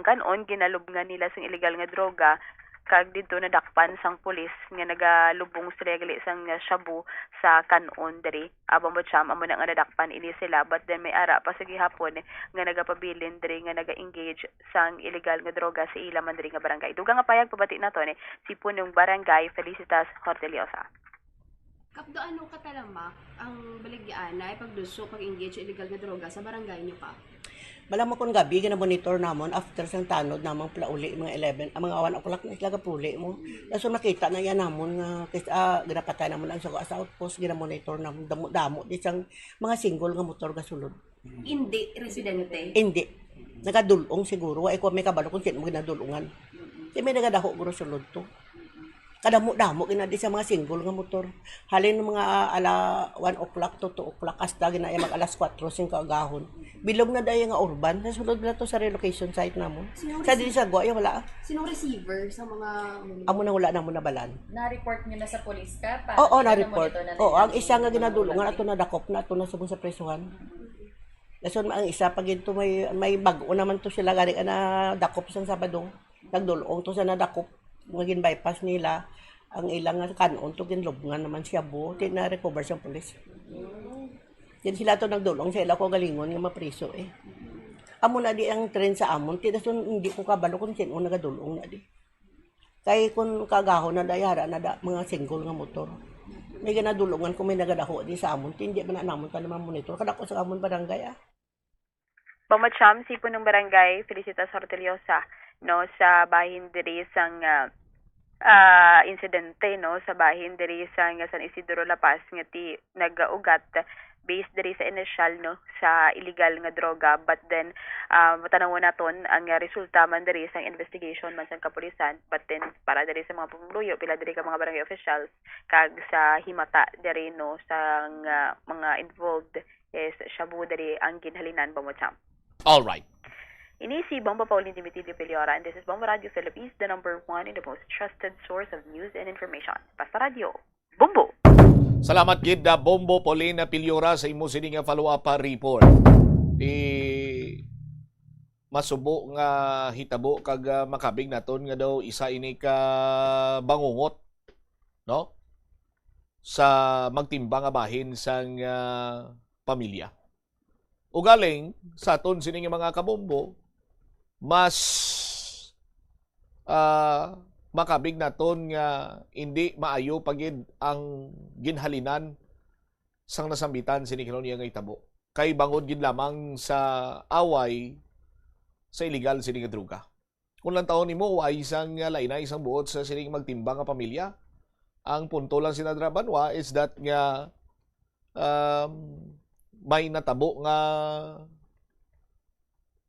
kanon ginalubngan nila sang illegal nga droga kag dito nadakpan sang pulis nga nagalubong sila gali sang shabu sa kanon diri. Bambasyam amo na nga nadakpan ini sila, but then may ara pa sa gihapon nga nagapabilin diri nga naga-engage sang illegal nga droga sa ila man diri nga barangay. Dugang nga payag pabati nato ni si punong barangay Felicitas Horteliosa. Kapdo ano katalamak ang baligyan na ipagduso pag-engage illegal nga droga sa barangay niyo pa? Bala mo kung gabi monitor namon after sang tanod namang plauli mga 11 mga 1 o'clock na sila puli mo. So nakita na yan namon nga ginapatay namon ang sa outpost ginamonitor namon damo di sang mga single nga motor ga sulod. Hindi residente. Hindi. Nagadulong siguro ay ko may kabalo kung sino mo ginadulungan. Di may nagadaho guro sulod to. Kadamo-damo ginadi sa mga single nga motor. Halin ng mga ala 1 o'clock to 2 o'clock hasta ginaya mag alas 4 sing kaagahon. Bilog na dayo nga urban. Nasulod na to sa relocation site namon. Sa dili sa Guaya wala. Sinong receiver sa mga amo na wala namon na balan. na-report niyo na sa police ka? Oo, na-report. Oo, ang isa nga ginadulungan ato na dakop na ato na subong sa presuhan. Lason ang isa pag ito may bago naman to sila gani na dakop sa Sabado. Nagdulong to sa nadakop maging bypass nila ang ilang kanon to ginlubngan naman siya buti na recover sa pulis. Yan sila to nagdulong sa ila ko galingon nga mapriso eh. Amo na di ang trend sa amon ti dason hindi ko kabalo kung sino nagadulong na di. Kay kun kagahon na dayara na da, mga single nga motor. May ginadulungan kung may nagadaho di sa amon ti hindi man namon ta naman monitor kada ko sa amon barangay ah. Pamatsam si punong barangay Felicitas Horteliosa no sa bahin diri sang insidente no sa bahin diri sang San Isidro La Paz nga ti nagaugat based diri sa initial no sa illegal nga droga, but then matanawon naton ang resulta man diri sang investigation man sa kapulisan, but then para diri sa mga pumuluyo pila diri ka mga barangay officials kag sa himata diri no sang mga involved is shabu diri ang ginhalinan Pamatsam. All right. Ini si Bomba Pauline Dimitilio Peliora, and this is Bomba Radio Philippines, the #1 and the most trusted source of news and information. Basta Radio, Bombo! Salamat gid da Bombo Pauline Peliora sa imo sini nga follow-up report. Masubo nga hitabo kag makabig naton nga daw isa ini ka bangungot no sa magtimbang nga bahin sang pamilya. Ugaling sa aton sini nga mga kabombo mas makabig naton nga hindi maayo pagid ang ginhalinan sang nasambitan sini kinoniya nga itabo. Kay bangod gid lamang sa away sa illegal sini nga droga. Kung lang taon nimo ay isang lainay isang buot sa sini magtimbang nga pamilya. Ang punto lang sinadra Banwa is that nga may natabo nga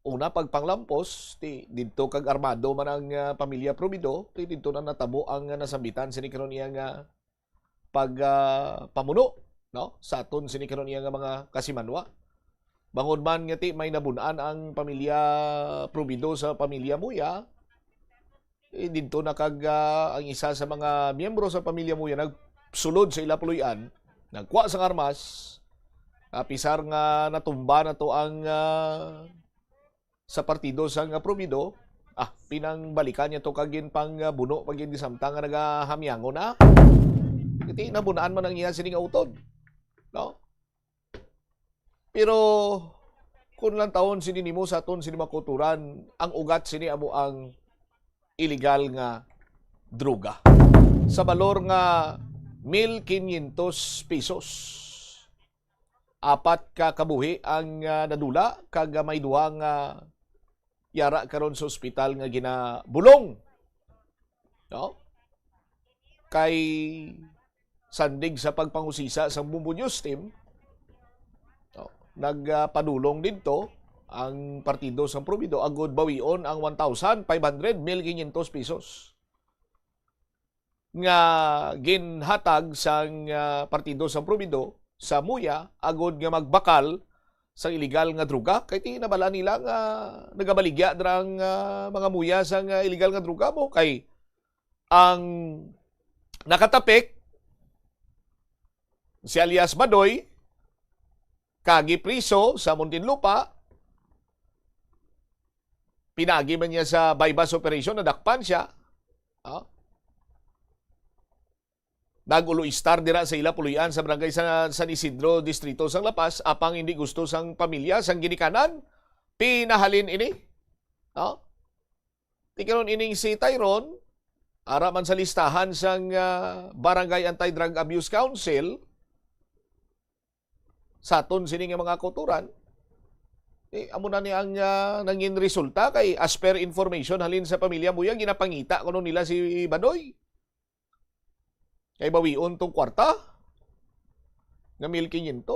una pagpanglampos didto kag armado man ang pamilya Probido didto na natabo ang nasambitan sini karon iya nga pamuno no sa aton sini karon iya nga mga kasimanwa. Bangod man nga may nabun-an ang pamilya Probido sa pamilya Muya didto na kag ang isa sa mga miyembro sa pamilya Muya nagsulod sa ila puloy-an nagkuha sang armas pisar nga natumba na to ang sa partido sang Probido, pinangbalikan niya to kagin pang buno pagin di samtang nga nagahamyango na. Iti nabunaan man ang iya sining utod. No? Pero kung lang taon sininimo sa aton sini makuturan, ang ugat sini amo ang illegal nga droga. Sa balor nga 1,500 pesos. 4 ka kabuhi ang nadula kag may duha nga yara karon sa ospital nga ginabulong. No? Kay sandig sa pagpangusisa sa Bumbo News team, no? Nagpadulong dito ang partido sa Probido agud bawion ang 1,500 1,500 pesos nga ginhatag sang partido sa Probido sa Muya agud nga magbakal sa illegal nga droga kay tinabala nila nga nagabaligya drang mga Muya sa illegal nga droga mo kay ang nakatapik si alias Badoy kagi priso sa Muntinlupa, pinagi man niya sa bypass operation, nadakpan siya, Nag-ulo-istar dira sa ila puluyan sa barangay San Isidro, Distrito sang Lapas, apang hindi gusto sang pamilya, sang ginikanan, pinahalin ini. Tikaron ining si Tyrone, ara man sa listahan sang Barangay Anti-Drug Abuse Council, saton sini nga mga kauturan, amo na niyang nangin resulta kay as per information halin sa pamilya mo yan, ginapangita kuno nila si Badoy. Kay bawion tong kwarta nga 1,500.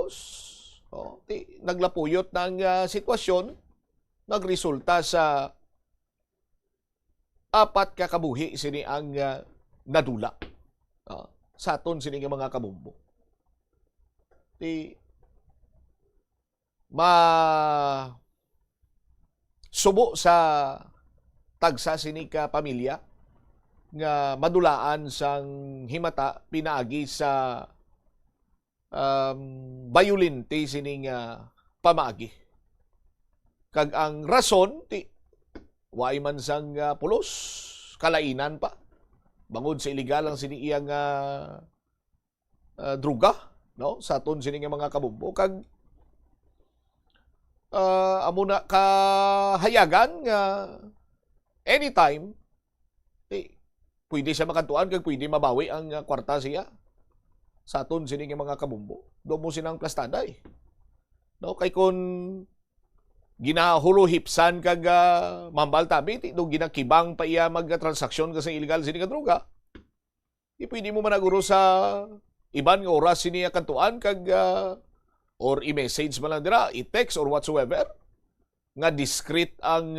Naglapuyot ng sitwasyon, nagresulta sa 4 ka kabuhi sini ang nadula. Saton sini nga mga kabumbo. Subo sa tagsa sini ka pamilya nga madulaan sang himata pinaagi sa bayulente sining pamaagi. Kag ang rason waay man sang pulos, kalainan pa. Bangod sa illegal ang sini iyang druga, no? Sa aton sini nga mga kabumbo kag amo na kahayagan nga anytime pwede siya makantuan kag pwede mabawi ang kwarta siya. Sa aton sini nga mga kabumbo, do mo sinang plastaday. No, kay kun ginahuluhipsan kag mambal tabi do ginakibang pa iya magtransaksyon kasi illegal sini nga droga. Pwede mo managuro sa iban nga oras sini kantuan kag or i-message man lang dira, i-text or whatsoever nga discreet ang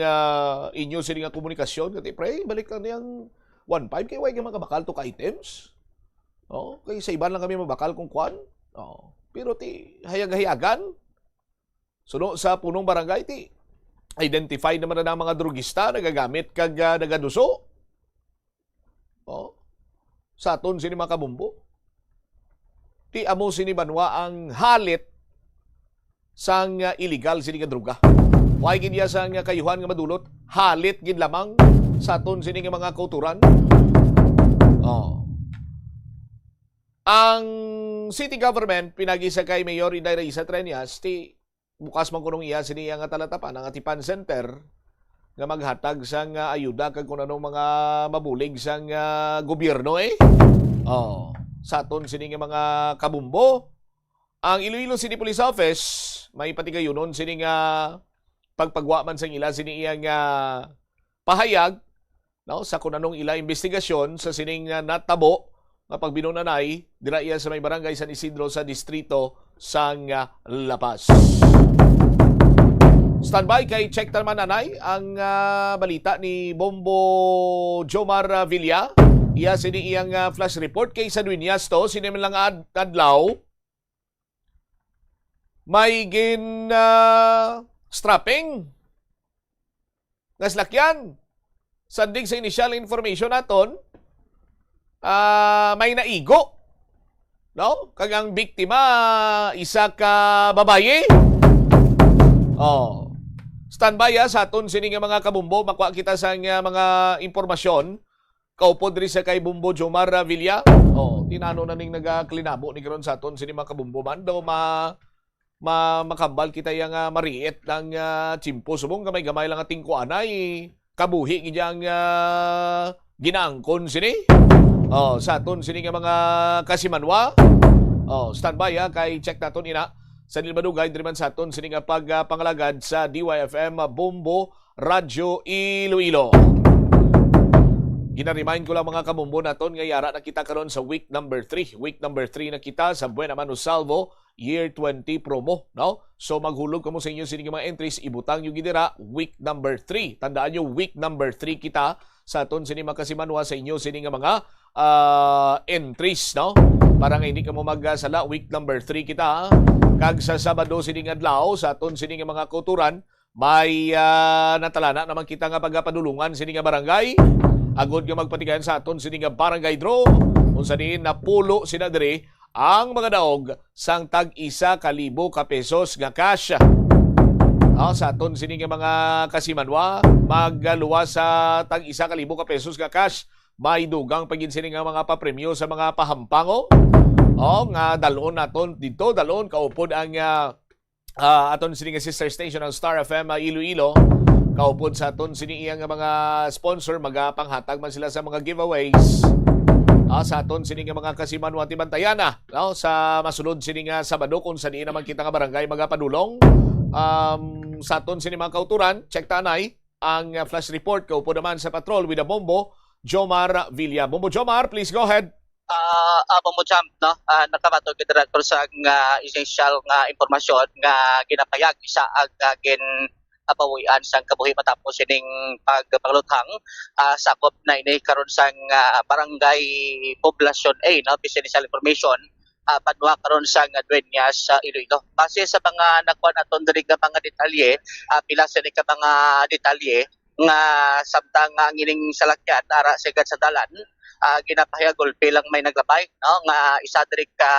inyo sini nga komunikasyon kay pre balik lang niyang 1.5 kay way nga makabakal to ka items. Kay sa iban lang kami mabakal kung kwan. Pero hayag-hayagan. Suno sa punong barangay identified naman na ng mga drugista nagagamit kag nagaduso. Sa aton sini mga kabumbo. Amo sini banwa ang halit sang illegal sini nga droga. Way gid ya sang kayuhan nga madulot, halit gid lamang sa aton sini nga mga kauturan. Ang city government pinagi sa kay Mayor Inday Raiza Treñas bukas man kunong iya sini nga talatapan ang Atipan Center nga maghatag sang ayuda kag kun anong mga mabulig sang gobyerno sa aton sini nga mga kabumbo. Ang Iloilo City Police Office may patigayonon sini nga pagpagwa man sang ila sini iyang pahayag sa kun anong ila investigasyon sa sining natabo nga pagbinunanay dira iya sa may Barangay San Isidro sa distrito sang Lapas. Standby kay check naman nanay ang balita ni Bombo Jomar Villa. Iya sini iyang flash report kay sa Dueñas to sini man lang adlaw may strapping naslakyan. Sandig sa initial information naton, may naigo. No? Kag ang biktima, isa ka babaye. Standby sa aton sini nga mga kabumbo. Makuha kita sa mga impormasyon. Kaupod rin sa kay Bumbo Jomar Villa. Tinano na ning nagaklinabo ni karon sa aton sini mga kabumbo. Man daw makambal kita yung mariit ng chimpo. Subong gamay-gamay lang ating kuanay. Kabuhi giyang ginaangkon sini. Sa aton sini nga mga kasimanwa. Standby kay check naton ina sa Nilmadugay driman sa aton sini nga pagpangalagad sa DYFM Bombo Radyo Iloilo. Gina-remind ko lang mga kabumbo naton nga yara na kita karon sa week number 3. Week number 3 na kita sa Buena Mano Salvo Year 20 promo, no? So maghulog kamo sa inyo sini mga entries, ibutang yung gidira week number 3. Tandaan nyo, week number 3 kita sa aton sini makasimanwa sa inyo sini nga mga entries, no? Para nga hindi ka mo magsala, week number 3 kita. Kag sa Sabado sini nga adlaw sa aton sini nga mga kauturan, may natalana naman kita nga pagpadulungan sini nga barangay. Agod nga magpatigayan sa aton sini nga barangay draw. Unsa diin napulo sina diri ang mga daog sang tag-1,000 ka pesos nga cash. Sa aton sini nga mga kasimanwa, magluwa sa tag-1,000 ka pesos nga cash. may dugang pagin sini nga mga papremyo sa mga pahampango. Nga dalon naton dito, dalon kaupod ang aton sini nga sister station ng Star FM Iloilo. Kaupod sa aton sini iyang mga sponsor, magapanghatag man sila sa mga giveaways. Sa aton sini nga mga kasimanwa ti Bantayana, no? Sa masunod sini nga Sabado kung saan naman kita nga barangay magapadulong. Sa aton sini mga kauturan, check tanay ang flash report kaupod naman sa patrol with a Bombo Jomar Villa. Bombo Jomar, please go ahead. Bombo Jam, no? Nakamatog yung director sa essential nga impormasyon nga ginapayag sa agin pawian sang kabuhi matapos ining pagpangluthang sakop na ini karon sang barangay Poblacion A, no? Essential information padua karon sang Dueñas sa Iloilo. Base sa mga nakuha naton diri nga mga detalye, pila sa ka mga detalye nga samtang ang ining salakyan ara sagad sa dalan, ginapahayag gulpe lang may naglabay, no? Nga isa diri ka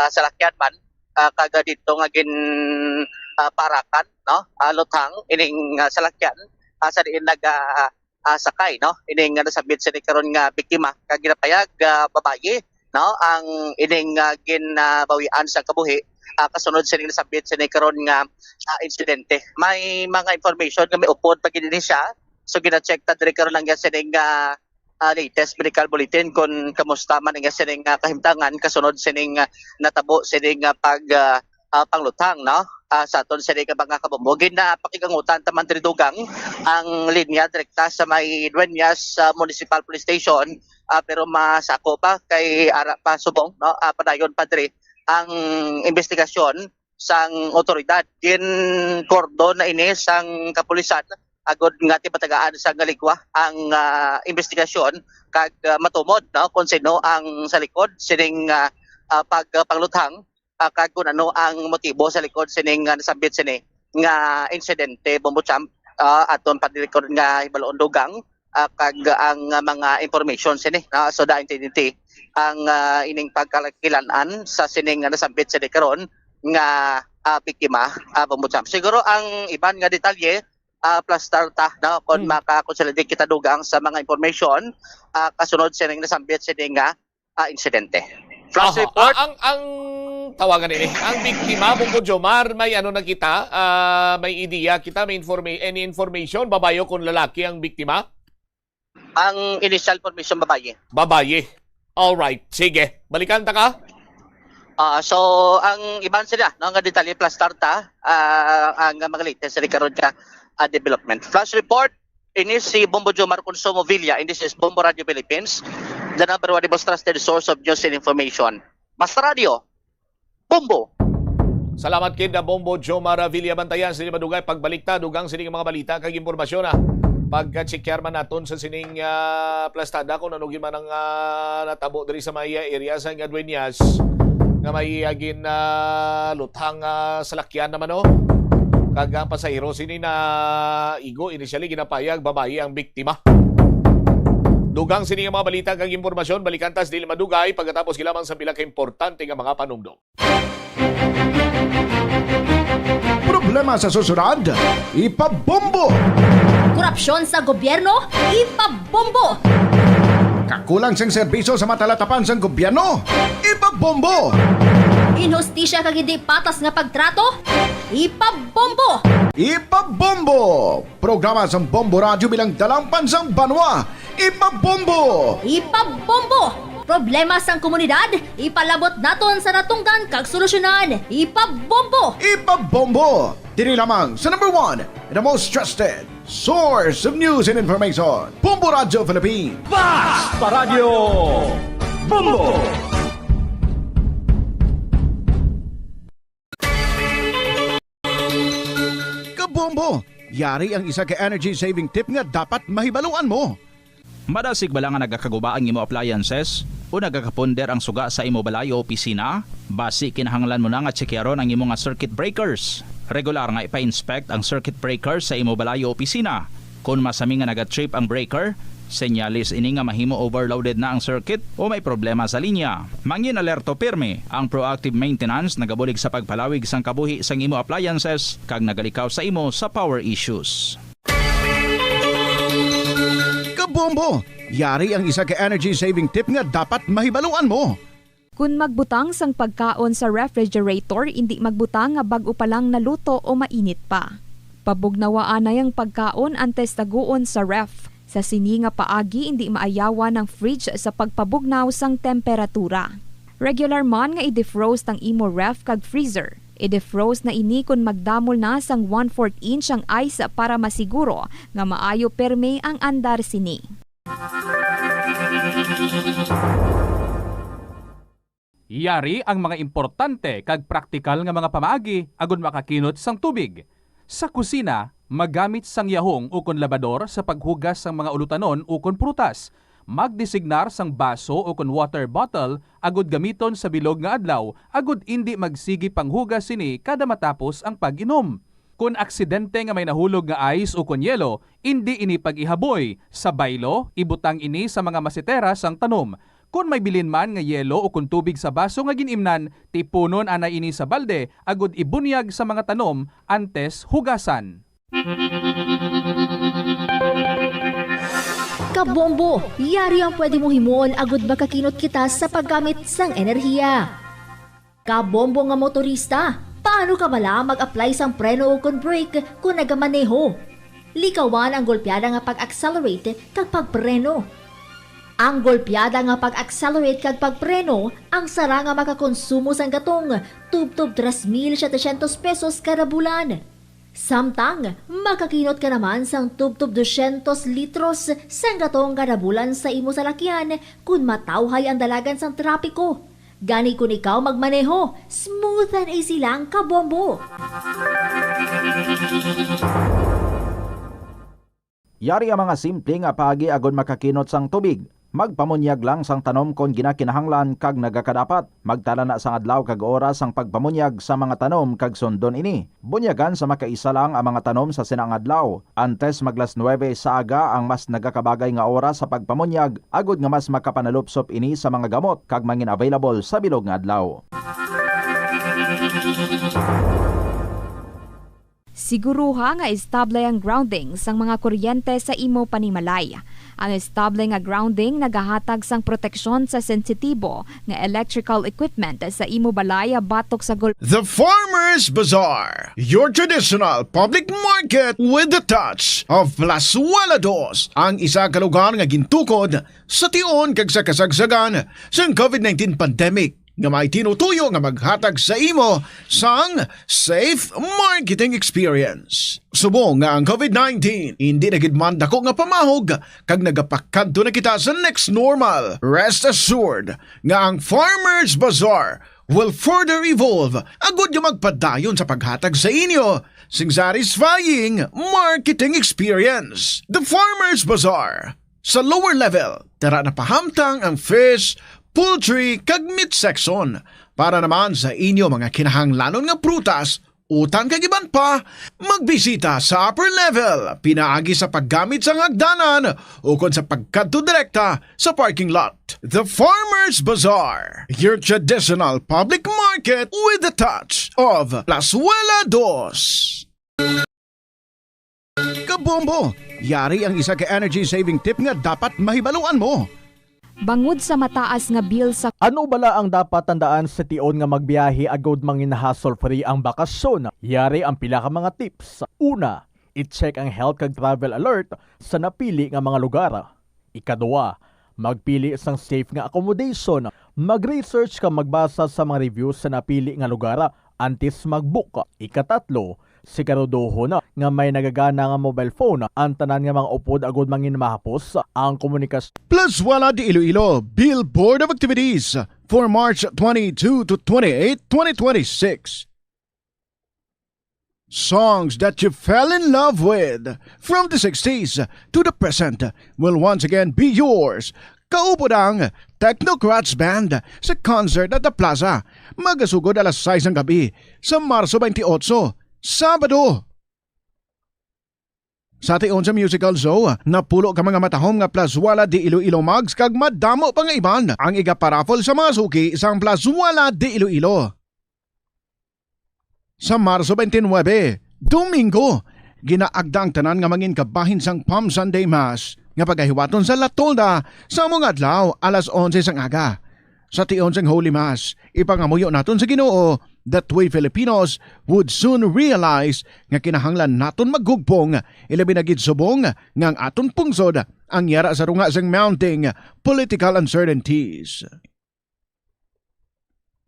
salakyan man kaga dito nga gin parakan, no? Luthang ining salakyan sa diin sakay, no? Ining nasabit sa karon nga biktima kag ginapayag babaye, no? Ang ining ginabawian sa kabuhi kasunod sa ning nasabit sa karon nga insidente. May mga information nga may upod pag dinhi siya, so gina-check ta diri karon lang sa ning latest medical bulletin kung kamusta man nga sining kahimtangan kasunod sining natabo sining pangluthang, no? Sa aton sining mga kabombo na pakigangutan taman tridugang ang linya direkta sa may Dueñas Municipal Police Station, pero masako pa kay ara pa subong, no? Padayon pa diri ang investigasyon sang otoridad din kordon na ini sang kapulisan agod nga ti patagaan sa galigwa ang investigasyon kag matumod, no? Kung sino ang sa likod sining pagpangluthang kag kung ano ang motibo sa likod sining nasabit sini nga insidente. Bombo Champ, aton padirekod nga ibaloon dugang kag ang mga information sini, so da identity ang ining pagkalakilanan sa sining nasabit sini karon nga biktima. Bombo Champ, siguro ang iban nga detalye plus tarta, no? Kung makakonsolidate kita dugang sa mga information kasunod sa nang nasambit sa nga insidente. Flash report. Ang tawagan ini, ang biktima, Bombo Jomar, may ano na kita, may ideya kita, may any information, babayo kung lalaki ang biktima? Ang initial information, babaye. Babaye. Alright, sige. Balikan ta ka? So, ang iban sila, no, nga detalye plus tarta, ang mga latest sa karon ka development. Flash report, ini si Bombo Jomar Consumo Villa, and this is Bombo Radio Philippines, the number one most trusted source of news and information. Basta Radio, Bombo. Salamat kid na Bombo Jomar Villa Bantayan, sini madugay pagbaliktad dugang sining mga balita kag impormasyon pagka-checkar man naton sa sining plastada kung ano man ang natabo diri sa may area sa Dueñas nga may agin luthang salakyan naman, no? Kagang pasahero sini na igo initially ginapayag babae ang biktima. Dugang sini nga mga balita kag impormasyon balikan tas dili madugay pagkatapos gilamang sa pila ka importante nga mga panumdom. Problema sa susunod, ipabombo. Korupsyon sa gobyerno, ipabombo. Kakulang sang serbisyo sa matalatapan sang gobyerno, ipabombo. Inhustisya kag hindi patas nga pagtrato, ipabombo. Ipabombo. Programa sang Bombo Radio bilang dalampan sang banwa, ipabombo. Ipabombo. Problema sang komunidad, ipalabot naton sa natungdan kag solusyonan, ipabombo. Ipabombo. Diri lamang sa number one, the most trusted source of news and information, Bombo Radio Philippines. Basta Radio Bombo. Kabombo, yari ang isa ka energy saving tip nga dapat mahibaluan mo. Madasig ba lang nga nagakaguba ang imo appliances o nagakaponder ang suga sa imo balay o opisina? Basi kinahanglan mo na nga tsekyaron ang imo nga circuit breakers. Regular nga ipa-inspect ang circuit breakers sa imo balay o opisina. Kung masami nga nagatrip ang breaker, senyalis ini nga mahimo overloaded na ang circuit o may problema sa linya. Mangin alerto pirmi ang proactive maintenance nagabulig sa pagpalawig sang kabuhi sang imo appliances kag nagalikaw sa imo sa power issues. Bombo, Yari ang isa ka energy saving tip nga dapat mahibaluan mo. Kung magbutang sang pagkaon sa refrigerator, hindi magbutang nga bago pa lang naluto o mainit pa. Pabugnawaan na yung pagkaon antes taguon sa ref. Sa sini nga paagi, hindi maayawa ng fridge sa pagpabugnaw sang temperatura. Regular man nga i-defrost ang imo ref kag freezer. I-defrost na ini kung magdamol na sang 1/4 inch ang ice para masiguro nga maayo perme ang andar sini. Yari ang mga importante kag praktikal nga mga pamaagi agon makakinot sang tubig. Sa kusina, magamit sang yahong o kon labador sa paghugas sang mga ulutanon o kon prutas. Magdesignar sang baso o kon water bottle agud gamiton sa bilog nga adlaw agud indi magsigi panghugas sini kada matapos ang pag-inom. Kung aksidente nga may nahulog nga ice o kon yelo, indi ini pag-ihaboy. Sa baylo, ibutang ini sa mga masitera sang tanom. Kung may bilin man nga yelo o kung tubig sa baso nga ginimnan, tipunon ana ini sa balde agud ibunyag sa mga tanom antes hugasan. Kabombo, yari ang pwede mo himuon agud makakinot kita sa paggamit sang enerhiya. Kabombo nga motorista, paano ka bala mag-apply sang preno o kon brake kung nagamaneho? Likawan ang golpeada nga pag-accelerate kag pagpreno. Ang golpeada nga pag-accelerate kag pagpreno, ang sara nga makakonsumo sang gatong tub-tub 3,700 pesos kada bulan. Samtang, makakinot ka naman sang tub-tub 200 litros sang gatong kada bulan sa imo salakyan kung matawhay ang dalagan sang trapiko. Gani kung ikaw magmaneho, smooth and easy lang kabombo. Yari ang mga simple nga paagi agon makakinot sang tubig. Magpamunyag lang sang tanom kon ginakinahanglan kag nagakadapat. Magtala na sang adlaw kag oras ang pagpamunyag sa mga tanom kag sundon ini. Bunyagan sa makaisa lang ang mga tanom sa sinang adlaw. Antes maglas 9 sa aga ang mas nagakabagay nga oras sa pagpamunyag agud nga mas makapanalupsop ini sa mga gamot kag mangin available sa bilog nga adlaw. Siguruha nga estable ang grounding sang mga kuryente sa imo panimalay. Ang estable nga grounding nagahatag sang proteksyon sa sensitibo nga electrical equipment sa imo balay batok sa The Farmers Bazaar, your traditional public market with the touch of Plazuela Dos, ang isa ka lugar nga gintukod sa tion kag sa kasagsagan sa COVID-19 pandemic nga may tinutuyo nga maghatag sa imo sang safe marketing experience. Subong nga ang COVID-19 hindi nagidman dako nga pamahog kag nagapakadto na kita sa next normal. Rest assured nga ang Farmers Bazaar will further evolve agud yung magpadayon sa paghatag sa inyo sing satisfying marketing experience. The Farmers Bazaar. Sa lower level, tara na pahamtang ang fish, poultry kag meat section para naman sa inyo mga kinahanglanon nga prutas, utan kag iban pa, magbisita sa upper level, pinaagi sa paggamit sa hagdanan o kon sa pagkadto direkta sa parking lot. The Farmers Bazaar, your traditional public market with the touch of Plazuela Dos. Kabombo, yari ang isa ka energy saving tip nga dapat mahibaluan mo. Bangod sa mataas nga bill sa ano bala ang dapat tandaan sa tion nga magbiyahe agod mangin hassle-free ang bakasyon? Yari ang pila ka mga tips. Una, i-check ang health kag travel alert sa napili nga mga lugar. Ikaduwa, magpili sang safe nga accommodation. Mag-research ka magbasa sa mga reviews sa napili nga lugar antes mag-book. Ikatatlo, siguraduho na nga may nagagana nga mobile phone ang tanan nga mga upod agud mangin mahapos ang komunikasyon. Plazuela de Iloilo Billboard of Activities for March 22 to 28, 2026. Songs that you fell in love with from the 60s to the present will once again be yours. Kaupod ang Technocrats Band sa concert at the Plaza. Magasugod alas 6 ng gabi sa Marso 28, Sabado. Sa tion sa musical show, napulo ka mga matahom nga Plazuela de Iloilo mugs kag madamo pa nga iban ang igaparafol sa mga suki isang Plazuela de Iloilo. Sa Marso 29, Domingo, ginaagdang tanan nga mangin kabahin sang Palm Sunday Mass nga pagahiwaton sa Latolda sa mga adlaw alas 11 sang aga. Sa tion sang Holy Mass, ipangamuyo naton sa Ginoo that we Filipinos would soon realize nga kinahanglan naton maggugpong ilabi na gid subong nga ang aton pungsod ang yara sa runga sang mounting political uncertainties.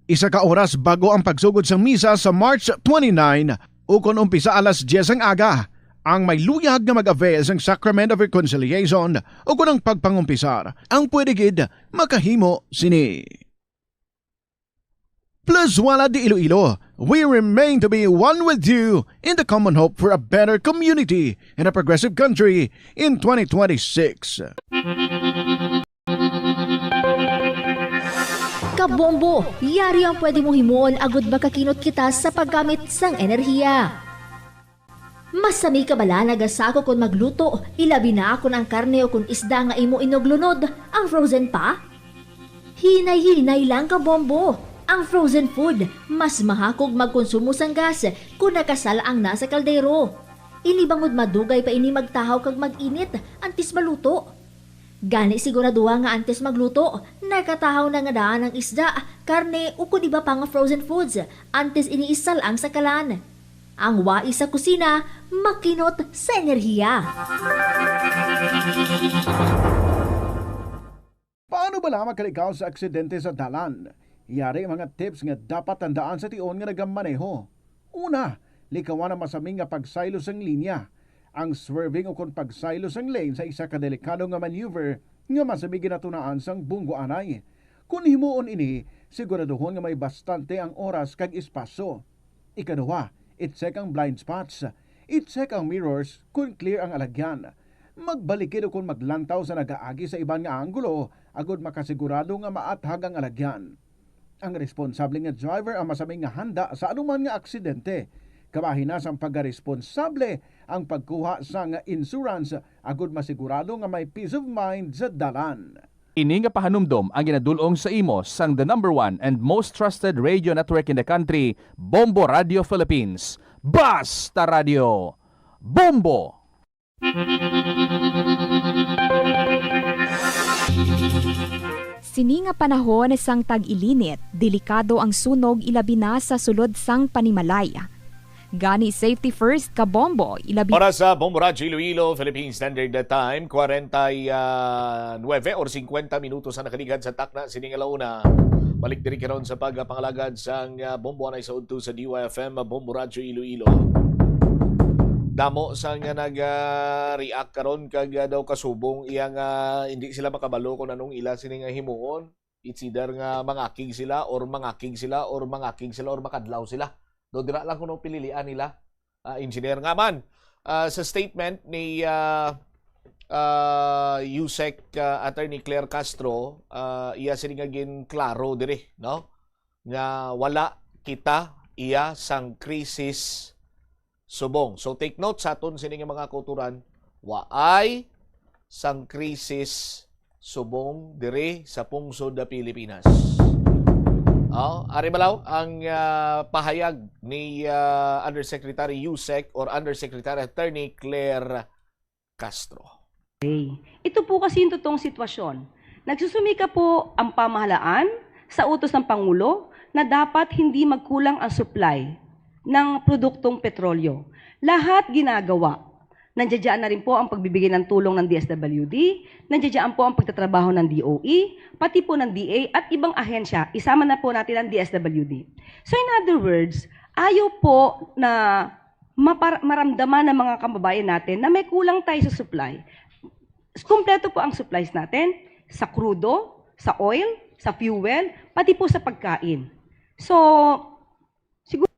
Isa ka oras bago ang pagsugod sa misa sa March 29 ukon umpisa alas 10 ang aga, ang may luyag na mag-avail sang Sacrament of Reconciliation o kung ang pagpangumpisar, ang pwede gid makahimo sini. Plus wala di Iloilo, we remain to be one with you in the common hope for a better community and a progressive country in 2026. Kabombo, yari ang pwede mo himuon agud makakinot kita sa paggamit sang enerhiya. Masami ka bala nagasako kung magluto, ilabi na ako ng karne o kung isda nga imo inuglunod, ang frozen pa? Hinay-hinay lang kabombo. Ang frozen food, mas mahakog magkonsumo sang gas kung nakasala ang nasa kaldero. Inibangod madugay pa ini magtahaw kag mag-init, antis maluto. Gani siguraduha nga antes magluto, nakatahaw na nga daan ang isda, karne o kung iba pa nga frozen foods, antes iniisal ang sakalan. Ang wais sa kusina, makinot sa enerhiya. Paano ba lamang kalikaw sa aksidente sa dalan? Yari mga tips nga dapat tandaan sa tion nga nagamaneho. Una, likawan ang masaming nga pagsaylo sang linya. Ang swerving o kung pagsaylo sang lane sa isa ka delikado nga maneuver nga masamig ginatunaan sang bunggo anay. Kung himuon ini, siguraduhon nga may bastante ang oras kag espasyo. Ikaduha, i-check ang blind spots. I-check ang mirrors kung clear ang alagyan. Magbalikid o kung maglantaw sa nagaagi sa ibang nga anggulo agud makasigurado nga maathag ang alagyan. Ang responsable nga driver ang masaming nga handa sa anuman nga aksidente. Kabahin na sang pagkaresponsable ang pagkuha sa nga insurance agud masigurado nga may peace of mind sa dalan. Ini nga pahanumdom ang ginadulong sa imo sang the number 1 and most trusted radio network in the country, Bombo Radio Philippines. Basta Radio Bombo! Sini nga panahon sang tag-ilinit, delikado ang sunog ilabi na sa sulod sang panimalay. Gani safety first ka Bombo, ilabi. Para sa Bombo Radio Iloilo, Philippine Standard Time, 49 or 50 minutos ang nakaligad sa takna sining alauna. Balik diri karon sa pagpangalagad sang Bombo anay sa udto sa DYFM Bombo Radio Iloilo. Damo sang nag-react karon kag daw kasubong iyang hindi sila makabalo kung anong ila sini nga himuon. It's either nga mangakig sila or makadlaw sila. Do dira lang kuno pililian nila. Engineer nga man sa statement ni USEC Attorney Claire Castro, iya sini nga gin klaro diri, no? Nga wala kita iya sang krisis subong. So take note sa aton sini nga mga kauturan, waay sang krisis subong diri sa pungsod da Pilipinas. Ari balaw ang pahayag ni Undersecretary USEC or Undersecretary Attorney Claire Castro. Ito po kasi yung totoong sitwasyon. Nagsusumika po ang pamahalaan sa utos ng Pangulo na dapat hindi magkulang ang supply ng produktong petrolyo. Lahat ginagawa. Nandiyan na rin po ang pagbibigay ng tulong ng DSWD, nandiyan po ang pagtatrabaho ng DOE, pati po ng DA at ibang ahensya, isama na po natin ang DSWD. So in other words, ayaw po na maramdaman ng mga kababayan natin na may kulang tayo sa supply. Kumpleto po ang supplies natin sa crudo, sa oil, sa fuel, pati po sa pagkain. So, siguro...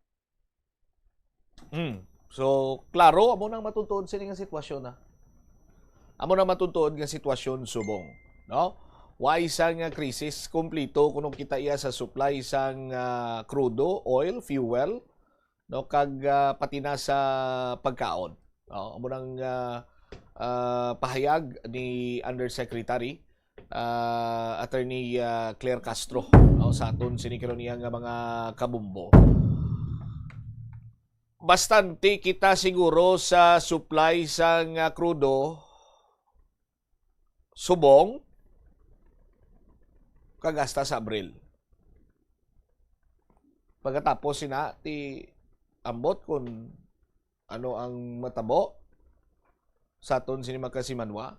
So, klaro, amo nang matutuod sa nga sitwasyon na. Amo nang matutuod nga sitwasyon subong. No? Why isang krisis kumplito kung kita iya sa supply sang crudo, oil, fuel, no? Kag pati na sa pagkaon. No? Amo nang pahayag ni Undersecretary Attorney Claire Castro, no? Sa aton sinikiro niya nga mga kabumbo. Bastante kita siguro sa supply sang crudo subong kagasta sa Abril. Pagkatapos sina ti ambot kung ano ang matabo sa aton sini magkasimanwa.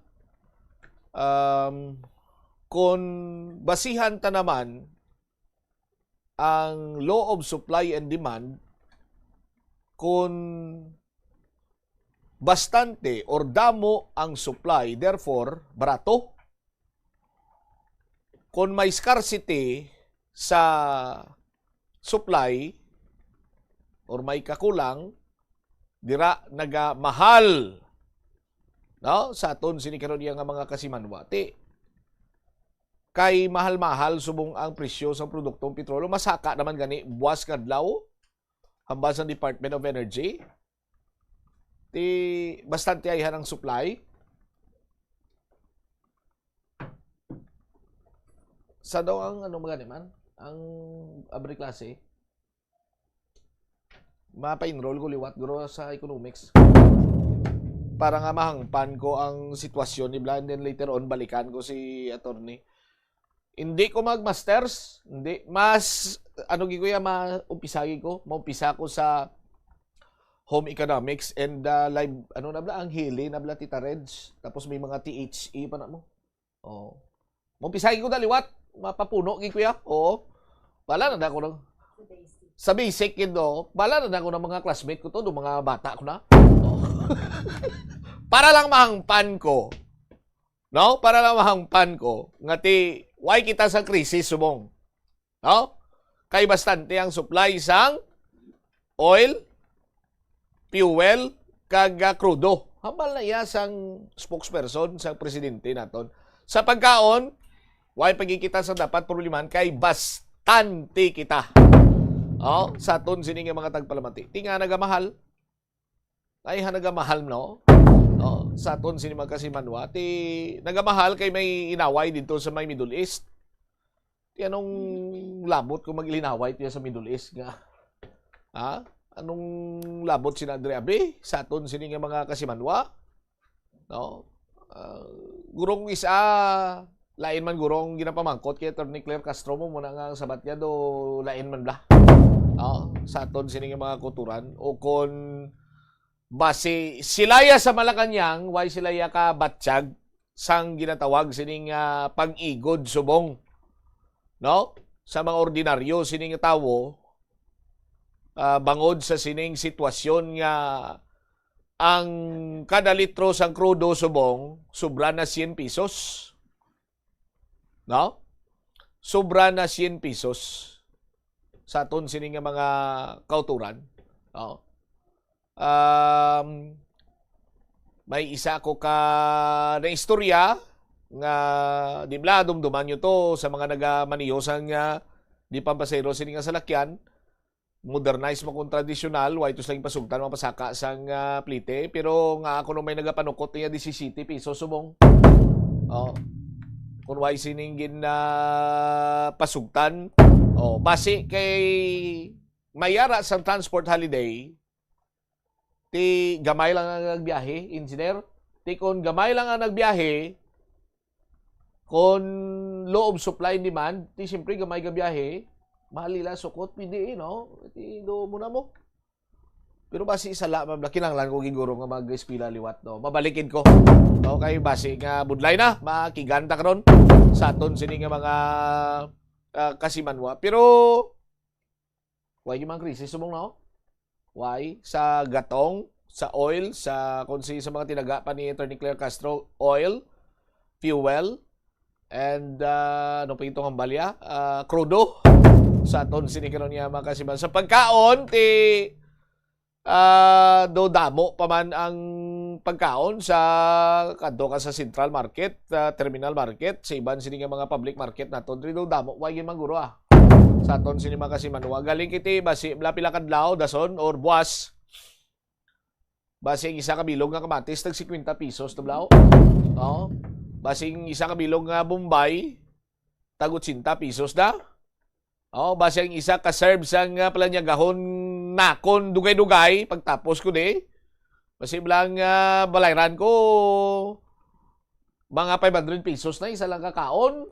Kung basihan ta naman ang law of supply and demand, kung bastante or damo ang supply, therefore barato. Kung may scarcity sa supply or may kakulang, dira nagamahal, no? Sa aton sinikaron nga mga kasimanwa. Kay mahal-mahal subong ang presyo sa produktong petrolyo, masaka naman gani buwas kadlaw hambal sa Department of Energy. Bastante ayhan ang supply. Sa daw ang ano mga naman, ang abri klase, mapa-enroll ko liwat guro sa economics. Para nga mahangpan ko ang sitwasyon ni Blan, then later on balikan ko si attorney. Hindi ko mag-masters, hindi. Mas, kuya, maumpisa ko sa home economics and live, ang hili, nabla tita Reds. Tapos may mga THE pa na mo. Oh. Maumpisa ko daliwat, mapapuno, kuya. Oo. Bala na ako ng, sa basic yun, bala na ako ng mga classmate ko to, mga bata ko na. Oh. Para lang mahangpan ko. No? Para lang mahangpan ko. Ngati, why kita sa krisis subong? No? Kay bastante ang supply sang oil, fuel, kag crudo. Hambal na iya sang spokesperson sa presidente naton. Sa pagkaon, why pagkikita sa dapat problemahan kay bastante kita. Oh, sa aton sini nga mga tagpalamati. Tinga nagamahal. Ay nagamahal no. Oh, sa aton sini magkasimanwa nagamahal kay may inaway dito sa may Middle East. Ti anong labot kung maglinaway tiya sa Middle East nga. Ha? Anong labot si Andre Abe sa aton sini nga mga kasimanwa? No? Gurong isa lain man gurong ginapamangkot kay Attorney Claire Castro mo muna nga sabat niya do lain man bla. Sa aton sini nga mga kulturan o kon base silaya sa Malacañang, why silaya ka batsyag sang ginatawag sining pag-igod subong. No? Sa mga ordinaryo sining tawo, bangod sa sining sitwasyon nga ang kada litro sang crudo subong, sobra na 100 pesos. No? Sobra na 100 pesos sa aton sining mga kauturan. No? May isa ko ka na istorya nga di bla dumduman nyo to sa mga nagamaniyosan nga di pampasero sini nga salakyan modernize mo kung tradisyonal why to lang pasugtan mapasaka sang plite pero nga ako nung may nagapanukot niya 17 pesos subong kung why siningin na pasugtan base kay mayara sa transport holiday ti gamay lang ang nagbiyahe, engineer. Ti kung gamay lang ang nagbiyahe, kung law of supply and demand, ti siyempre gamay ka biyahe, mahalila sukot, pwede no? Ti do muna mo. Pero basi isala, kinanglan ko giguro nga mag-espila liwat, no? Mabalikin ko. Okay, basi nga budlay na, makiganta ka ron sa aton sini nga mga kasimanwa. Pero, why yung mga krisis sumong no? Why? Sa gatong, sa oil, sa sa mga tinaga pa ni Attorney Claire Castro, oil, fuel, and ano pa itong hambalya? Crudo. Sa aton sinikaron niya mga kasiman. Sa pagkaon, do damo pa man ang pagkaon sa kadto ka sa Central Market, Terminal Market, sa iban sini nga mga public market naton do damo. Why yung maguro sa aton sinima kasi manuwa. Galing kiti basi pila kadlaw dason or buwas. Basi isa ka bilog nga kamatis tag 50 pesos tablaw. Basi isa ka bilog nga Bombay tag 80 pesos da. Basi ang isa ka serve sang palanyagahon nakon dugay-dugay pagtapos ko di. Basi blang balayran ko mga 500 pesos na isa lang kakaon.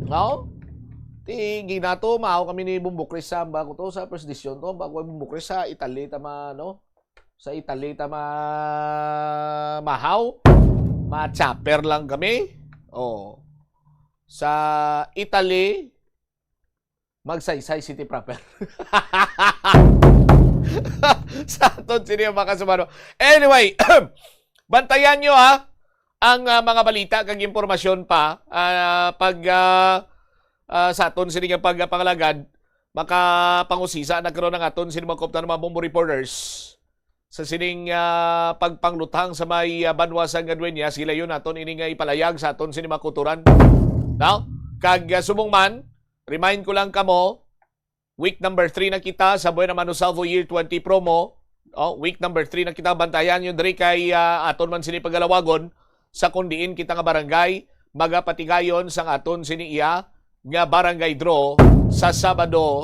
No? Ti ginato mao kami ni Bumbukris sa bago to sa first edition to bago Bumbukris sa Italy tama no. Sa Italy tama mahaw. Ma-chopper lang kami. Oh. Sa Italy magsaysay city proper. Sa aton sino yung makasumano. Anyway, bantayan nyo ang mga balita kag impormasyon pa pag sa aton sini nga pagpangalagad makapangusisa nagkaroon ng aton sini mga kopta ng mga bombo reporters sa sining pagpangluthang sa may banwa sa Gadwenya sila yun aton ini nga ipalayag sa aton sini makuturan. Now, kag subong man remind ko lang kamo week number 3 na kita sa Buena Mano Salvo Year 20 promo. Week number 3 na kita bantayan yun diri kay aton man sini pagalawagon sa kundiin kita nga barangay magapatigayon sang aton sini iya nga barangay draw sa Sabado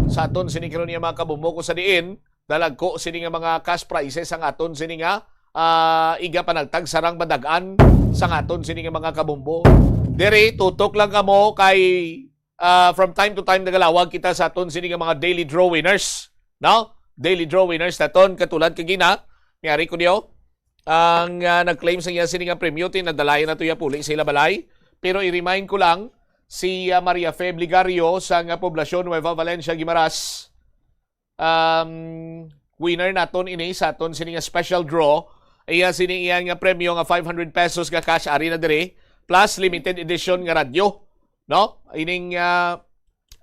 sa aton sini karon niya mga kabumoko sa diin dalagko sini nga mga cash prizes ang aton sini nga iga panagtag sarang badagan sang aton sini nga mga kabumbo. Diri tutok lang kamo kay from time to time nagalawag kita sa aton sini nga mga daily draw winners. No? Daily draw winners naton katulad kagina niyari ko niyo ang nag-claim sa iya sini nga premyo tinadalayan na to ya puli sa ila balay. Pero i-remind ko lang si Maria Fe Bligario sa nga poblasyon Nueva Valencia, Guimaras. Winner naton ini sa aton sini nga special draw. Iya sini iya nga premyo nga 500 pesos nga cash ari na dire plus limited edition nga radyo. No? Ining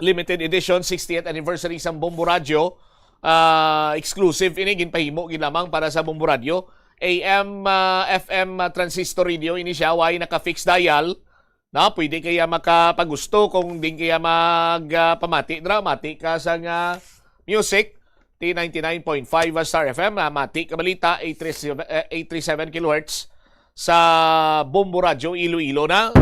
limited edition 60th anniversary sa Bombo Radio. Exclusive ini ginpahimo ginamang para sa Bombo Radio. AM, FM transistor radio ini siya way naka-fixed dial. Na pwede kaya makapagusto kung din kaya magpamati dramatic ka sa music T99.5 Star FM mati ka balita 837 kHz sa Bombo Radio Iloilo na.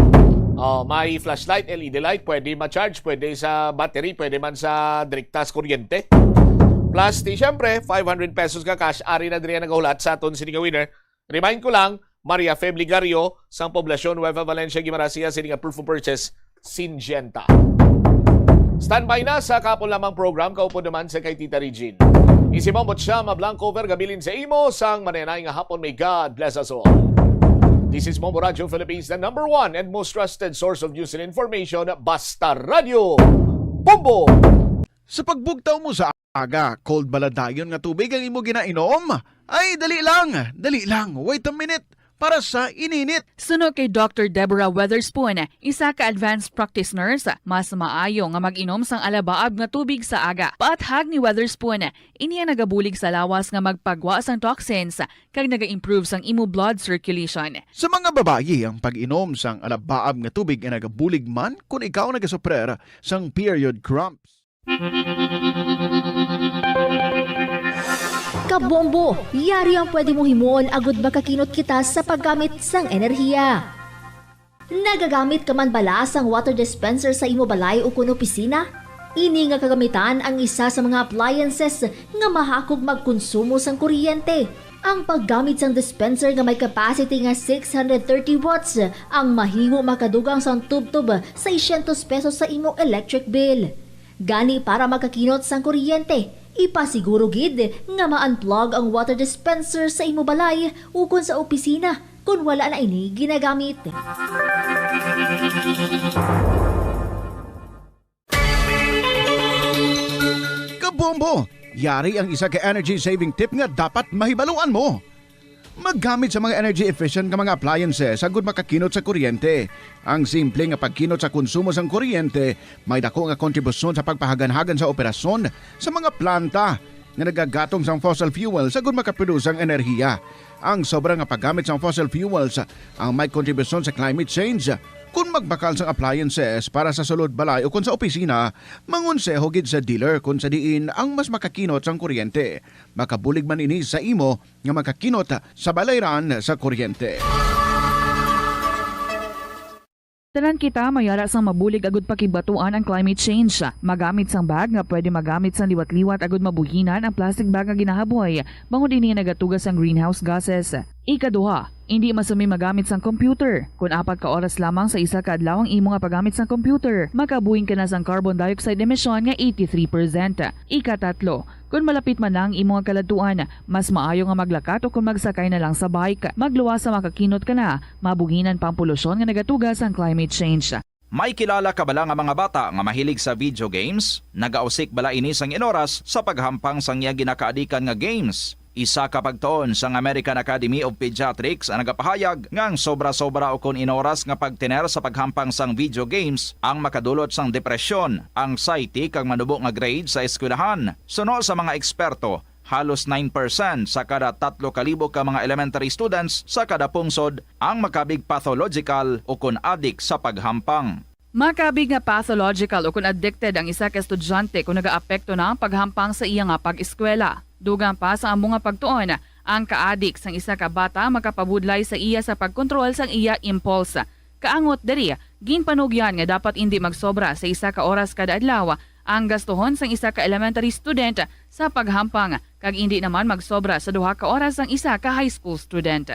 May flashlight, LED light, pwede ma-charge, pwede sa battery, pwede man sa direktas kuryente. Plus, siyempre, 500 pesos ka cash, ari na diri nagahulat sa aton sini nga winner. Remind ko lang, Maria Fe Bligario, sang poblasyon Nueva Valencia, Guimarasia, sini nga proof of purchase, Syngenta. Standby na sa kapon lamang program, kaupo naman sa kay Tita Regine. Isimambot siya, mablanco over, gabilin sa imo, sang manenay nga hapon, may God bless us all. This is Bombo Radio Philippines, the number one and most trusted source of news and information, Basta Radio. Bombo! Sa pagbugtaw mo sa aga, cold baladayon nga tubig ang imo ginainom? Ay, dali lang, wait a minute, para sa ininit. Suno kay Dr. Deborah Weatherspoon, isa ka advanced practice nurse, mas maayo nga mag-inom sang alabaab nga tubig sa aga. Paathag ni Weatherspoon, iniya nagabulig sa lawas nga magpagwa sang toxins kag naga-improve sang imo blood circulation. Sa mga babayi, ang pag-inom sang alabaab nga tubig ay nagabulig man kung ikaw nagasuprer sang period cramps. Kabombo, yari ang pwede mo himuon agud makakinot kita sa paggamit sang enerhiya. Nagagamit ka man bala sang water dispenser sa imo balay o kuno opisina? Ini nga kagamitan ang isa sa mga appliances nga mahakog magkonsumo sang kuryente. Ang paggamit sang dispenser nga may capacity nga 630 watts ang mahimo makadugang sang tub-tub 600 pesos sa imo electric bill. Gani para makakinot sang kuryente, ipasiguro gid nga ma-unplug ang water dispenser sa imo balay ukon sa opisina kung wala na ini ginagamit. Kabombo! Yari ang isa ka energy saving tip nga dapat mahibaluan mo. Maggamit sa mga energy efficient nga mga appliances agud makakinot sa kuryente. Ang simple nga pagkinot sa konsumo sang kuryente may dako nga kontribusyon sa pagpahagan-hagan sa operasyon sa mga planta nga nagagatong sang fossil fuels agud makaproduce ang enerhiya. Ang sobra nga paggamit sang fossil fuels ang may kontribusyon sa climate change. Kung magbakal sang appliances para sa sulod balay o kung sa opisina, mangonseho gid sa dealer kung sa diin ang mas makakinot sang kuryente. Makabulig man ini sa imo nga makakinot sa balayran sa kuryente. Tanan kita mayara sang mabulig agud pakibatuan ang climate change. Magamit sang bag nga pwede magamit sang liwat-liwat agud mabuhinan ang plastic bag nga ginahaboy. Bangod ini nagatugas ang greenhouse gases. Ikaduha, Hindi masumi magamit sang computer. Kung 4 ka oras lamang sa isa ka adlaw ang imo nga paggamit sang computer, makabuhing ka na sang carbon dioxide emission nga 83%. Ika-3, kung malapit man ang imo nga kaladuan, mas maayo nga maglakat o kung magsakay na lang sa bike. Magluwas sa makakinot ka na, mabuhinan pang polusyon nga nagatugas ang climate change. May kilala ka bala nga mga bata nga mahilig sa video games? Nagausik bala ini sang inoras sa paghampang sang iya ginakaadikan nga games. Isa ka pagtuon sang American Academy of Pediatrics ang nagapahayag ngang sobra-sobra o kon inoras nga pagtiner sa paghampang sang video games ang makadulot sang depresyon, anxiety kag manubo nga grade sa eskwelahan. Suno sa mga eksperto, halos 9% sa kada 3,000 ka mga elementary students sa kada pungsod ang makabig pathological o kon addict sa paghampang. Makabig nga pathological o kung addicted ang isa ka estudyante kung nagaapekto na ang paghampang sa iya nga pag-eskwela. Dugang pa sa among nga pagtuon, ang ka-addict sang isa ka bata makapabudlay sa iya sa pagkontrol sang iya impulse. Kaangot diri, ginpanugyan nga dapat hindi magsobra sa isa ka oras kada adlaw ang gastuhon sang isa ka elementary student sa paghampang kag hindi naman magsobra sa 2 ka oras ang isa ka high school student.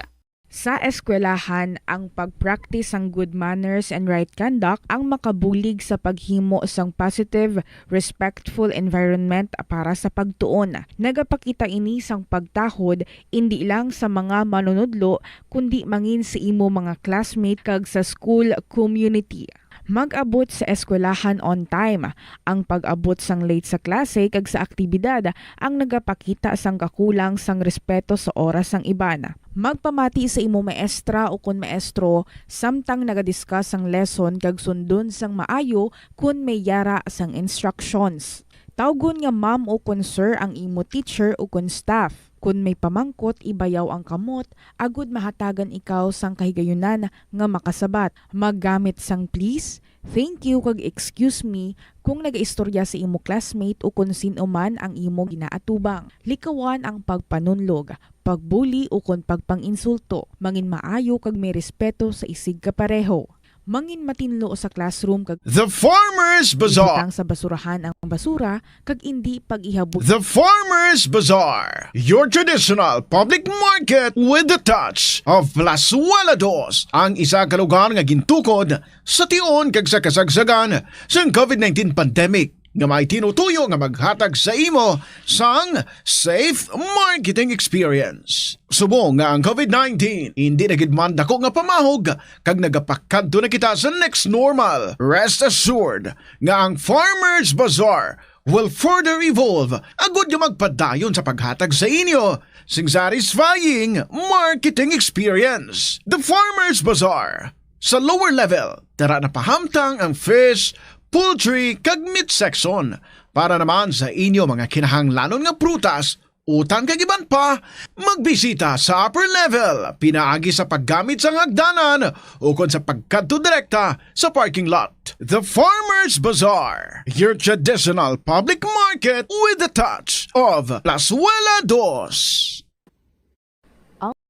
Sa eskwelahan, ang pag-practice ng good manners and right conduct ang makabulig sa paghimo sang positive, respectful environment para sa pagtuon. Nagapakita ini sang pagtahod hindi lang sa mga manunudlo kundi mangin sa imo mga classmate kag sa school community. Mag-abot sa eskwelahan on time. Ang pag-abot sang late sa klase kag sa aktibidad ang nagapakita sang kakulang sang respeto sa oras sang iban. Magpamati sa imo maestra o kun maestro samtang nagadiscuss sang lesson kag sundon sang maayo kun may yara sang instructions. Tawgon nga ma'am o kun sir ang imo teacher o kun staff. Kung may pamangkot, ibayaw ang kamot, agud mahatagan ikaw sang kahigayunan nga makasabat. Maggamit sang please, thank you kag excuse me kung nagaistorya sa imo classmate o kung sino man ang imo ginaatubang. Likawan ang pagpanunlog, pagbuli o kung pagpanginsulto. Mangin maayo kag may respeto sa isig kapareho. Mangin matinlo sa classroom kag The Farmer's Bazaar. Ibutang sa basurahan ang basura kag hindi pag-ihabog. The Farmer's Bazaar, your traditional public market with the touch of Las Walados. Ang isa ka lugar nga gintukod sa tion kag sa kasagsagan sa COVID-19 pandemic nga may tinutuyo nga maghatag sa imo sang safe marketing experience. Subong nga ang COVID-19 hindi nagidman dako nga pamahog kag nagapakadto na kita sa next normal. Rest assured nga ang Farmer's Bazaar will further evolve agud nga magpadayon sa paghatag sa inyo sing satisfying marketing experience. The Farmer's Bazaar. Sa lower level, tara na pahamtang ang fish, poultry kag meat section para naman sa inyo mga kinahanglanon nga prutas, utang kag iban pa, magbisita sa upper level pinaagi sa paggamit sa hagdanan o kon sa pagkadto direkta sa parking lot. The Farmer's Bazaar, your traditional public market with the touch of Las Walados.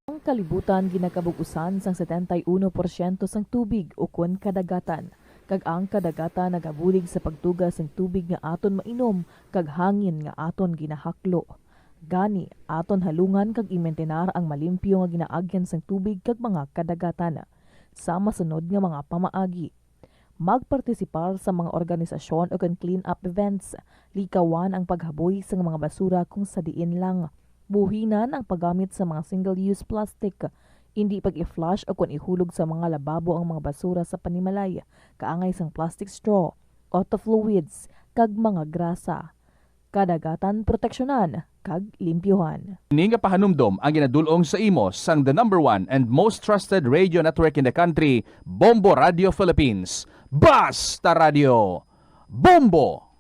Ang kalibutan ginakabugusan sang 71% sang tubig o kon kadagatan. Kag ang kadagatan nagabulig sa pagtugas ng tubig nga aton mainom kag hangin nga aton ginahaklo. Gani aton halungan kag imentenar ang malimpyo nga ginaagyan sang tubig kag mga kadagatan sa masunod nga mga pamaagi. Magpartisipar sa mga organisasyon o clean up events, likawan ang paghaboy sa mga basura kung sa diin lang. Buhinan ang paggamit sa mga single-use plastic. Hindi pag-i-flush o kung ihulog sa mga lababo ang mga basura sa panimalay, kaangay sang plastic straw, auto fluids, kag mga grasa. Kadagatan proteksyonan, kag limpyuhan. Ini nga pahanumdom ang ginadulong sa imo sang the #1 and most trusted radio network in the country, Bombo Radio Philippines. Basta Radio! Bombo!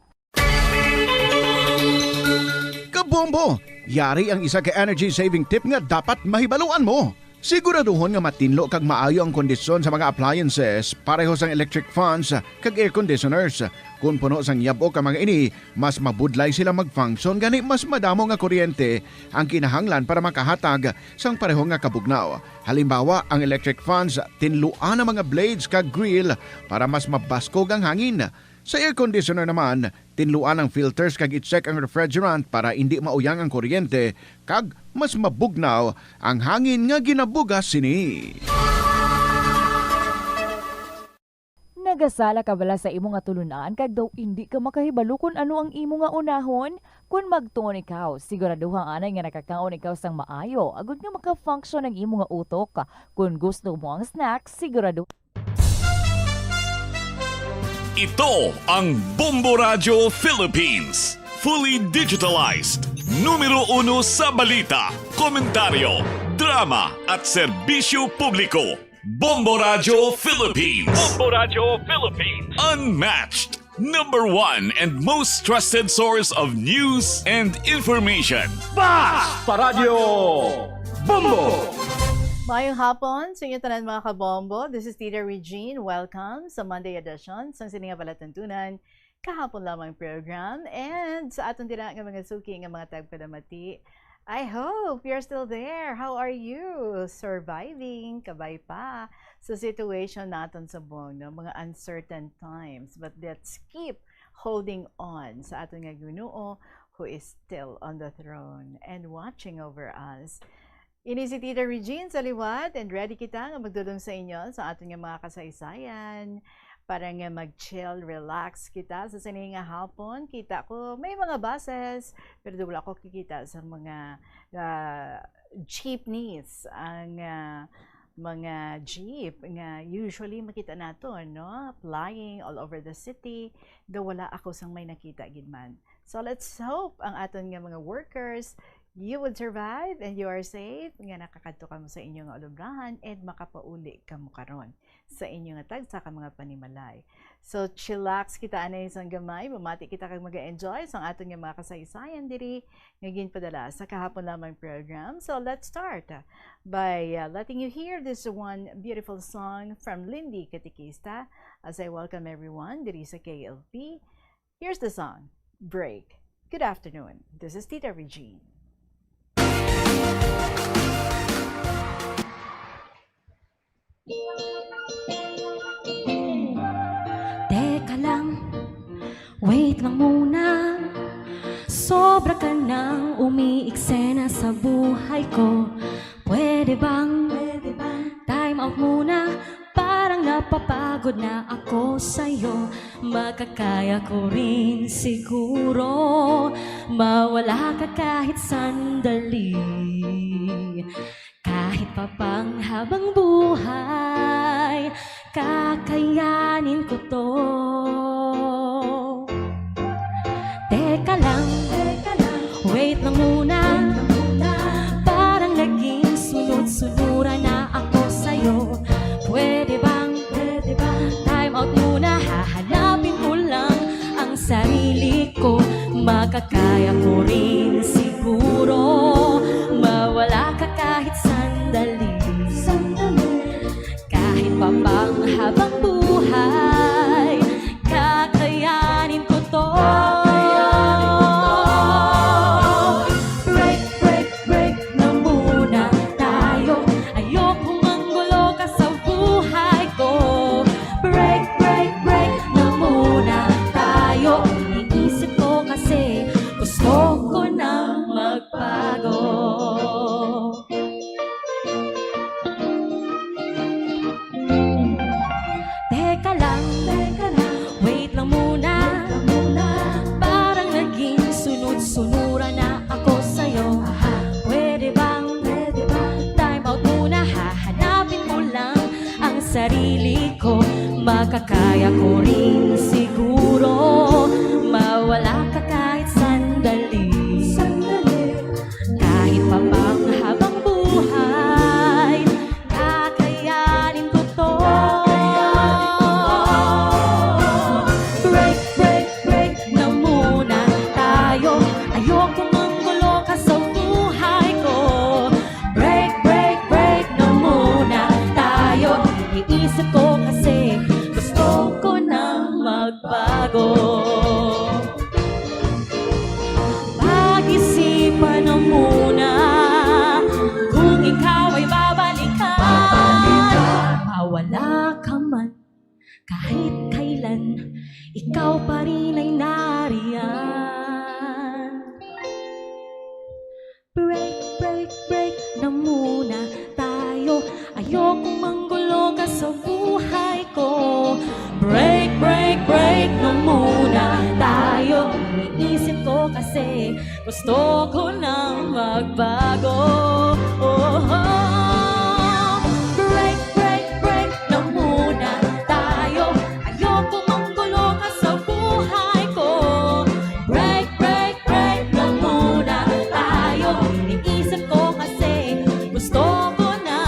Kabombo! Yari ang isa ka energy saving tip nga dapat mahibaluan mo. Siguraduhon nga matinlo kag maayo ang kondisyon sa mga appliances, pareho sang electric fans kag air conditioners. Kung puno sang yabo ka mga ini, mas mabudlay sila mag-function gani mas madamo nga kuryente ang kinahanglan para makahatag sang pareho nga kabugnaw. Halimbawa, ang electric fans tinluan ang mga blades kag grill para mas mabaskog ang hangin. Sa air conditioner naman, Tinluan ang filters kag i-check ang refrigerant para hindi mauyang ang kuryente kag mas mabugnaw ang hangin nga ginabugas sini. Nagasala ka bala sa imo nga tulunan kag daw hindi ka makahibalo kung ano ang imo nga unahon? Kung magtuon ikaw, siguraduhang anay nga nakakaon ikaw sang maayo, agud nga maka-function ang imo nga utok. Kung gusto mo ang snacks, sigurado. Ito ang Bombo Radio Philippines. Fully digitalized. Numero 1 sa balita, komentaryo, drama at serbisyo publiko. Bombo Radio Philippines. Bombo Radio Philippines. Unmatched. Number 1 and most trusted source of news and information. Basta Radio Bombo! Mayong hapon sa inyo tanan mga kabombo. This is Tita Regine. Welcome sa Monday edition sa Sininga Balatuntunan. Kahapon lamang program. And sa atong tira nga mga suki nga mga tagpadamati, I hope you're still there. How are you? Surviving, kabay pa sa situation natin sa buong, no? Mga uncertain times. But let's keep holding on sa ating nga Ginoo who is still on the throne and watching over us. Ini si Tita Regine sa liwat and ready kita nga magdulong sa inyo sa ating nga mga kasaysayan. Para nga mag-chill, relax kita sa sininga hapon. Kita ko, may mga buses, pero wala ko kikita sa mga jeepneys, ang mga jeep nga usually makita nato, no? Flying all over the city, though wala ako sang may nakita gidman. So let's hope ang aton nga mga workers, you would survive and you are safe, nga nakakadto ka mo sa inyong alubrahan and makapauli ka mo karon sa inyong tagsa ka mga panimalay. So chillax kita anay isang gamay, mamati kita kag mag-enjoy sa aton nga mga kasaysayan diri nga ginpadala sa kahapon lamang program. So let's start by letting you hear this one beautiful song from Lindy Katikista as I welcome everyone diri sa KLP. Here's the song, Break. Good afternoon. This is Tita Regine. Teka lang, wait lang muna. Sobra ka nang umiiksena sa buhay ko. Pwede bang time out muna? Parang napapagod na ako sa'yo. Makakaya ko rin siguro mawala ka kahit sandali. Kahit pa pang habang buhay, kakayanin ko to. Teka lang, wait lang muna. Parang naging sunod-sunuran na ako sa'yo. Pwede bang time out muna? Hahanapin ko lang ang sarili ko. Makakaya ko rin siguro mawala ka kahit sandali. Kahit pa pang habang buhay, kakayanin ko to. Break na muna tayo. Ayokong manggulo ka sa buhay ko. Break na muna tayo. Iisip ko kasi gusto ko nang magbago. Teka lang, wait lang muna. Parang naging sunod-sunuran na ako sa'yo. Pwede bang time out muna? Hahanapin ko lang ang sarili ko. Makakaya ko rin siguro mawala ka kahit sandali. Kahit pa pang habang buhay, kakayanin ko to. Break na muna tayo. Ayokong manggulo ka sa buhay ko. Break na muna tayo. Iisip ko kasi gusto ko nang magbago. Pag-isipan na muna kung ikaw ay babalikan. Mawala ka man kahit kailan, ikaw pa rin ay nariyan. break na muna tayo. Ayokong manggulo ka sa buhay ko. Break na muna tayo. Iniisip ko kasi gusto ko nang magbago. Break na muna tayo. Ayokong manggulo ka sa buhay ko. Break na muna tayo. Iniisip ko kasi gusto ko na.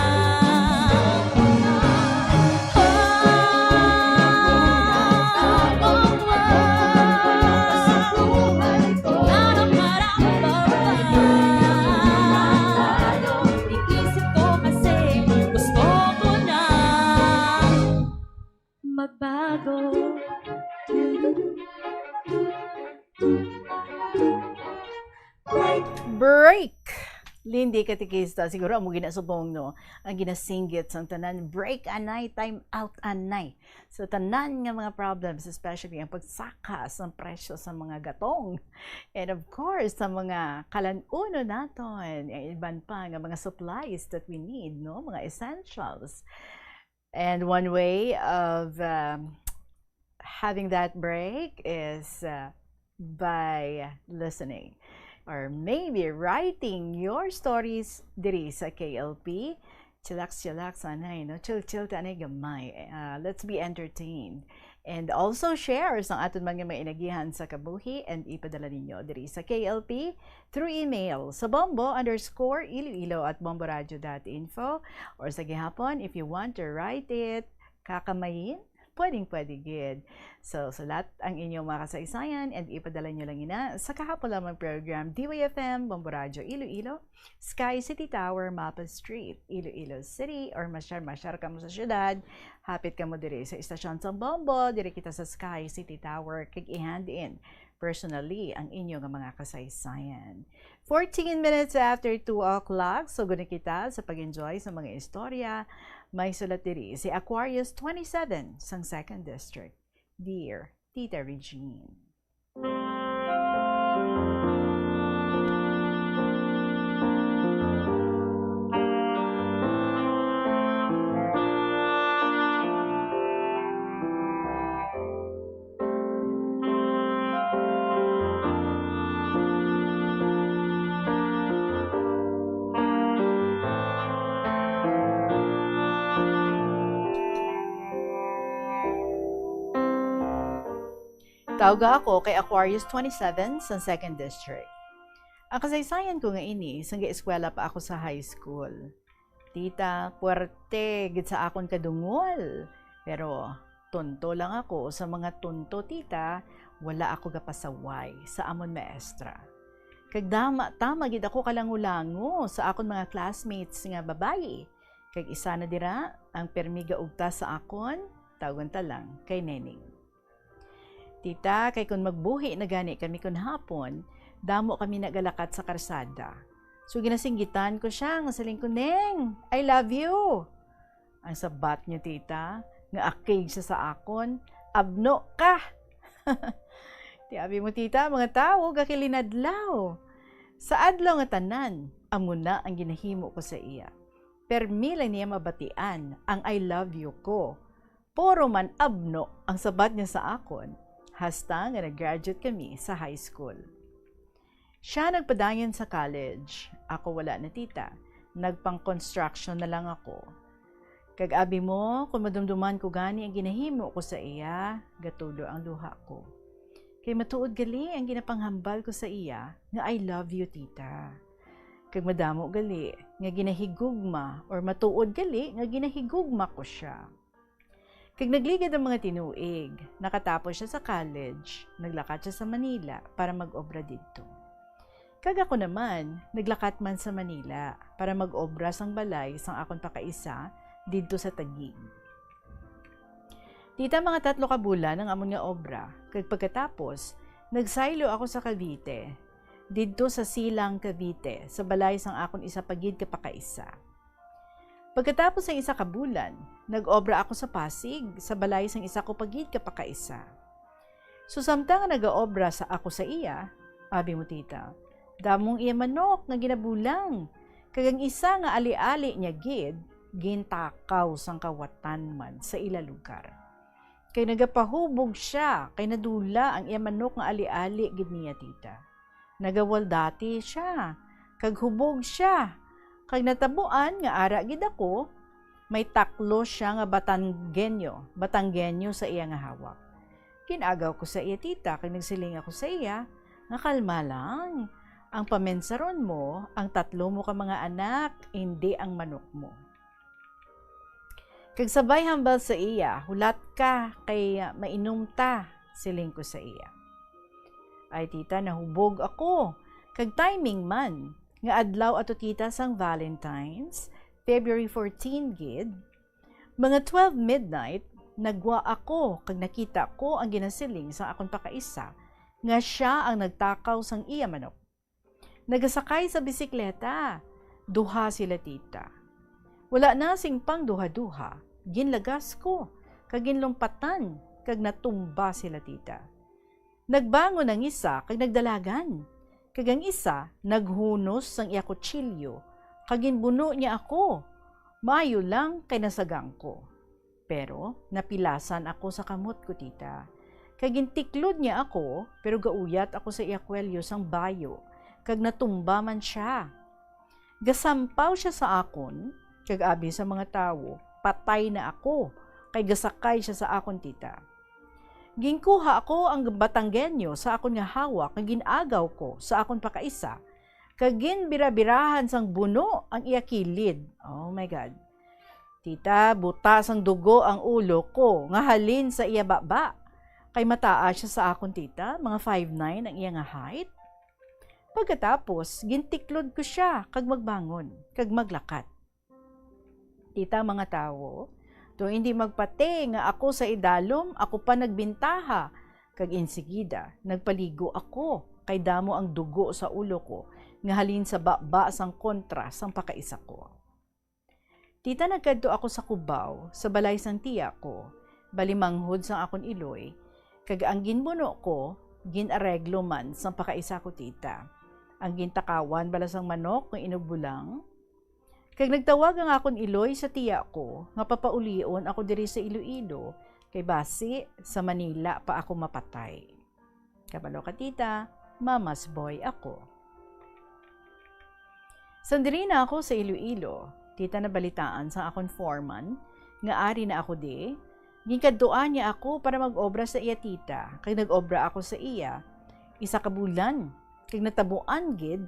Iniisip ko kasi gusto ko na magbago. Break! Lindy Katikista, siguro ang ginasubong no, ang ginasinggit sa tanan, break anay, time out anay. So tanan nga mga problems, especially ang pagsakas ng presyo sa mga gatong. And of course, sa mga kalanuno naton, ang iban pa nga mga supplies that we need, no, mga essentials. And one way of having that break is by listening. Or maybe writing your stories diri sa KLP. Chillax, anay, no? Chill, tanay gamay. Let's be entertained. And also share sa aton mga may inagihan sa kabuhi and ipadala ninyo diri sa KLP through email sa bombo_iloilo@bomboradio.info or sa gihapon if you want to write it, kakamayin, pwede gid. So, sulat ang inyong mga kasaysayan and ipadala nyo lang ina sa kahapon lamang program DYFM, Bombo Radio Iloilo, Sky City Tower, Mapa Street, Iloilo City, or masyar ka mo sa syudad, hapit ka mo diri sa istasyon sa Bombo, diri kita sa Sky City Tower, kag i-hand in personally ang inyong mga kasaysayan. 14 minutes after 2 o'clock, so guna kita sa pag-enjoy sa mga istorya. May sulat diri si Aquarius 27 sang 2nd District. Dear Tita Regine. Tawag ako kay Aquarius 27 sa 2nd District. Ang kasaysayan ko nga ini, sang eskwela pa ako sa high school. Tita, puwerte, gid sa akon kadungol. Pero, tunto lang ako sa mga tunto, tita, wala ako gapasaway sa amon maestra. Kagdama, tama gid ako kalangulango sa akon mga classmates nga babayi. Kag isa na dira, ang permiga ugta sa akon, tawagan ta lang kay Nening. Tita, kay kung magbuhi na gani kami kun hapon, damo kami nagalakat sa karsada. So ginasinggitan ko siya, nga saling ko, Neng, I love you. Ang sabat niyo, tita, nga akig siya sa akon, abno ka. Tiabi mo, tita, mga tao, gakilinadlaw. Sa adlaw nga tanan, amo na ang ginahimo ko sa iya. Permila niya mabatian ang I love you ko. Puro man abno ang sabat niya sa akon. Hasta nga nag-graduate kami sa high school. Siya nagpadayon sa college. Ako wala na, tita. Nagpang-construction na lang ako. Kag-abi mo, kung madumduman ko gani ang ginahimo ko sa iya, gatulo ang luha ko. Kay matuod gali ang ginapanghambal ko sa iya, nga I love you, tita. Kag madamo gali, nga ginahigugma, or matuod gali, nga ginahigugma ko siya. Kag nagligid ang mga tinuig, nakatapos siya sa college, naglakat siya sa Manila para mag-obra dito. Kag ako naman, naglakat man sa Manila para mag-obra sang balay sang akon pakaisa dito sa Taguig. Tita, mga 3 ka bulan ang amon nga obra, kag pagkatapos, nagsaylo ako sa Cavite, dito sa Silang, Cavite, sa balay sang akon isa pagid ka pakaisa. Pagkatapos ng 1 ka bulan, nag-obra ako sa Pasig, sa balay sang isa ko pagid ka pakaisa. So samtang nag-obra sa ako sa iya, abi mo, tita, Damong iya manok nga ginabulang. Kagang isa nga ali-ali niya gid, gintakaw sang kawatan man sa ila lugar. Kay nagapahubog siya, kay nadula ang iya manok nga ali-ali gid niya tita. Nagawal dati siya, kag hubog siya. Kag natabuan nga ara gid ako, may taklo siya nga batanggenyo sa iya nga hawak. Kinagaw ko sa iya tita, kag nagsiling ako sa iya, nga kalma lang. Ang pamensaron mo, ang 3 mo ka mga anak, hindi ang manok mo. Kag sabay hambal sa iya, hulat ka, kay mainom ta, siling ko sa iya. Ay tita, nahubog ako, kag timing man, nga adlaw ato tita sang Valentine's, February 14 gid, mga 12 midnight, nagwa ako, kag nakita ko ang ginasiling sa akong pakaisa, nga siya ang nagtakaw sang iya manok. Nagasakay sa bisikleta, duha sila tita. Wala na sing pang duha-duha, ginlagas ko, kag ginlumpatan, kag natumba sila tita. Nagbangon ang isa, kag nagdalagan, kag ang isa, naghunos sang iya kutsilyo, kag ginbuno niya ako, maayo lang kay nasagang ko. Pero napilasan ako sa kamot ko tita, kag gintiklod niya ako, pero gauyat ako sa iya kwelyo sang bayo, kag natumba man siya. Gasampaw siya sa akon, kag abi sa mga tawo, patay na ako, kay gasakay siya sa akon tita. Ginkuha ako ang batanggenyo sa akon nga hawak, kag ginagaw ko sa akon pakaisa, kag ginbirabirahan sang buno ang iya kilid. Oh my God. Tita, butas ang dugo ang ulo ko, nga halin sa iya baba. Kay mataas siya sa akon tita, mga 5'9" ang iya nga height. Pagkatapos, gintiklod ko siya, kag magbangon, kag maglakat. Tita, mga tao, to hindi magpate nga ako sa idalom, ako pa nagbintaha, kag insigida, nagpaligo ako, kay damo ang dugo sa ulo ko, nga halin sa baba sang kontra sang pakaisa ko. Tita, nagkadto ako sa Cubao, sa balay sang tiya ko, balimanghod sang akon iloy, kag ang ginbuno ko, ginareglo man sang pakaisa ko tita. Ang gintakawan balasang manok ng inubulang. Kag nagtawag ang akon iloy sa tiya ko, nga papaulion ako diri sa Iloilo, kay basi sa Manila pa ako mapatay. Kabalo ka tita, mama's boy ako. Sandiri na ako sa Iloilo, tita, nabalitaan sa akon foreman, nga ari na ako di, ginkadtuan niya ako para mag-obra sa iya tita, kay nag-obra ako sa iya, isa ka bulan. Kag natabuan gid,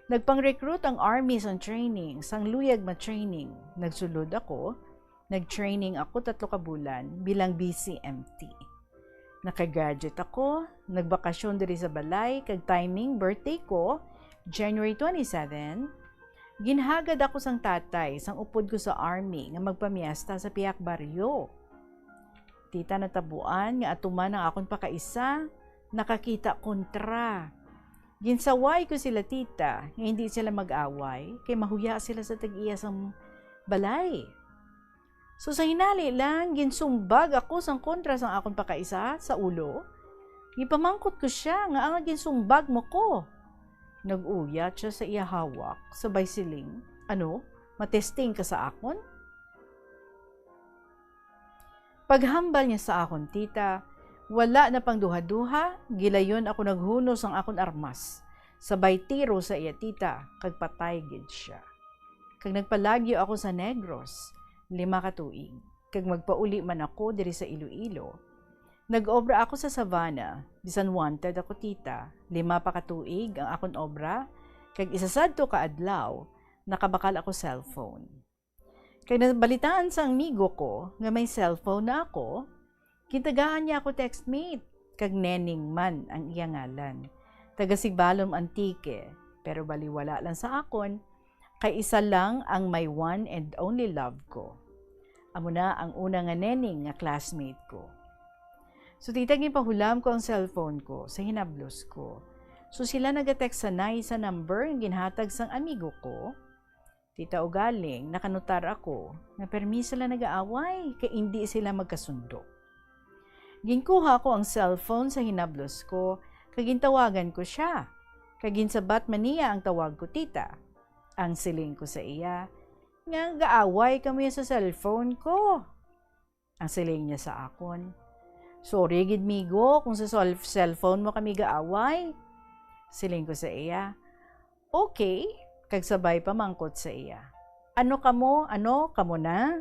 nagpang-recruit ang army sang training, sang luyag ma-training. Nagsulod ako, nag-training ako 3 ka bulan bilang BCMT. Naka-graduate ako, nagbakasyon diri sa balay, kag timing birthday ko, January 27, ginhagad ako sang tatay, sang upod ko sa army, nga magpamiesta sa Piak Barrio. Tita, natabuan nga atuman ang akong pakaisa, nakakita kontra. Ginsaway ko sila tita, nga hindi sila mag-away, kay mahuya sila sa tag-iya sang balay. So sa hinali lang, ginsumbag ako sang kontra sang akong pakaisa sa ulo. Gipamangkot ko siya, nga ang ginsumbag mo ko. Nag-uyat siya sa iya hawak, sabay siling, matesting ka sa akon? Paghambal niya sa akon tita, wala na pang duha-duha, gilayon ako naghunos ang akon armas. Sabay tiro sa iya tita, kag patay gid siya. Kag nagpalagyo ako sa Negros, 5 ka tuig. Kag magpauli man ako diri sa Iloilo. Nag-obra ako sa Savannah, bisan wanted ako tita, 5 pa ka tuig ang akon obra, kag isasadto ka adlaw, nakabakal ako cellphone. Kag nabalitaan sa amigo ko, nga may cellphone na ako, kintagaan niya ako textmate, kag Neneng man ang iya ngalan. Taga Sigbalom Antique, pero baliwala lang sa akon, kay isa lang ang my one and only love ko. Amo na ang una nga Neneng nga classmate ko. So tita, gipahulam ko ang cellphone ko sa hinablos ko. So sila nag-text sa sa number ang ginhatag sang amigo ko. Tita, ugaling, nakanutar ako, na permis sila nag-aaway, kay hindi sila magkasundo. Ginkuha ko ang cellphone sa hinablos ko, kagintawagan ko siya. Kagin sabat man niya ang tawag ko tita. Ang siling ko sa iya, nga gaaway kami sa cellphone ko. Ang siling niya sa akon, sorry gid migo kung sa cellphone mo kami gaaway. Siling ko sa iya, okay, kag sabay pamangkot sa iya. Ano kamo na?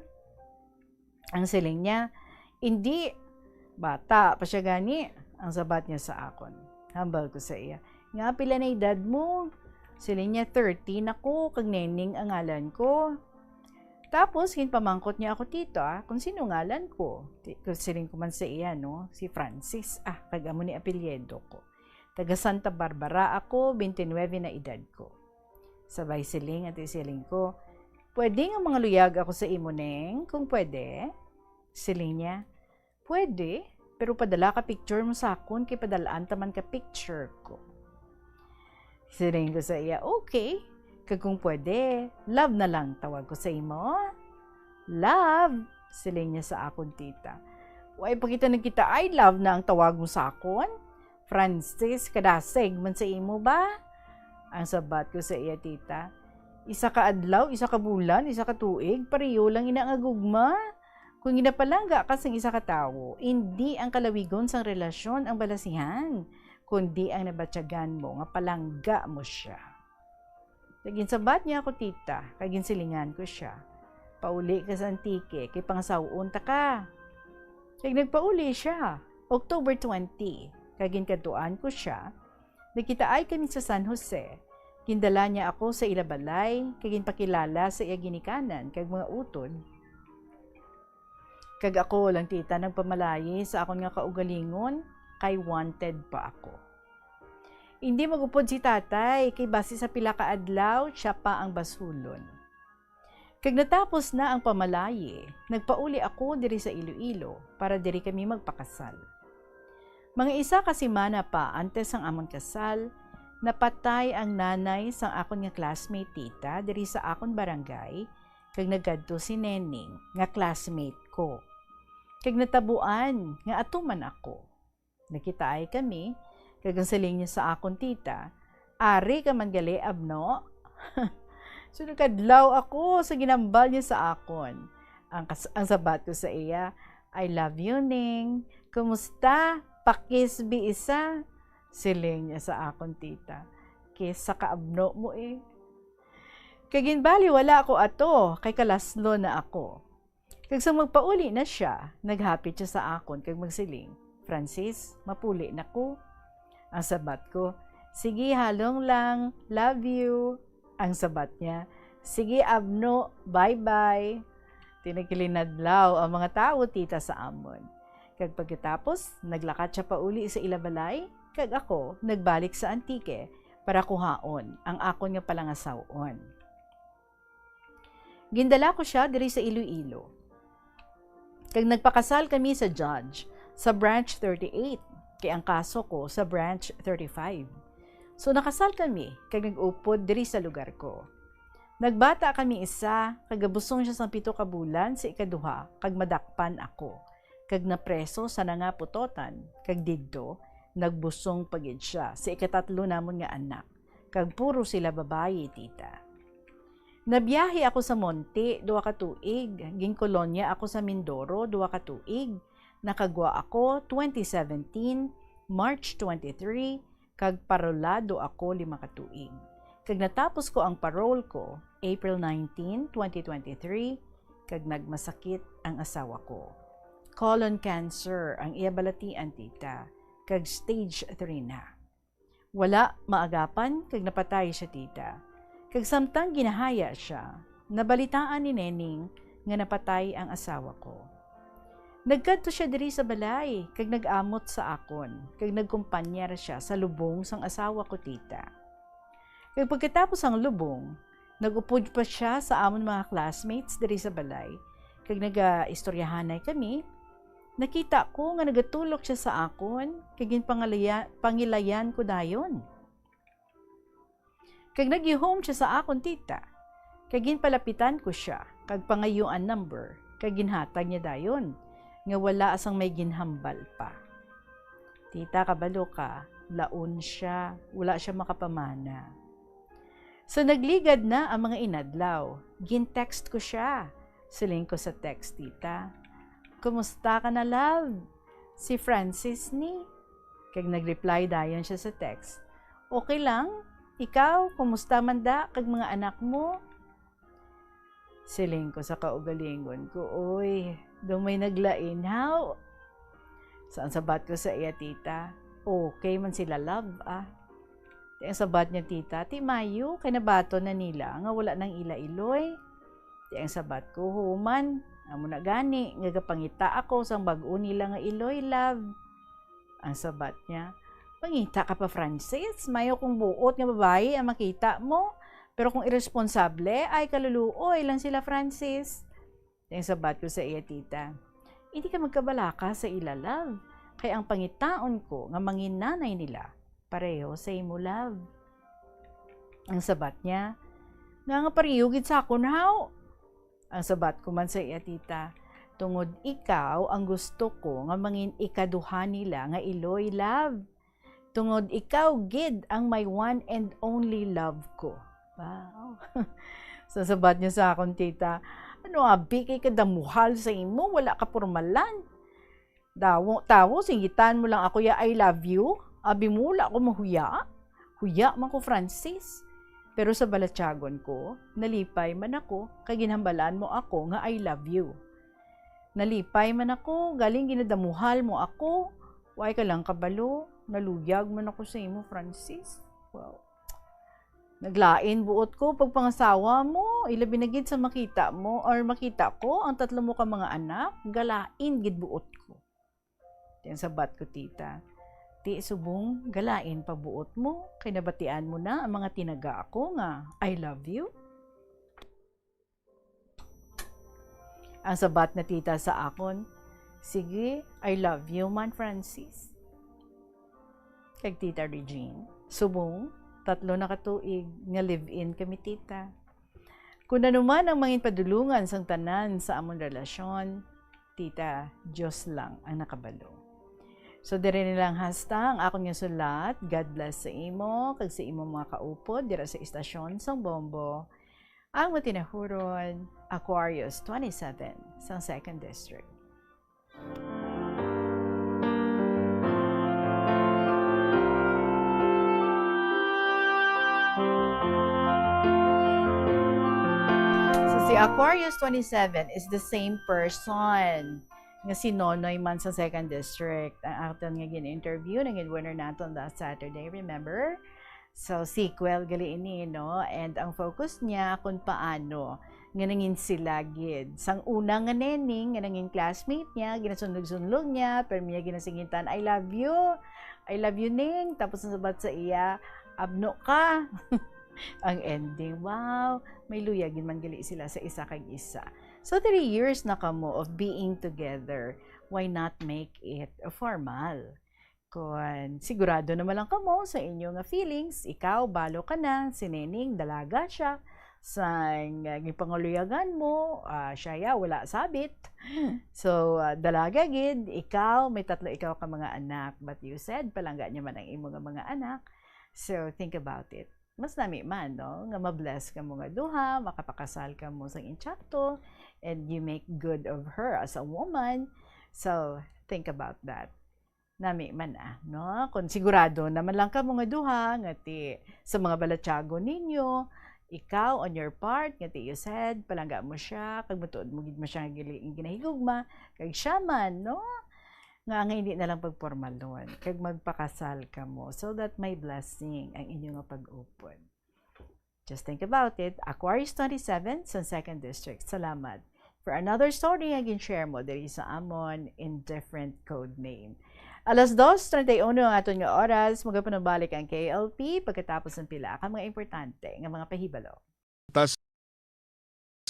Ang siling niya, hindi, bata pa siya gani. Ang sabat niya sa akon. Hambal ko sa iya, nga pila na edad mo? Siling niya, 13 ako, kag Nening ang ngalan ko. Tapos, pamangkot niya ako tito, kung sino ngalan ko. Siling ko man sa iya, no? Si Francis, kag amo ni apelyedo ko. Taga Santa Barbara ako, 29 na edad ko. Sabay siling at siling ko, pwede nga mga luyag ako sa imo, Neng, kung pwede. Siling niya, pwede, pero padala ka picture mo sa akon, kay padalaan taman ka picture ko. Siling ko sa iya, okay, kag kung pwede, love na lang tawag ko sa imo. Love, siling niya sa akon tita. Way pakita na kita, I love na ang tawag mo sa akon. Francis, kadasig man sa imo ba? Ang sabat ko sa iya tita, isa ka adlaw, isa ka bulan, isa ka tuig, pareho lang inaangagugma. Kung ginapalangga ka sang isa ka tawo, hindi ang kalawigon sang relasyon ang balasihan, kundi ang nabatyagan mo nga palangga mo siya. Kagin sabat niya ako tita, kagin silingan ko siya. Pauli ka sa antike, kay pangasawon ta ka. Kag nagpauli siya, October 20, kagin kaduan ko siya. Nakita ay kami sa San Jose. Gindala niya ako sa ilabalay, kagin pakilala sa iya ginikanan, kag mga utod. Kag ako lang tita nagpamalayi sa akon nga kaugalingon, kay wanted pa ako. Hindi magupod si tatay, kay base sa pila ka adlaw, siya pa ang basulon. Kag natapos na ang pamalayi, nagpauli ako diri sa Iloilo para diri kami magpakasal. Mga isa ka semana pa antes ang amon kasal, napatay ang nanay sang akon nga classmate tita diri sa akon barangay, kag nagkadto si Nening nga classmate ko. Kag natabuan nga atuman ako. Nakita ay kami, kag ang saling niya sa akon tita, ari ka man gali abno. So nagkadlaw ako sa ginambal niya sa akon. Ang sabat ko sa iya, I love you, Ning. Kumusta? Pakisbi isa. Siling niya sa akon tita, kesa kaabno mo eh. Kaginbali wala ako ato, kay kalaslo na ako. Kag sa magpauli na siya, naghapit siya sa akon kag magsiling, Francis, mapuli na ko. Ang sabat ko, sige halong lang, love you. Ang sabat niya, sige abno, bye-bye. Tinakilinadlaw ang mga tao tita sa amon. Kag pagkatapos, naglakat siya pauli sa ilabalay, kag ako nagbalik sa antike para kuhaon ang akon nga palangasawon. Gindala ko siya diri sa Iloilo. Kag nagpakasal kami sa judge sa branch 38, kay ang kaso ko sa branch 35. So nakasal kami, kag nag-upod diri sa lugar ko. Nagbata kami isa, kagabusong siya sa 7 ka bulan sa ikaduha, kag madakpan ako. Kag napreso sa nangaputotan, kag didto, nagbusong pagid siya sa ikatatlo namon nga anak, kag puro sila babayi tita. Nabiyahe ako sa Monte, 2 ka tuig, gingkolonya ako sa Mindoro, 2 ka tuig, nakagwa ako 2017, March 23, kag parolado ako 5 ka tuig. Kag natapos ko ang parole ko, April 19, 2023, kag nagmasakit ang asawa ko. Colon cancer ang iabalatian tita, kag stage 3 na. Wala maagapan, kag napatay siya tita. Kag samtang ginahaya siya, nabalitaan ni Nening nga napatay ang asawa ko. Nagkadto siya diri sa balay, kag nag-amot sa akon, kag nagkumpanyar siya sa lubong sang asawa ko tita. Kag pagkatapos ang lubong, nag-upod pa siya sa amon mga classmates diri sa balay, kag naga-istoryahanay kami. Nakita ko nga nagatulok siya sa akon, kag pangilayan ko dayon. Kag nag-home siya sa akon tita, kag ginpalapitan ko siya, kag pangayuan number, kag ginhatag niya dayon, nga wala asang may ginhambal pa. Tita, kabalo ka, laon siya, wala siya makapamana. So nagligad na ang mga inadlaw. Gin-text ko siya. Siling ko sa text, tita. Kumusta ka na, love? Si Francis ni? Kag nag-reply dayon siya sa text. Okay lang? Ikaw, kumusta man da kag mga anak mo? Siling ko sa kaugalingon ko, oy, doon may naglain, how? Saan sabat ko sa iya, tita? Okay man sila, love, ah. Ang sabat niya, tita, ti Mayo, kay nabato na nila, nga wala nang ila-iloy. Ti ang sabat ko, human, amo na gani, nga kapangita ako sang bag-o nila nga iloy, love. Ang sabat niya, pangita ka pa, Francis, mayo kung buot nga babae ang makita mo. Pero kung irresponsable, ay kaluluoy lang sila, Francis. Yung sabat ko sa iya, tita, hindi ka magkabalaka sa ila, love. Kaya ang pangitaon ko, nga mangin nanay nila, pareho sa imo, love. Ang sabat niya, nga pareho gid sa akon, how? Ang sabat ko man sa iya, tita, tungod ikaw ang gusto ko, nga mangin ikaduha nila, nga iloy, love. Tungod ikaw, gid, ang my one and only love ko. Wow. Sasabat niya sa akon, tita, ano abi kay kadamuhal sa imo, wala ka pormalan. Tawo, singitan mo lang ako ya I love you. Abi mo, wala ako mahuya. Huya man ko, Francis. Pero sa balatyagon ko, nalipay man ako, kay ginhambalan mo ako nga I love you. Nalipay man ako, galing ginadamuhal mo ako. Way ka lang kabalo, naluyag man ako sa imo, Francis. Wow. Naglain buot ko pag pangasawa mo, ilabi na gid sa makita mo or makita ko ang tatlo mo ka mga anak, galain gid buot ko. Yan sabat ko, tita. Ti subong galain pa buot mo, kay nabatian mo na ang mga tinaga ako nga I love you. Ang sabat na tita sa akon, sige, I love you man, Francis. Kag tita Regine, subong 3 na katuig nga live-in kami, tita. Kung nanuman ang mangin padulungan sang tanan sa among relasyon, tita, Diyos lang ang nakabalo. So, diri nilang hasta ang akong nga sulat, God bless sa imo, kag sa imo mga kaupod, dira sa istasyon sang Bombo, ang matinahuron, Aquarius 27, sang 2nd District. Si Aquarius 27 is the same person nga si Nonoy man sa 2nd District. Ang aton nga gin-interview, naging winner naton last Saturday, remember? So, sequel gali ini, no? And ang focus niya kung paano nga nangin sila gid. Sang una nga nening, nga nangin classmate niya, ginasundog-sundog niya, pero niya ginasingitan, I love you, Ning. Tapos nasabat sa iya, abno ka. Ang ending, wow, may luyagin man gali sila sa isa kag isa. So 3 years na kamo of being together, why not make it formal? Kung sigurado naman lang kamo sa inyo nga feelings, ikaw balo ka na, si Nening dalaga siya, sa gipanguluyagan mo, siya ya wala sabit. So dalaga gid, ikaw may 3 ikaw ka mga anak, but you said palangga niya man ang imo nga mga anak. So think about it. Mas nami man, no? Nga mabless ka mo nga duha, makapakasal ka mo sa inchakto, and you make good of her as a woman. So, think about that. Nami man, no? Kung sigurado naman lang ka mo nga duha, nga ti, sa mga balatyago ninyo, ikaw, on your part, nga ti you said, palangga mo siya, kag matuod mo gid mo siya ginahigugma, kag siya man, no? Nga hindi na lang pagpormal doon, kag magpakasal ka mo, so that may blessing ang inyong pag-upod. Just think about it. Aquarius 27 sa 2nd District. Salamat. For another story, agin share mo diri sa amon in different code name. 2:31 ang aton nga oras, magapanabalik ang KLP pagkatapos ng pila ka mga importante nga mga pahibalo. Tas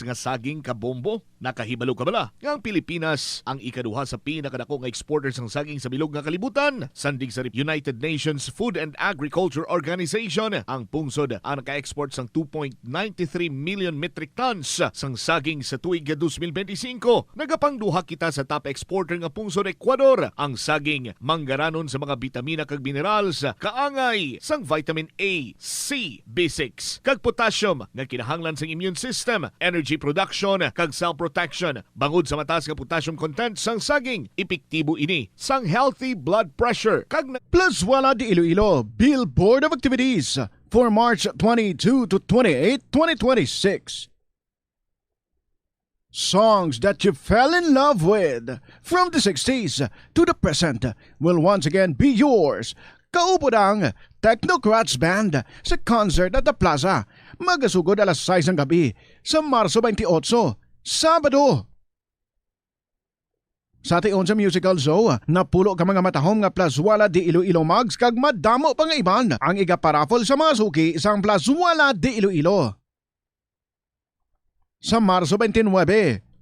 nga saging kabombo. Nakahibalo ka bala nga ang Pilipinas ang ikaduha sa pinakadako nga exporter sang saging sa bilog nga kalibutan. Sandig sa United Nations Food and Agriculture Organization, ang pungsod ang naka-export sang 2.93 million metric tons sang saging sa tuig 2025. Nagapangduha kita sa top exporter nga pungsod Ecuador. Ang saging manggaranon sa mga bitamina kag minerals, kaangay sang vitamin A, C, B6 kag potassium nga kinahanglan sang immune system, energy production kag cell protection. Bangod sa mataas nga potassium content sang saging, epektibo ini sang healthy blood pressure. Plus Wala de Iloilo Billboard of Activities for March 22 to 28, 2026. Songs that you fell in love with from the 60s to the present will once again be yours. Kaupod ang Technocrats Band sa concert at the Plaza. Magasugod alas 6 ng gabi sa Marso 28, Sabado. Sa tion sa musical show, napulo ka mga matahom nga Plazuela de Iloilo Mags kag madamo pa nga iban ang igaparafol sa mga suki sang Plazuela de Iloilo. Sa Marso 29,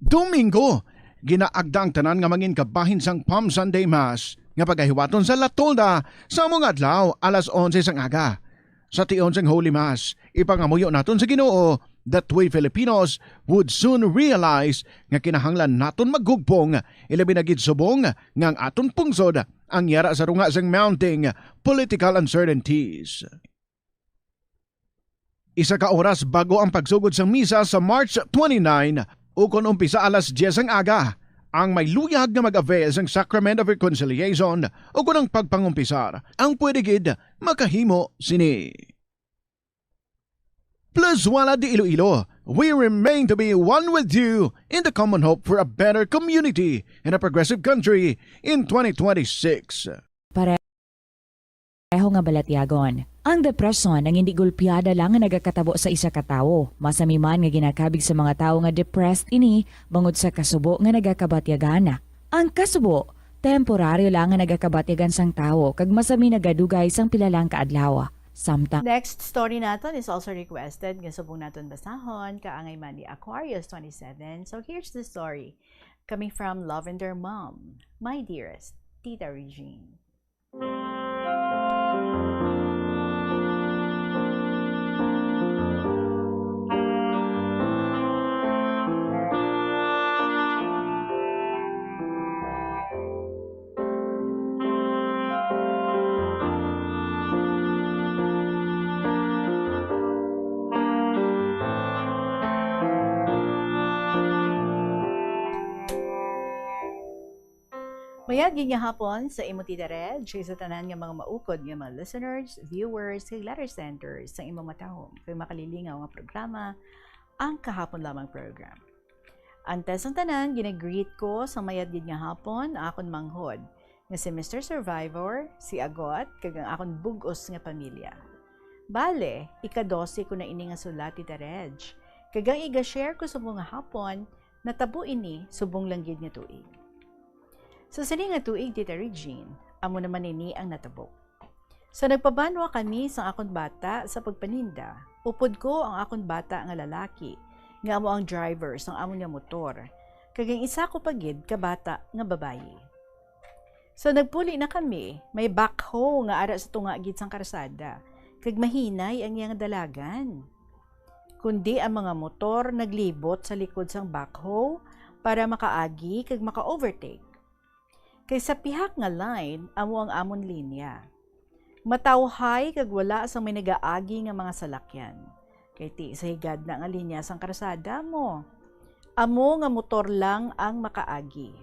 Domingo, ginaagdang tanan nga mangin kabahin sang Palm Sunday Mass nga pagahiwaton sa La Tolda sa mga adlaw alas 11 sang aga. Sa tion sang Holy Mass, ipangamuyo naton sa Ginoo that we Filipinos would soon realize nga kinahanglan naton maggugpong ilabi na gid subong nga ang aton pungsod ang yara sa runga sang mounting political uncertainties. Isa ka oras bago ang pagsugod sang misa sa March 29, ukon umpisa alas 10 ang aga, ang may luyag nga mag-avail sang Sacrament of Reconciliation ukon ang pagpangumpisar, ang pwede gid makahimo sini. Plazuela de Iloilo, we remain to be one with you in the common hope for a better community and a progressive country in 2026. Pareho nga balatyagon. Ang depresyon ang hindi gulpiyada lang nga nagakatabo sa isa ka tawo. Masami man nga ginakabig sa mga tawo nga depressed ini bangod sa kasubo nga nagakabatyagan. Ang kasubo, temporaryo lang nga nagakabatyagan sang tawo kag masami nagadugay sang pilalang kaadlaw. Next story natin is also requested. Gasubong natin basahon, kaangay man ni Aquarius 27. So here's the story. Coming from Lavender Mom, my dearest, Tita Regine. Mayad nga hapon sa imo Tita Reg, sa tanan nga mga maukod nga mga listeners, viewers, kag letter senders sa imo matahom kay makalilingaw nga programa, ang kahapon lamang program. Antes ang tanan, ginagreet ko sa mayad nga hapon akon manghod nga si Mr. Survivor, si Agot, kag ang akon bugos nga pamilya. Bale, ika-12 ko na ini nga sulat Tita Reg, kag ang iga-share ko sa mga hapon, natabo ini subong langgid nga tuig. Sa sini nga tuig, Tita Regine, amo naman ini ang natabok. Sa nagpabanwa kami sa akon bata sa pagpaninda, upod ko ang akon bata nga lalaki, nga amo ang driver sa amo nga motor, kagang isa ko pagid ka bata nga babayi. So nagpuli na kami, may backhoe nga ara sa tunga gid sang karsada, kag mahinay ang iyang dalagan. Kundi ang mga motor naglibot sa likod sang backhoe para makaagi kag maka-overtake. Kay sa pihak nga line, amo ang amon linya. Matawhay kag wala sa may nagaagi nga mga salakyan. Kay ti sa higad na nga linya sang karsada mo. Amo nga motor lang ang makaagi.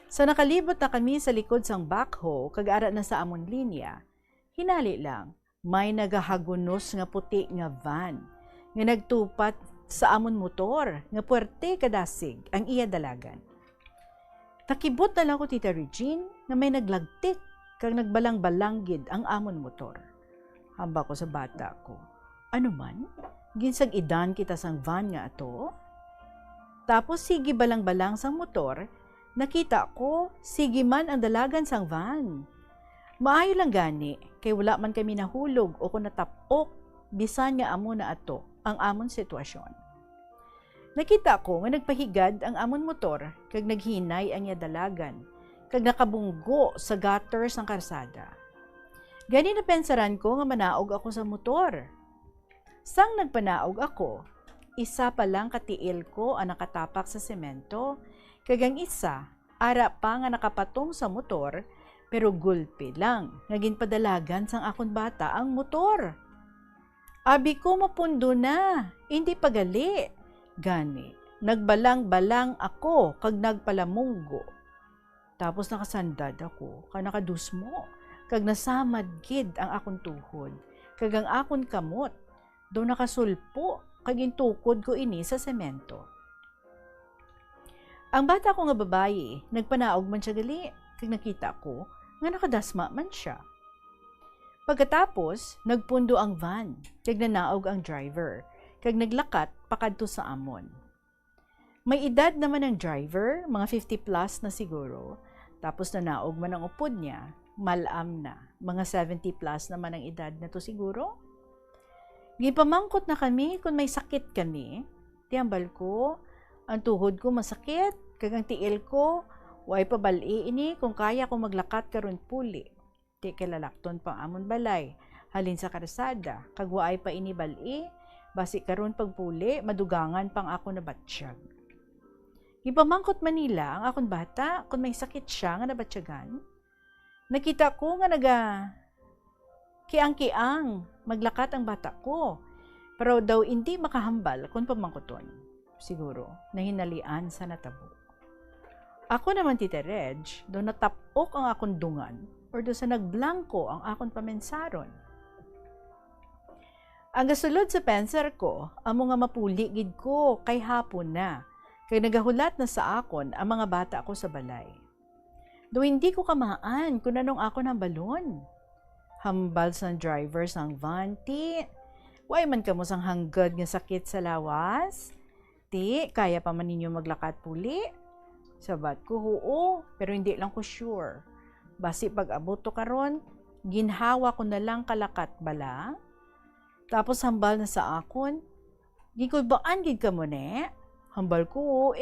Sa nakalibot na kami sa likod sang backhoe kag ara na sa amon linya, hinali lang may nagahagunos nga puti nga van nga nagtupat sa amon motor nga puwerte kadasig ang iya dalagan. Nakibot na lang ko Tita Regine na may naglagtik kag nagbalang-balanggid ang amon motor. Hamba ko sa bata ko, ano man, ginsag idan kita sang van nga ato? Tapos sige balang-balang sang motor, nakita ko sige man ang dalagan sang van. Maayo lang gani, kay wala man kami nahulog o kung natapok, bisan nga amo na ato ang amon sitwasyon. Nakita ko nga nagpahigad ang amon motor kag naghinay ang iya dalagan kag nakabunggo sa gutter sang karsada. Gani na pensaran ko nga manaog ako sa motor. Sang nagpanaog ako, isa pa lang katiil ko ang nakatapak sa semento, kag ang isa, ara pa nga nakapatong sa motor, pero gulpi lang, ngagin padalagan sang akon bata ang motor. Abi ko mapundo na, hindi pagali. Gani, nagbalang-balang ako kag nagpalamunggo. Tapos nakasandad ako, kag nakadusmo, kag nasamad gid ang akon tuhod, kag ang akon kamot, daw nakasulpo, kag intukod ko ini sa semento. Ang bata ko nga babae, nagpanaog man siya gali, kag nakita ko nga nakadasma man siya. Pagkatapos, nagpundo ang van, kag nanaog ang driver, kag naglakat pakadto sa amon. May edad naman ang driver, mga 50 plus na siguro, tapos nanaog man ang upod niya, malam na, mga 70 plus naman ang edad na to siguro. Gipamangkot na kami kung may sakit kami, tiambal ko, ang tuhod ko masakit, kag ang tiil ko, way pabali ini kung kaya ko maglakat karon puli. Ti kilalakton pang amon balay, halin sa karsada, kag waay pa ini bali, basi karon pagpuli, madugangan pang ako na batsyag. Ipamangkot Manila ang akon bata kung may sakit siya nga nabatsyagan. Nakita ko nga kiang-kiang maglakat ang bata ko, pero daw hindi makahambal kung pamangkoton. Siguro, nahinalian sa natabo. Ako naman Tita Reg, do natapok ang akon dungan or do sa nagblangko ang akon pamensaron. Ang gasulod sa penser ko, amo nga mapuli gid ko kay hapon na, kay nagahulat na sa akon ang mga bata ko sa balay. Do hindi ko kamaan kung anong akon ang balon. Hambal sang driver sang van, ti. Way man kamo sang hanggad nga sakit sa lawas. Ti, kaya pa man ninyo maglakat puli? Sabat ko, oo, pero hindi lang ko sure. Basi pag-abot to karon, ginhawa ko na lang kalakat bala. Tapos hambal na sa akon, gikulbaan gid ka mo ne? Hambal ko,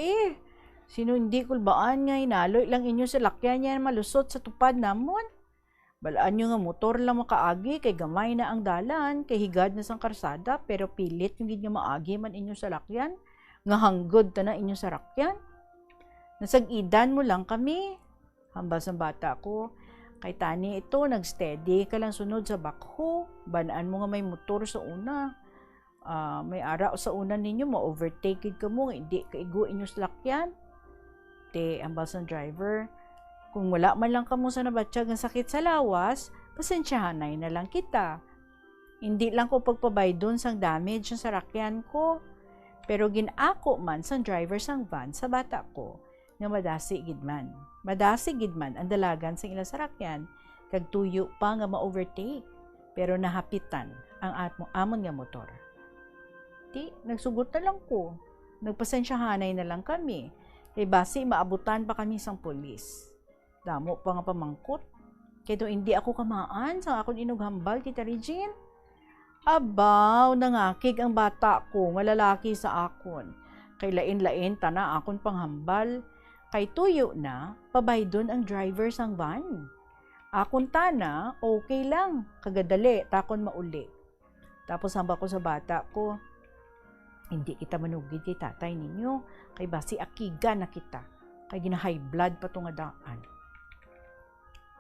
sino hindi kulbaan nga inaloy lang inyo sa lakyan niya malusot sa tupad namon? Balaan nyo nga motor lang makaagi, kay gamay na ang dalan, kay higad na sang karsada, pero pilit yung gid nga maagi man inyo sa lakyan, nga hanggod ta na inyo sa lakyan. Nasag-idan mo lang kami. Hambal sa bata ko, kay tani ito, nagsteady ka lang sunod sa bakho, banaan mo nga may motor sa una. May araw sa una ninyo, ma-overtake ka mo, hindi kaigo inyo sa lakyan. Te, hambal sa driver, kung wala man lang kamo sa nabatsyag ng sakit sa lawas, pasensyahanay na lang kita. Hindi lang ko pagpabaydon sang damage sa rakyan ko, pero ginako man sang driver sang van sa bata ko, nga madasi gidman. Madasi gidman ang dalagan sang ilang sarakyan, kag tuyo pa nga ma-overtake, pero nahapitan ang amon nga motor. Ti, nagsugot na lang ko. Nagpasensyahanay na lang kami, kay basi maabutan pa kami sang pulis. Damo pa nga pamangkot. Kaya hindi ako kamaan sa akong inughambal, Tita Regine. Abaw, nangakig ang bata ko, nga lalaki sa akon. Kay lain-lain tana akon panghambal. Kay tuyo na, pabaydon ang driver sang van. Akon tana, okay lang, kagadali, takon mauli. Tapos hamba ko sa bata ko, hindi kita manugid kay tatay ninyo, kay basi akiga na kita, kay gina-high blood pa to nga daan.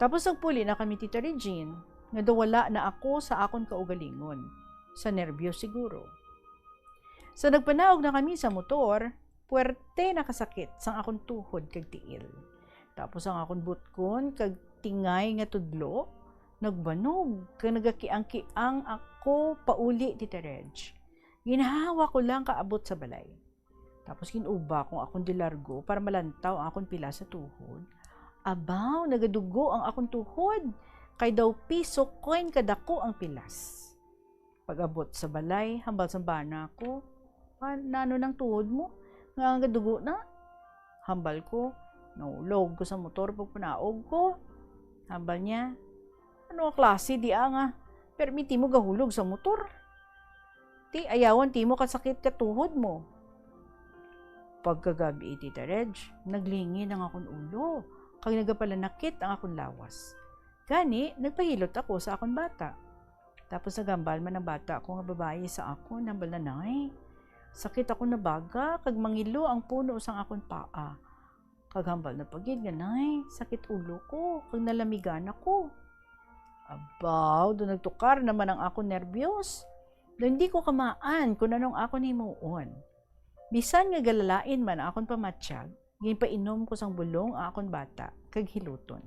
Tapos nagpuli na kami Tita Regine, nga wala na ako sa akon kaugalingon, sa nerbyo siguro. Sa nagpanaog na kami sa motor, puwerte nakasakit sang akon tuhod kag tiil. Tapos ang akon butkon kag tingay nga tudlo, nagbanog, kag nagakiang-kiang ako pauli Tita Reg. Ginahawa ko lang kaabot sa balay. Tapos kinuba kong akong dilargo para malantaw ang akong pila sa tuhod. Abaw, nagadugo ang akong tuhod. Kay daw piso coin kadako ang pilas. Pag-abot sa balay, hambal sa bana ko, nano ng tuhod mo? Nga ang gadugo na? Hambal ko, naulog ko sa motor pag panaog ko. Hambal niya, ano ang klase di nga? Permiti mo gahulog sa motor. Ti, ayawan ti mo kasakit ka tuhod mo. Pagkagabi Tita Reg, naglingin ang akong ulo. Kag nagapalanakit ang akong lawas. Gani, nagpahilot ako sa akong bata. Tapos nagambal man ang bata ako nga babae sa ako, nambal na nay. Sakit ako na baga, kag mangilo ang puno sang akong paa. Kaghambal na pagid nga nay, sakit ulo ko, kag nalamigan ako. Abaw, do nagtukar naman ang akong nervyos. Do hindi ko kamaan kung anong ako himuon. Bisan nga galalain man akong pamatsyag, ginpainom ko sang bulong ang akong bata, kag hiluton.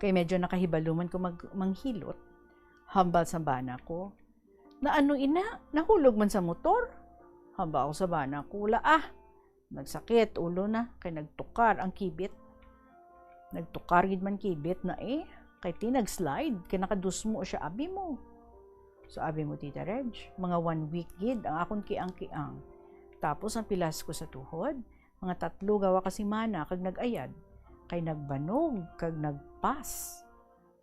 Kay medyo nakahibaluman ko manghilot, hambal sa bana ko. Na ano ina, nahulog man sa motor. Hambal sa bana ko, nagsakit, ulo na, kay nagtukar ang kibit. Nagtukar gid man kibit na kay nag-slide, kay nakadusmo siya abi mo. So abi mo Tita Reg, mga 1 week gid ang akong kiang-kiang. Tapos ang pilas ko sa tuhod, mga 3 gawa kasi mana kag nag-ayad, kay nagbanog kag nagpas.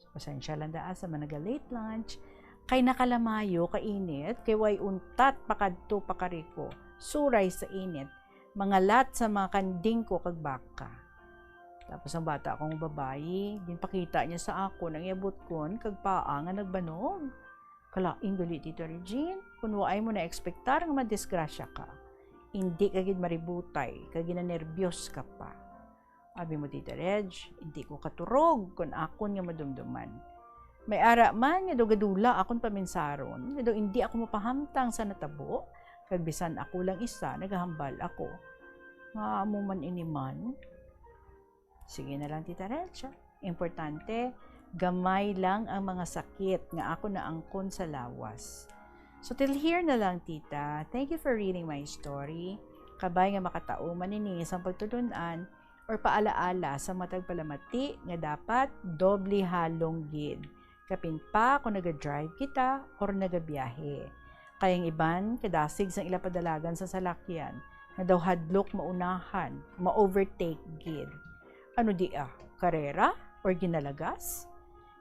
So, pasensya lang daa sa mga late lunch, kay nakalamayo kainit, kay way untat pakadto pakariko, suray sa init, mga lat sa mga kanding ko kag baka. Tapos ang bata akong babae, ginpakita niya sa ako nang iabot kon kag paa nga nagbanog. Kalaing gali Tita Regine, kung waay mo na ekspektar nga madisgrasya ka. Hindi ka gid maributay, kag ginanerbiyos ka pa. Abi mo Tita Reg, hindi ko katurog kung akon nga madumduman. May ara man nga dogadula akon paminsaron, nga hindi ako mapahamtang sa natabo, kag bisan ako lang isa nagahambal ako. Nga amo man iniman. Sige na lang Tita Reg. Importante, gamay lang ang mga sakit nga ako naangkon sa lawas. So till here na lang tita. Thank you for reading my story. Kabay nga makatao maninis ang pagtulunan or paalaala sa matag palamati nga dapat doble halong gid. Kapin pa kung naga-drive kita or nagabiyahe. Kayang iban kadasig sang ilapadalagan sa salakyan nga daw hadlok maunahan, ma-overtake gid. Ano di karera or ginalagas?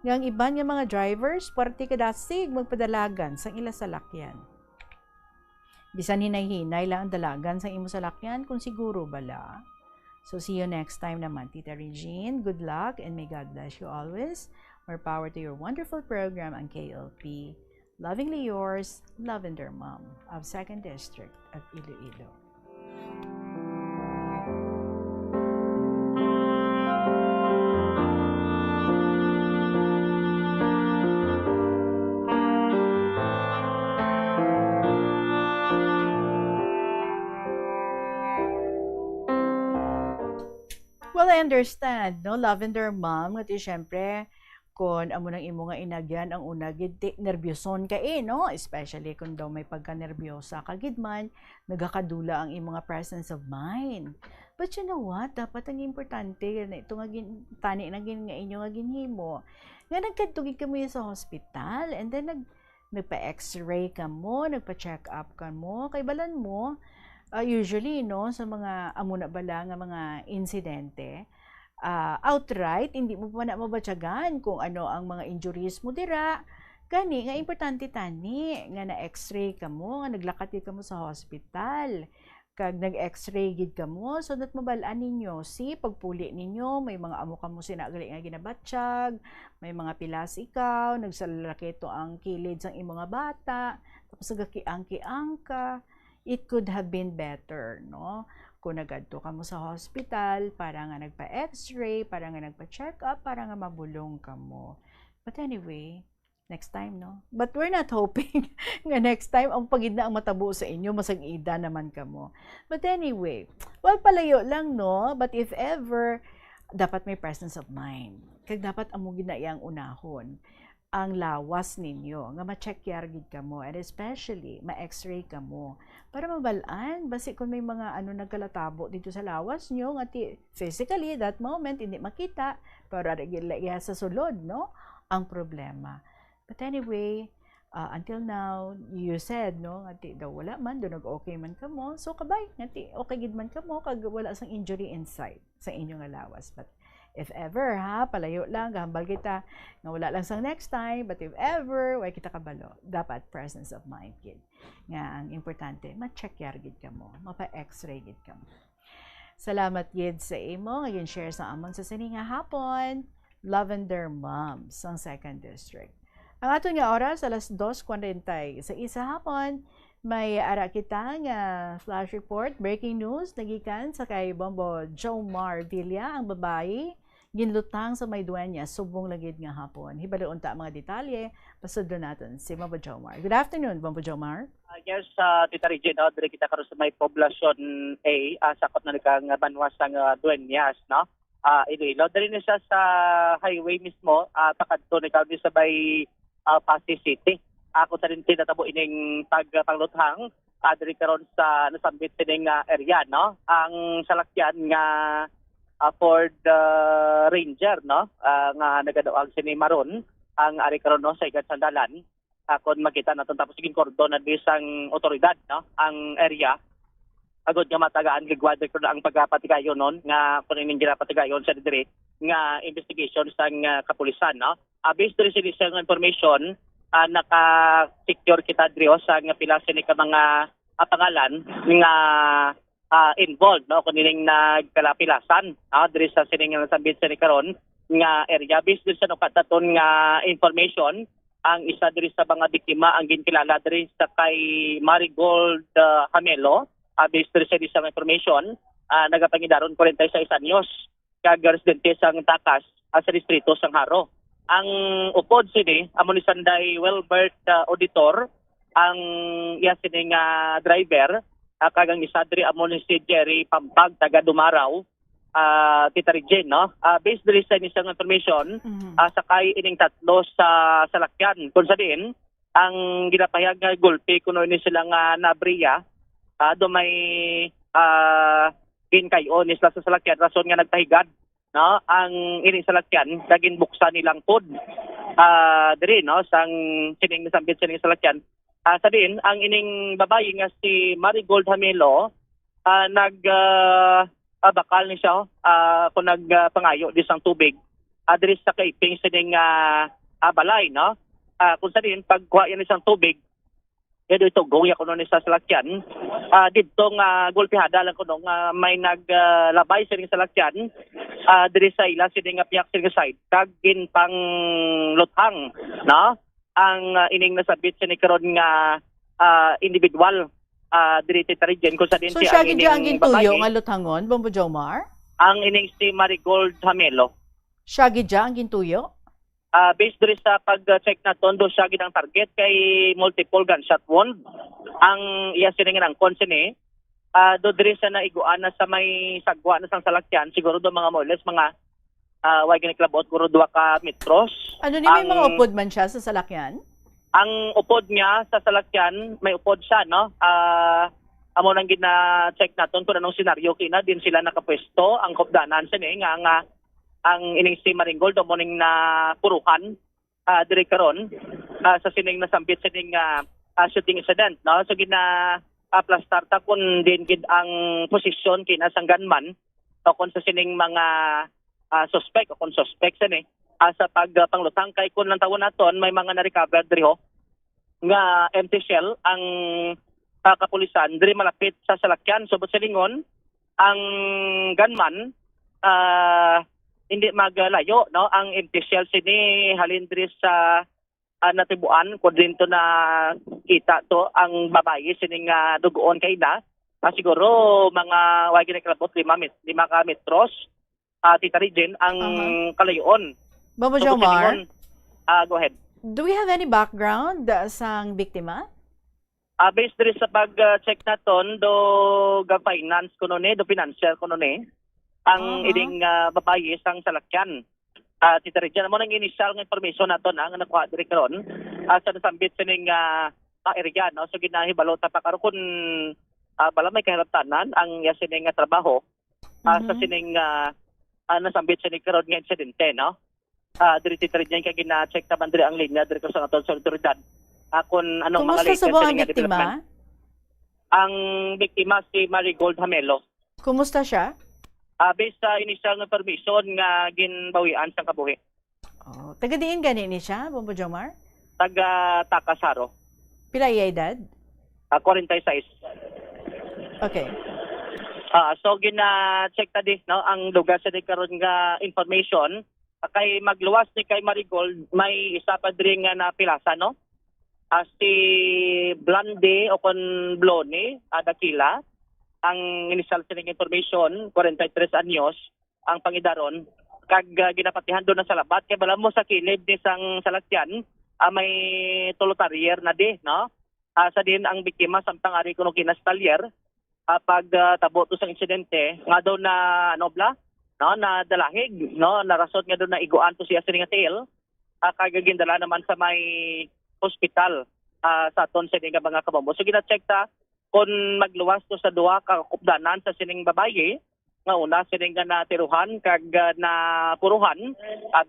Ngang iban nga mga drivers, parte kadasig magpadalagan sang ila salakyan. Bisan hinay-hinay lang ang dalagan sang imo salakyan kung siguro bala. So see you next time naman, Tita Regine. Good luck and may God bless you always. More power to your wonderful program on KLP. Lovingly yours, Lavender Mom of 2nd District of Iloilo. Well, I understand, no? Lavender Mom, nga syempre, kung amo nang imo nga inagyan, ang una, gid nervyoson ka no? Especially kung daw may pagka-nervyosa ka, gid man, nagakadula ang imo nga presence of mind. But you know what? Dapat ang importante, ito nga tani na nga inyo nga ginhimo, nga nagkadtugid ka mo sa hospital, and then nagpa-x-ray ka mo, nagpa-check up ka mo, kay balan mo, usually, no, sa mga amuna bala nga mga insidente, outright, hindi mo pa na mabatyagan kung ano ang mga injuries mo dira. Gani, nga importante tani, nga na-x-ray ka mo, nga naglakat ka mo sa hospital, kag nag-x-ray gid ka mo, so that mabalaan ninyo, pagpuli ninyo, may mga amo ka mo sinagali nga ginabatsyag, may mga pilas ikaw, nagsalalaki to ang kilid sang imo nga bata, tapos nagakiang-kiang ka. It could have been better, no? Kung nagadto ka mo sa hospital, para nga nagpa-x-ray, para nga nagpa-check up, para nga mabulong ka mo. But anyway, next time, no? But we're not hoping nga next time, ang pagid na ang matabo sa inyo, masag-ida naman ka mo. But anyway, well, palayo lang, no? But if ever, dapat may presence of mind. Kag dapat amo ginayang unahon ang lawas ninyo, nga ma-check yargid ka mo, and especially, ma-x-ray ka mo, para mabalaan, basi kung may mga nagkalatabo dito sa lawas nyo, nga physically, that moment, hindi makita, pero iya sa sulod, no, ang problema. But anyway, until now, you said, no, nga daw wala man, do nag-okay man ka mo, so kabay, nga okay gid man ka mo, kag wala sang injury inside, sa inyong lawas. But If ever, ha, palayo lang, gahambal kita, nga wala lang sang next time, but if ever, way kita kabalo, dapat presence of mind, gid. Nga, ang importante, ma-check yar gid ka mo, mapa-x-ray gid ka mo. Salamat gid sa imo, ngayon share sa amon sa sininga hapon, Lavender Moms, ang 2nd District. Ang ato nga oras, alas 2:40 sa isa hapon, may ara kita nga flash report, breaking news, nagikan sa kay Bombo Jomar Villa, ang babae, ginlutang sa may duwenya, subong lagid nga hapon. Hibaloon ta mga detalye, pasudlo natin si Bombo Jomar. Good afternoon, Bombo Jomar. Yes, Tita Regina, dire kita karon sa may poblasyon A, sakop na kang banwas sang Dueñas, no? Iloilo, dire na siya sa highway mismo, pakadto ni kami sa may Pasig City. Ako sa rin tinatabo ining pagpangluthang, dire karon sa nasambit sining area, no? Ang salakyan nga Ford Ranger, no? Nga nagadoag sini maron ang ari karon no sa ikat sandalan. Kung makita natin tapos siging kordon na bisang otoridad, no? Ang area agod nga matagaan gigwadre ko ang pagpatigayon non nga kun ning ginapatigayon sa dire nga investigation sang kapulisan, no? Based diri sa information, naka-secure kita drio sa nga pila sini ka mga pangalan nga involved, no, kunining nagkalapilasan diri sa sining nasambit sa ni karon nga area. Based sa nukataton nga information, ang isa diri sa mga biktima ang ginkilala diri sa kay Marigold Hamelo. Based diri sa information, nagapangidaron 46 anyos kag residente sang Takas sa distrito sang Haro. Ang upod sini amo ni Sanday Welbert Auditor, ang iya sini nga driver, kagang isa diri amo ni si Jerry Pampag taga Dumaraw, Tita Regine, no? Based diri sa isang information, sakay ining tatlo sa salakyan kung sa din ang ginapahayag nga gulpi kuno ni sila nga nabriya, do may ginkayo ni sila sa salakyan rason nga nagtahigad, no? Ang ining salakyan daging buksan nilang pod diri, no, sang sining nasambit sining salakyan. Sa din, ang ining babae nga si Marigold Hamelo, bakal ni siya kung nagpangayo di sang tubig. Diri sa kaiping sining balay, no? Kung sa din, pagkuha yan isang tubig, yan ito, gawin ko nun sa salakyan. Dito nga gulpihada lang ko nung may naglabay sining salakyan. Diri sa ila sining piyak sining side, kagin pang luthang, no? Ang ining nasabit sa ni karon nga individual diri Tita Regine kung sa din So si siya ang ang ining gintuyo babae, nga luthangon, Bombo Jomar? ang ining si Marigold Hamelo. Siya gidya ang gintuyo? Based diri sa pag-check na tondo siya gid ang target kay multiple gunshot wound. Ang iya sining ang konsene do diri sa naiguan na sa may sagwa na sang salakyan, siguro do mga moles mga way giniklabot guro 2 ka metros. Ano ni may mga upod man siya sa salakyan? Ang upod niya sa salakyan, may upod siya, no? Amo nang gina-check naton kung anong senaryo kina din sila nakapwesto ang kopdanan sini nga ang ining si Marigold mo ning na puruhan diri karon sa sining nasambit sining shooting incident, no? So plastar ta kun din gid ang posisyon kina sang gunman o kun sa sining mga suspect o kung suspect sini sa pagpanglutang kay kun lang tawon naton may mga na-recover diri nga empty shell ang kapulisan diri malapit sa salakyan. So sa lingon ang gunman hindi maglayo, no? Ang empty shell sini halin diri sa natibuan ko dinto na kita to ang babae sining dugoon kay na siguro mga way ginaklabot 5 ka metros. Tita Regine, ang kalayoon. Bombo Jomar, go ahead. do we have any background sang biktima? Based diri sa pag-check naton do ga-finance kuno ni, do financial kuno ni ang ining babae sang salakyan. Tita Regine, mo nang initial nga information naton ang nakuha diri karon sa nasambit sining area, no? So ginahibalo ta pa karon kun bala may kahirap-tanan ang sining trabaho sa sining nasambit sining karon nga insidente, no? Diri Tita Regine kay gina-check ta diri ang linya diri sa aton sa otoridad. Kung anong mga latest ang biktima? Ang biktima si Marigold Hamelo. Kumusta siya? based sa initial nga permission nga ginbawian sa kabuhi. Oh, taga diin gani ni siya, Bombo Jomar? Taga Takasaro. Pila iya edad? 46. Okay. So gina-check ta di no ang lugar sa di karon nga information kay magluwas ni kay Marigold may isa pa diri nga napilasa no. Si Blande o kon Blone Dakila ang initial sining information 43 anyos ang pangidaron kag ginapatihan doon sa labat kay bala mo sa kilid ni sang salakyan may tolotarier na di no. Sa din ang biktima samtang ari kuno kinastalyer pag tabo to sa insidente nga daw na nobla no na dalahig no narasot nga daw na iguan to siya sa tail kagagindala naman sa may hospital sa aton sa mga kabombo. So gina-check ta kung magluwas to sa duha ka kupdanan sa sining babaye nga una sining nga natiruhan kag na puruhan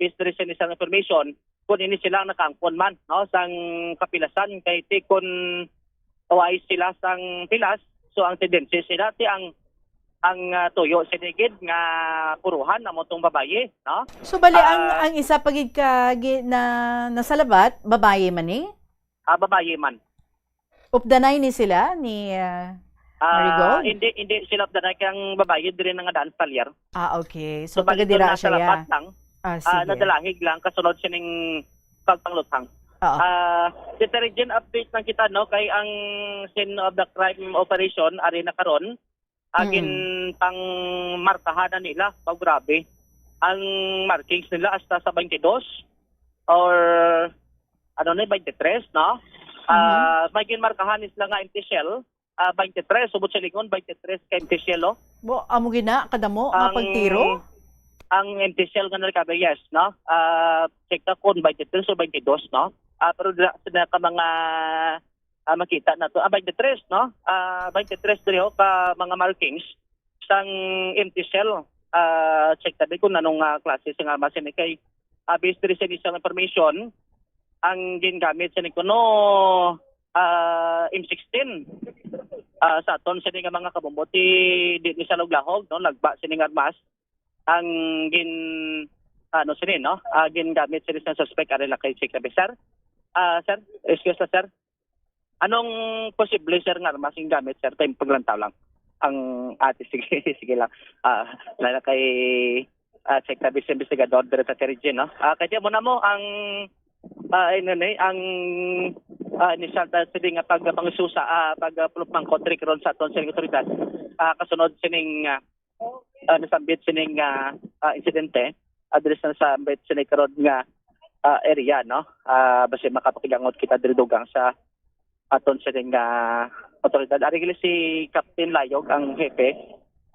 based rin sa isang information kung ini sila nakaangkon man no sang kapilasan kay tikon away sila sang pilas. So ang tendency sila ti ang tuyo sinigid nga puruhan na motong babaye no. So bali ang isa pagid ka na nasalabat babaye man ni? Babaye man. Updanay ni sila ni Marigold? Hindi sila updanay kang babaye diri nga daan talyer. Okay. So taga dira siya ya. Nadalahig lang kasunod sining pagpangluthang. Detergent update lang kita no kay ang scene of the crime operation ari na karon agin pang markahan nila pag grabe ang markings nila hasta sa 22 or ano na 23 no may ginmarkahan sila nga empty shell 23 subot sa lingon 23 ka empty shell bo amo gina kadamo nga pagtiro ang empty shell nga nalikabe yes no check ta kon 23 o 22 no pero sa ka mga makita na to 23 no 23 diri ka mga markings sang empty shell check tabi kung anong klase sing armas ni kay based diri sa initial information ang gingamit sa nikono M16 sa aton sa mga kabombo ti di sa luglahog no nagba sining armas ang sinin no gingamit sa suspect ari la kay check tabi sir sir excuse na sir. Anong posible sir nga armas yung gamit sir? Time paglantaw lang. Ang sige lang. Lala kay check tabi sa investigador dire sa Terigin no. Kaya mo na mo ang ang initial sining pagpangsusa pagpulupang kontri karon sa aton sa otoridad kasunod sining nasambit sining insidente address na sa ambit sining karon nga area no basi makapakigangot kita diri dugang sa aton sa otoridad. Ari si Captain Layog ang hepe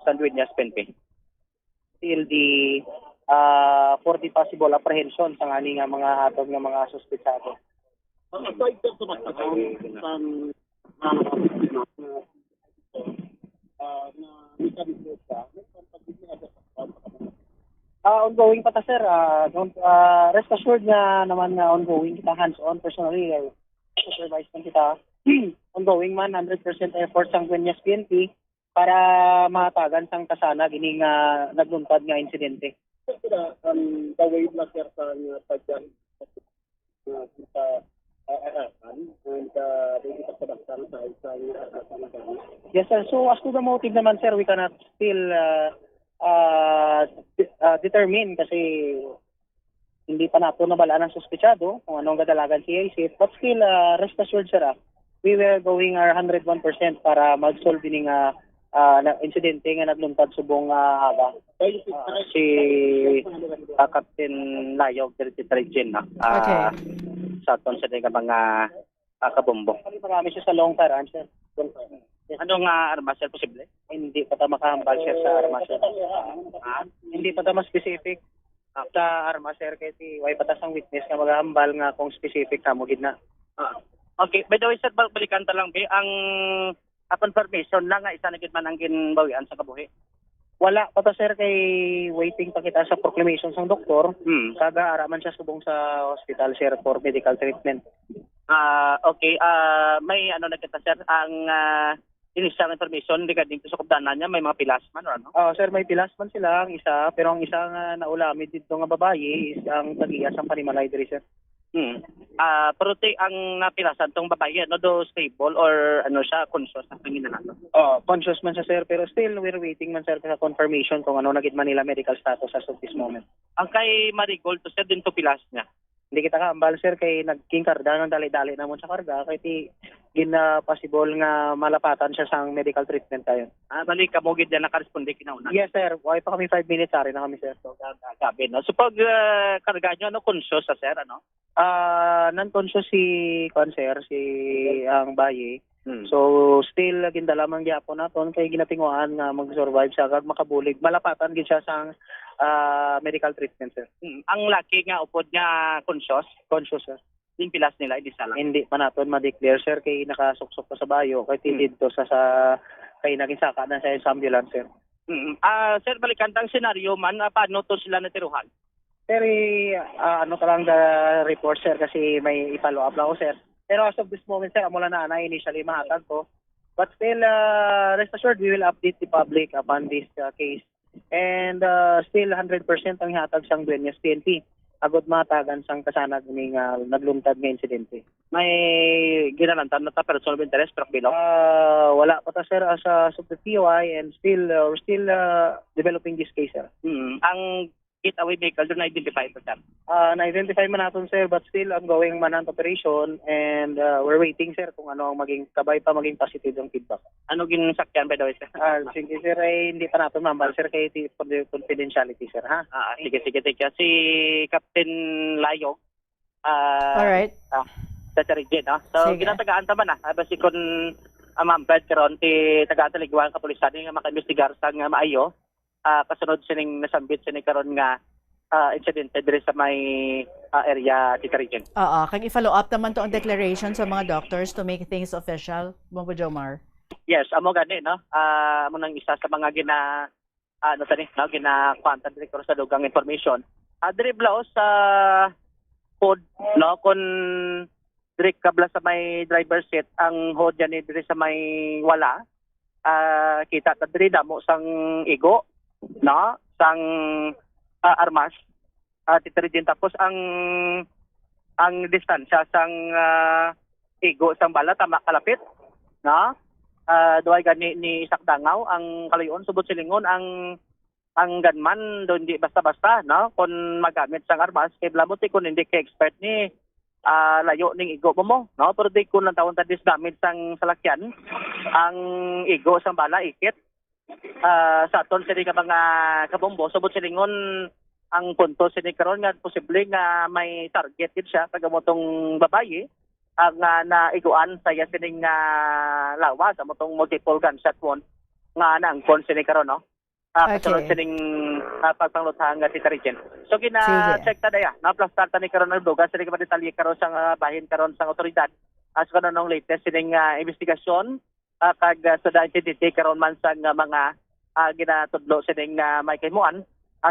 sa Dueñas PNP. Still the for the possible apprehension sa nga mga aton nga mga suspetsado. Ongoing pa ta sir. Rest assured na naman na ongoing kita hands-on personally. Supervise man kita. Ongoing man 100% effort sang Dueñas PNP para mahatagan sang kasana gining nagluntad nga insidente. Daway lang sir sa pagyan sa arakan and dito sa daksan sa isang yes sir. So as to the motive naman sir, we cannot still determine kasi hindi pa nato nabalaan ang suspetsado kung anong gadalagan si ACF. But still, rest assured sir, we were going our 101% para mag-solve ng insidente nga nagluntad subong haga. Si Captain Layog Dirty Trigin sa aton sa mga kabombo. Marami siya sa long term sir. Anong armas sir posible? Hindi pa ta makahambal sir sa armas sir. Hindi pa ta mas specific sa armas sir kay way patas ang witness nga maghambal nga kung specific kamo gid na. Okay, by the way sir, balikan ta lang ang confirmation lang nga isa na gid man ang ginbawian sa kabuhi. Wala pa ta sir kay waiting pa kita sa proclamation sang doktor. Kaga araman siya subong sa hospital sir for medical treatment. Okay, may ano na kita sir ang initial information regarding to sa kubdanan niya, may mga pilas man or ano? Sir, may pilas man sila ang isa, pero ang isa nga naulamid dito nga babae is ang tagias ang panimalay diri, sir. Pero ang napilasan tong babae, ano do stable or ano siya, conscious na pangina nato? Conscious man siya, sir, pero still we're waiting man, sir, sa confirmation kung ano nagit man nila medical status as of this moment. Ang kay Marigold to sir din to pilas niya. Hindi kita kaambal, sir, kay nagking karda ng dali-dali namon sa karga, kay ti possible nga malapatan siya sa medical treatment tayo. Balik ka mo gid yan nakaresponde kinauna. Yes, sir. Why pa kami 5 minutes, sorry na kami, sir. So, gabi, no? So pag karga nyo, ano, conscious sa sir, ano? Non-conscious si ang bayi. So still gindala man gyapon naton kay ginatinguan nga mag-survive siya kag makabulig. Malapatan gid siya sa medical treatment, sir. Ang laki nga upod nga conscious, sir. Yung pilas nila hindi sala. Hindi pa naton ma-declare, sir, kay nakasuksok pa sa bayo kay dito sa kay naging saka na sa ambulance, sir. Sir, balikan tang senaryo man, paano to sila natiruhan? Sir, ano ka lang the report, sir, kasi may i-follow up lang ako, sir. Pero as of this moment, sir, mula na initially mahatag ko. But still, rest assured, we will update the public upon this case. And still, 100% ang ihatag siyang Dueñas PNP. Agad matagan sang kasanag ng naglumtad nga insidente. May ginalantan na ta personal interest pero bilog? Wala pa ta, sir, as of the POI, and still we're still developing this case, sir. Ang getaway vehicle doon na-identify ito, sir? Na-identify man natin, sir, but still ongoing man ang operation, and we're waiting, sir, kung ano ang maging maging positive yung feedback. Ano ginsakyan by the way, sir? Sige, sir, hindi pa natin mambal, sir, kay for the confidentiality, sir, ha? Sige. Si Captain Layo. Alright. Sa Charijin, no? So, ginatagaan taman na. Basi kung mambal karon ti tagaan taligwan kapulisan nga maka-investigar sa nga maayo. Kasunod sining nasambit sining karon nga incidente diri sa may area dito region. Kag i-follow up naman to ang declaration sa mga doctors to make things official, Bombo Jomar. Yes, amo gani, no. Amo nang isa sa mga gina-contact director sa dugang information. Diri blaos sa code, no, kun diri kabla sa may driver seat ang hold yan diri sa may wala. Kita ta diri damo sang igo, no, sang armas titridin, tapos ang distansya sang igo sang bala tama kalapit, no, duay gani ni Sakdangaw ang kalayon subot silingon ang gunman do hindi basta-basta, no, kun magamit sang armas kay blamuti kun hindi ka expert ni layo ning igo mo, no, pero di kun lang tawon ta disgamit sang salakyan ang igo sang bala ikit. Sa aton sini ka mga kabombo subot silingon ang punto sini karon nga posible nga may target din siya kagamotong babaye ang naiguan saya sining lawas sa motong multiple gunshot wound nga naangkon sini karon, no. Kasunod sining pagpanglutang nga Tita Regine. So gina-check ta daya na plus ta ni karon nagduga sini ka detalye karon sang bahin karon sang otoridad as kanon nung latest sining investigasyon kag sa identity karon man sang mga ginatudlo sining may kaymuan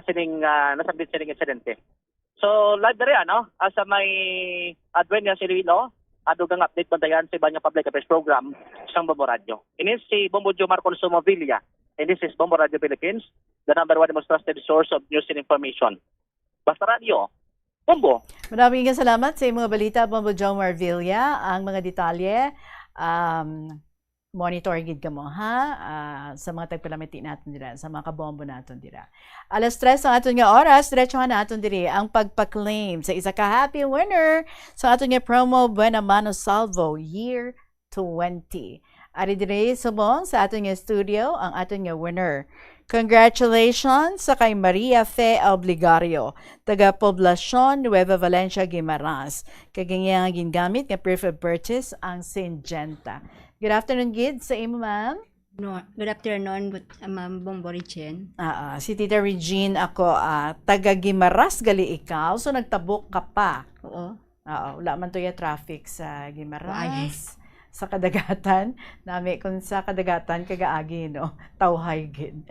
sining nasabit sining insidente. So live dere, no, sa may Dueñas Iloilo dugang update bantayan sa Banya Public Affairs Program sang Bombo Radio. Ini si Bombo Jomar Consumo Villa, and this is Bombo Radio Philippines, the number one most trusted source of news and information. Basta Radio, Bombo. Maraming salamat sa mga balita, Bombo Jomar Villa. Ang mga detalye, monitor gid ka mo, ha, sa mga tagpalamiti natin dira, sa mga kabombo natin dira. 3:00 ang aton nga oras, diretsohan natin diri ang pagpa-claim sa isa ka happy winner sa aton nga promo Buena Mano Salvo Year 20. Ari diri subong sa aton nga studio ang aton nga winner. Congratulations sa kay Maria Fe Obligario, taga Poblacion Nueva Valencia, Guimaras. Kaganya nga gingamit nga proof of purchase ang Syngenta. Good afternoon, Gid, sa imo, ma'am. No, good afternoon, Ma'am Bombo Regine. Si Tita Regine ako, taga Guimaras gali ikaw, so nagtabok ka pa. Oo. Wala man to ya traffic sa Guimaras. Sa kadagatan, nami kung sa kadagatan kagaagi, no, tawhay gid.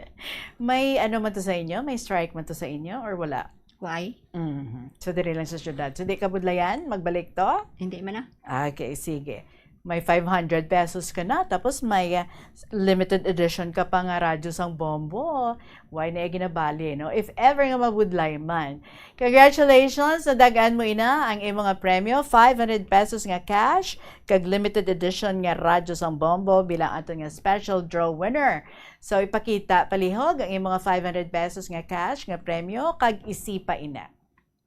May ano man to sa inyo? May strike man to sa inyo or wala? Why? So diri lang sa syudad. So di ka budlayan, magbalik to? Hindi man na. Okay, sige. may 500 pesos ka na, tapos may limited edition ka pa nga radyo sang Bombo. Why na ginabali, no? If ever nga mabudlay man. Congratulations, nadagaan mo ina ang imong nga premyo, 500 pesos nga cash, kag limited edition nga radyo sang Bombo bilang ato nga special draw winner. So ipakita palihog ang imong nga 500 pesos nga cash nga premyo, kag isipa ina.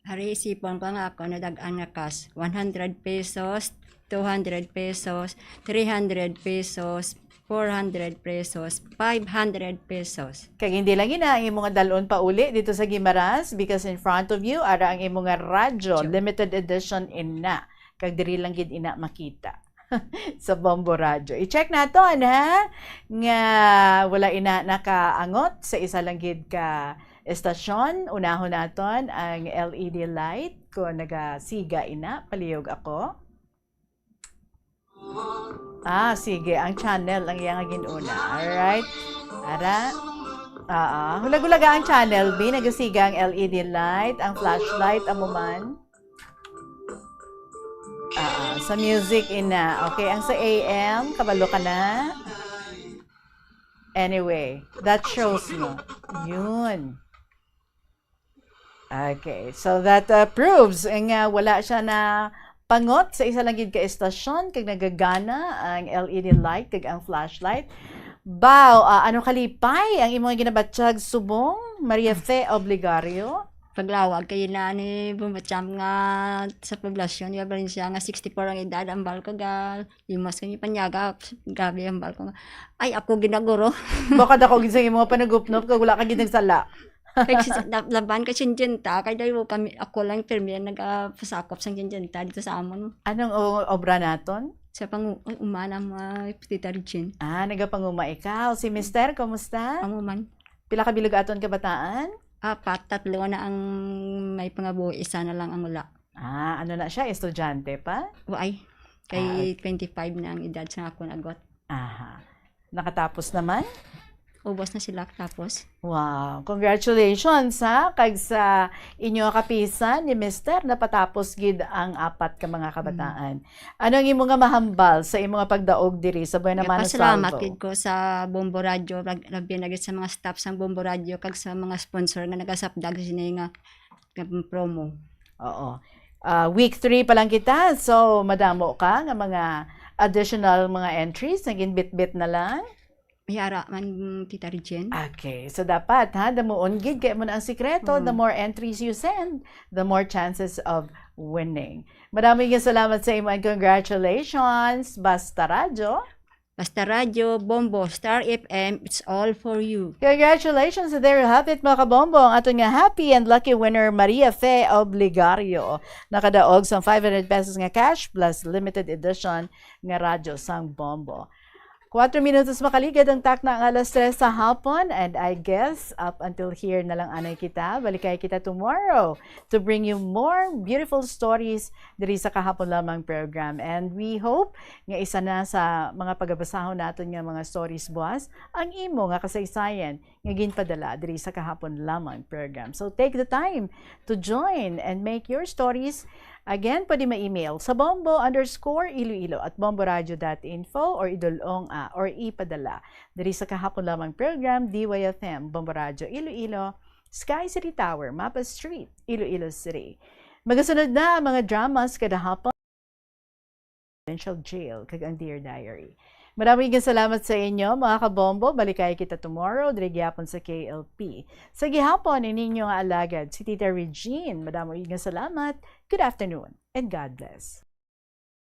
Hari isipon ko nga ako nadagaan nga cash. 100 pesos, 200 pesos, 300 pesos, 400 pesos, 500 pesos. Kag hindi lang ina ang imong dalon pa uli dito sa Guimaras because in front of you ara ang imong radyo limited edition ina. Kag diri lang gid ina makita sa Bombo Radio. I-check naton ha nga wala ina nakaangot sa isa lang gid ka estasyon. Unahon naton ang LED light ko nagasiga ina palihog ako. Sige. Ang channel ang iyang ginuna. Alright. Ara. Hulag-hulaga ang channel B. Nagasiga ang LED light. Ang flashlight. Amuman. Sa music ina. Okay. Ang sa AM. Kabalo ka na. Anyway. That shows mo. Yun. Okay. So that proves nga wala siya na pangot sa isa lang gid ka estasyon kag nagagana ang LED light kag ang flashlight. Bao, ano kalipay ang imong ginabatsyag subong Maria Fe Obligario? Paglawag kayo na ni bumatsyam nga sa poblasyon nga Valencia nga 64 ang edad ang balko ga limas kanyo panyaga grabe ang balko nga ay ako ginaguro. Baka dako gid sa imong panagupnop kag wala ka gid nagsala. Kaya laban ka sinjenta, kaya daw kami, ako lang firme nagpasakop sa sinjenta dito sa amon. Anong obra naton? Sa pang-umana mga Tita Regine. Nagapanguma ikaw. Si Mister, kumusta? Panguman. Pila ka bilog aton kabataan? 4, 3 na ang may pangabuhi, isa na lang ang wala. Ano na siya? Estudyante pa? Ay, kay 25 na ang edad sa ako nagot. Nakatapos naman? Ubos na sila tapos. Wow, congratulations ha kag sa inyo kapisan ni Mister napatapos gid ang 4 ka mga kabataan. Ano ang imong nga mahambal sa imong pagdaog diri sa Buena Mano Salvo? Pasalamat gid ko sa Bombo Radio, labi na gid sa mga staff sang Bombo Radio kag sa mga sponsor nga nagasapdag sini nga promo. Oo. Week 3 pa lang kita, so madamo ka nga mga additional mga entries na ginbit-bit na lang. Yara man Tita Regine. Okay, so dapat damuon gid kay mo na ang sikreto, the more entries you send, the more chances of winning. Maraming salamat sa imo and congratulations, Basta Radio. Basta Radio, Bombo, Star FM, it's all for you. Congratulations, there you have it mga kabombo. Ang ato nga happy and lucky winner, Maria Fe Obligario. Nakadaog sa 500 pesos nga cash plus limited edition nga radyo sang Bombo. 4 minutos makaligad ang tak na ang 3:00 sa hapon and I guess up until here na lang anay kita. Balikay kita tomorrow to bring you more beautiful stories diri sa kahapon lamang program. And we hope nga isa na sa mga pagabasahon naton nga mga stories buwas ang imo nga kasaysayan nga ginpadala diri sa kahapon lamang program. So take the time to join and make your stories. Again, pwede ma-email sa bombo_iloilo@bomboradio.info or idulong or ipadala diri sa kahapon lamang program DYFM Bombo Radio Iloilo, Sky City Tower, Mapa Street, Iloilo City. Magasunod na ang mga dramas kada hapon Provincial Jail kag ang Dear Diary. Maraming salamat sa inyo mga kabombo. Balikay kita tomorrow diri gyapon sa KLP. Sa gihapon ininyo nga alagad si Tita Regine. Maraming salamat. Good afternoon and God bless.